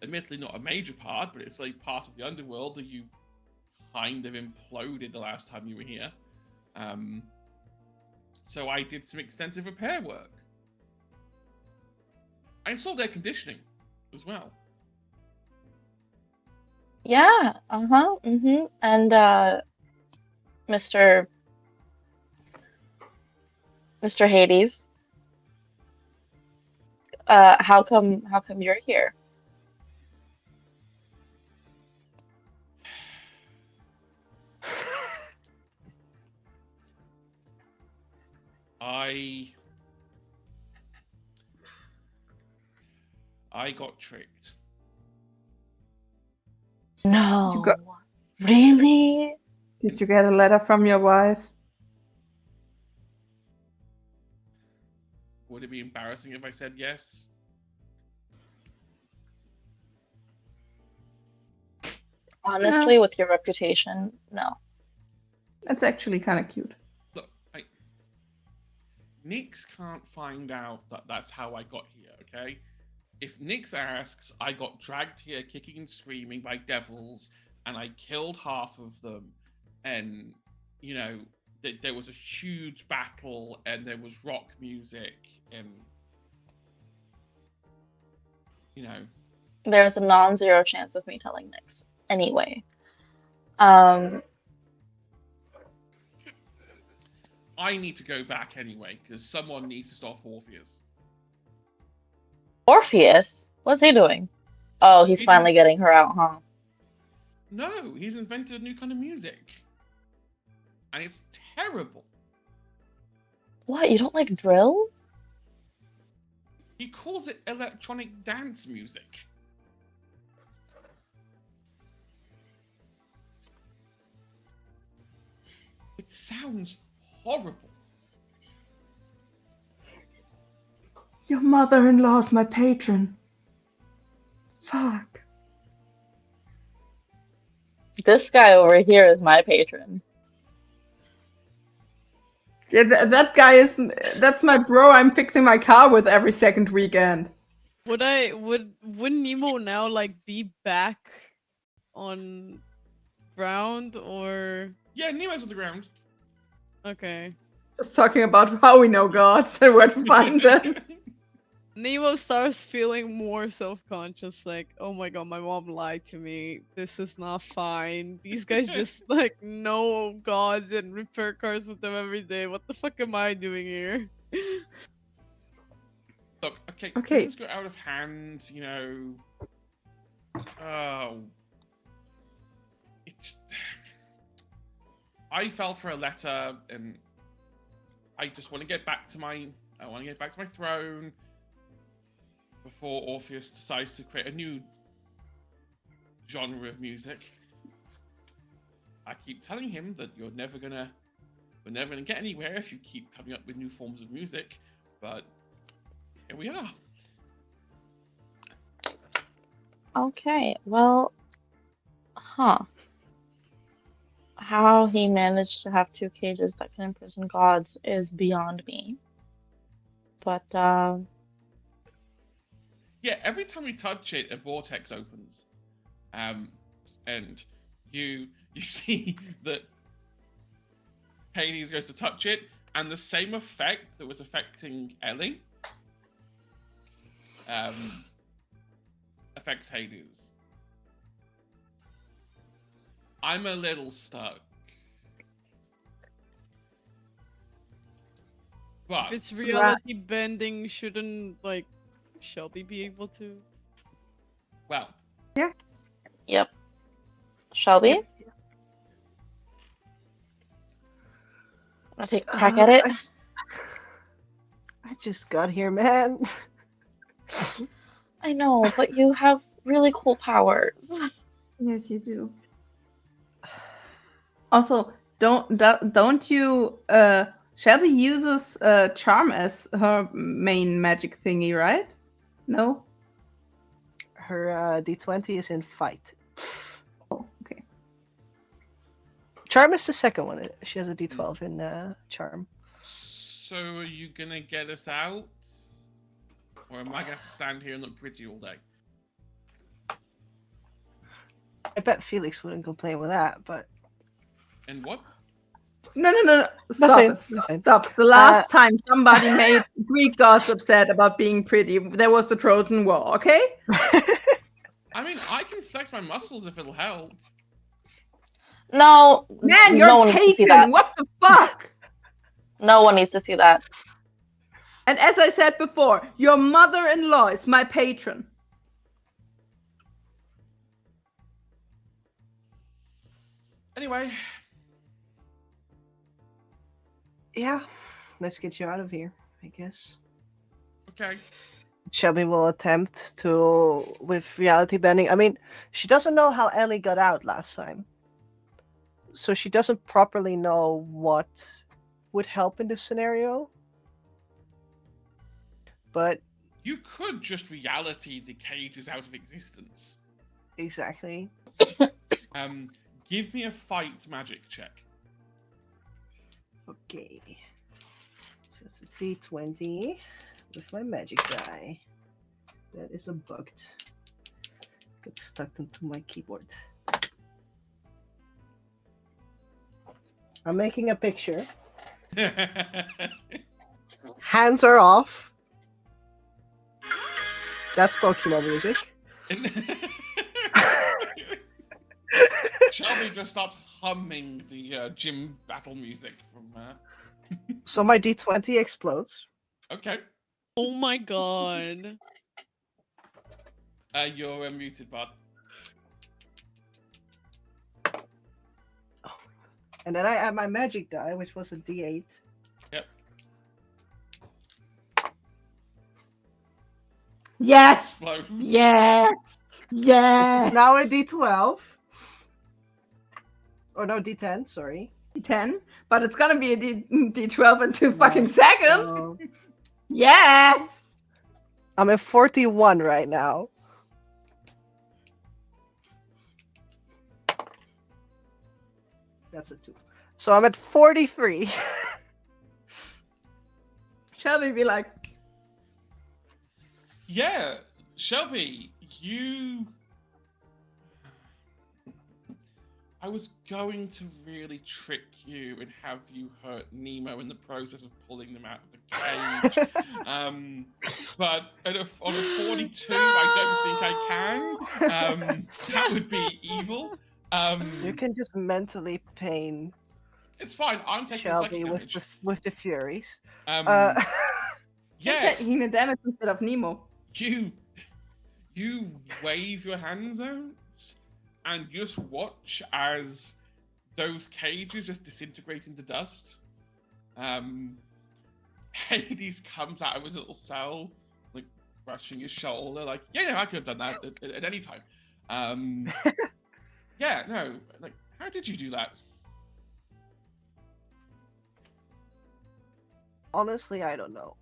Admittedly, not a major part, but it's a part of the underworld that you kind of imploded the last time you were here. So I did some extensive repair work. I installed air conditioning as well. Yeah. Mm-hmm. And Mr. Hades, how come you're here? I got tricked. No. You got- Really? Did you get a letter from your wife? Would it be embarrassing if I said yes? Honestly, with your reputation, no. That's actually kind of cute. Look, Nix can't find out that that's how I got here, okay? If Nix asks, I got dragged here kicking and screaming by devils, and I killed half of them, and, there was a huge battle, and there was rock music, and, There's a non-zero chance of me telling Nyx. Anyway. I need to go back anyway, because someone needs to stop Orpheus. Orpheus? What's he doing? Oh, he's He's finally getting her out, huh? No, he's invented a new kind of music. And it's terrible. What? You don't like drill? He calls it electronic dance music. It sounds horrible. Your mother-in-law's my patron. Fuck. This guy over here is my patron. Yeah, that guy is. That's my bro. I'm fixing my car with every second weekend. Would Nemo now like be back on ground or Yeah, Nemo's on the ground. okay? Just talking about how we know gods and where to find them. Nemo starts feeling more self-conscious, like, oh my god, my mom lied to me. This is not fine. These guys just like know gods and repair cars with them every day. What the fuck am I doing here? Look, okay, Okay. things go out of hand, you know. Oh. It's. I fell for a letter, and I just want to get back to my. I want to get back to my throne before Orpheus decides to create a new genre of music. I keep telling him that we're never gonna get anywhere if you keep coming up with new forms of music, but here we are. Okay, well, huh. How he managed to have 2 cages that can imprison gods is beyond me. But, Yeah, every time we touch it, a vortex opens, and you see that Hades goes to touch it, and the same effect that was affecting Ellie, affects Hades. I'm a little stuck. But If it's reality bending, shouldn't like Shelby be able to? well, yep. Shelby? Yep. Wanna take a crack at it? I just got here, man. I know, but you have really cool powers. Yes, you do. Also, don't you? Shelby uses charm as her main magic thingy, right? No. Her D20 is in fight. Oh, okay. Charm is the second one. She has a D12 in charm. so are you gonna get us out? Or am I gonna have to stand here and look pretty all day? I bet Felix wouldn't complain with that, but And what? No. Stop Nothing, it. nothing. Stop. The last time somebody made Greek gods upset about being pretty, there was the Trojan War, okay? I mean, I can flex my muscles if it'll help. No, Man, no you're one needs to see taken! that. What the fuck? No one needs to see that. And as I said before, your mother-in-law is my patron. Anyway, Yeah, let's get you out of here, I guess. okay. Shelby will attempt to, with reality bending. I mean, she doesn't know how Ellie got out last time. So she doesn't properly know what would help in this scenario. But You could just reality the cages out of existence. exactly. Give me a fight magic check. Okay. So it's a D20 with my magic die. That is a bugged. Got stuck into my keyboard. I'm making a picture. Hands are off. That's Pokemon music. Shelby just starts humming the gym battle music from. So my D20 explodes. Okay. Oh my god. You're muted, bud. And then I add my magic die, which was a D8. Yep. Yes. explodes. Yes. Yes. It's now a D12. Or no, D10, sorry. D10, but it's gonna be a D12 in 2 fucking No. seconds. Oh. Yes. I'm at 41 right now. That's a 2. So I'm at 43. Shelby be like, Yeah, Shelby, I was going to really trick you and have you hurt Nemo in the process of pulling them out of the cage. But on a 42, I don't think I can. That would be evil. You can just mentally pain It's fine. I'm taking Shelby psychic with damage. the Furies. Yeah, taking the damage instead of Nemo. you wave your hands out and you just watch as those cages just disintegrate into dust. Hades comes out of his little cell, like brushing his shoulder, like, yeah, I could have done that at any time. Yeah, no, like, how did you do that? Honestly, I don't know.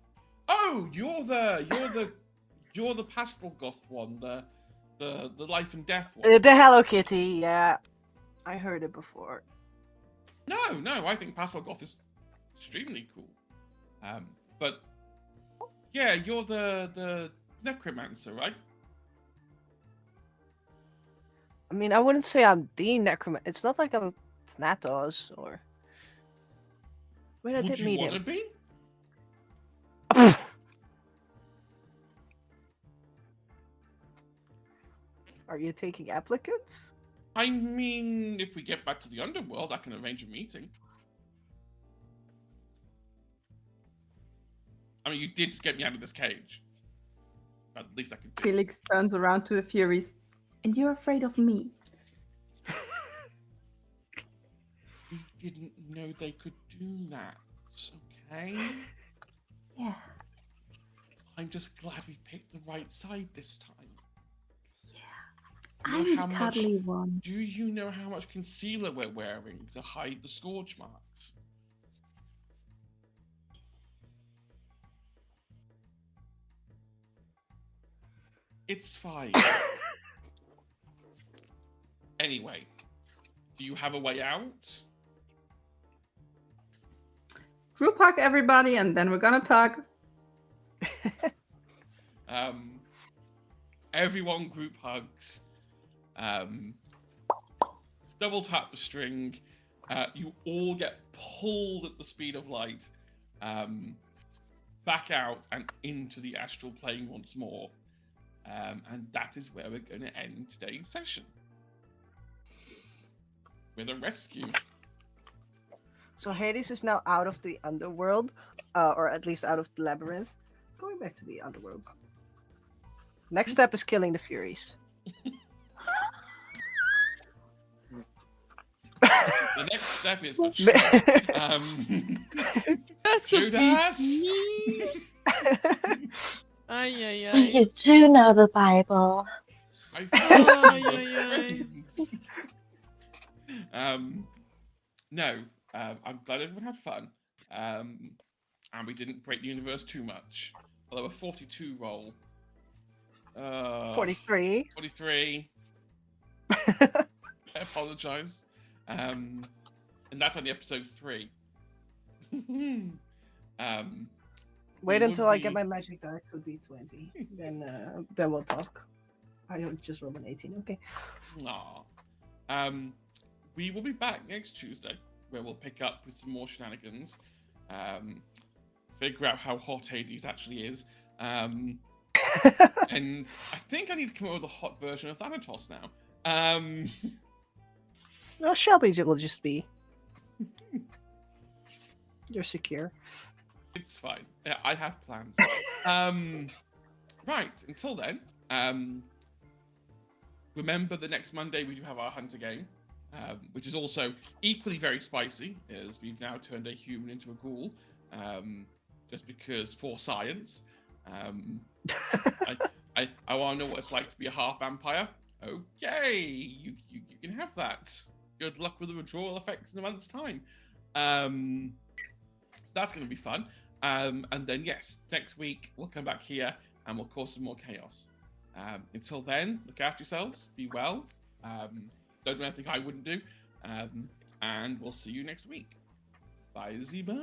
Oh, you're the pastel goth one, the life and death one. The Hello Kitty, yeah. I heard it before. No, I think pastel goth is extremely cool. But yeah, you're the necromancer, right? I mean, I wouldn't say I'm the necromancer. It's not like I'm Thanatos or. Wait, I Would did you meet want to him. be? Are you taking applicants? I mean, if we get back to the underworld, I can arrange a meeting. I mean, you did just get me out of this cage. But at least I could. Felix turns around to the Furies. And you're afraid of me. We didn't know they could do that. Okay. Yeah. I'm just glad we picked the right side this time. I'm You know the how cuddly one. Do you know how much concealer we're wearing to hide the scorch marks? It's fine. Anyway, do you have a way out? Group hug everybody, and then we're gonna talk. Everyone group hugs. Double tap the string. You all get pulled at the speed of light back out and into the astral plane once more. And that is where we're going to end today's session. With a rescue. So Hades is now out of the underworld, or at least out of the labyrinth. Going back to the underworld. Next step is killing the Furies. The next step is for sure. That's a Judas! Ay, So you do know the Bible. I found Ay, some ay, friends. No, I'm glad everyone had fun. And we didn't break the universe too much. Although a 42 roll. 43. 43. I apologize. And that's only episode 3. Wait we until would I get be- my magic die to D20. Then we'll talk. I just rolled an 18. Okay. Aw. We will be back next Tuesday, where we'll pick up with some more shenanigans. Figure out how hot Hades actually is. And I think I need to come up with a hot version of Thanatos now. Well, Shelby will just be. You're secure. It's fine. Yeah, I have plans. Right, until then, remember the next Monday we do have our Hunter game, which is also equally very spicy, as we've now turned a human into a ghoul, just because for science. I want to know what it's like to be a half vampire. Okay, you can have that. Good luck with the withdrawal effects in a month's time. So that's going to be fun. And then yes, next week we'll come back here and we'll cause some more chaos. Until then, look after yourselves. Be well. Don't do anything I wouldn't do. And we'll see you next week. Bye. Bye.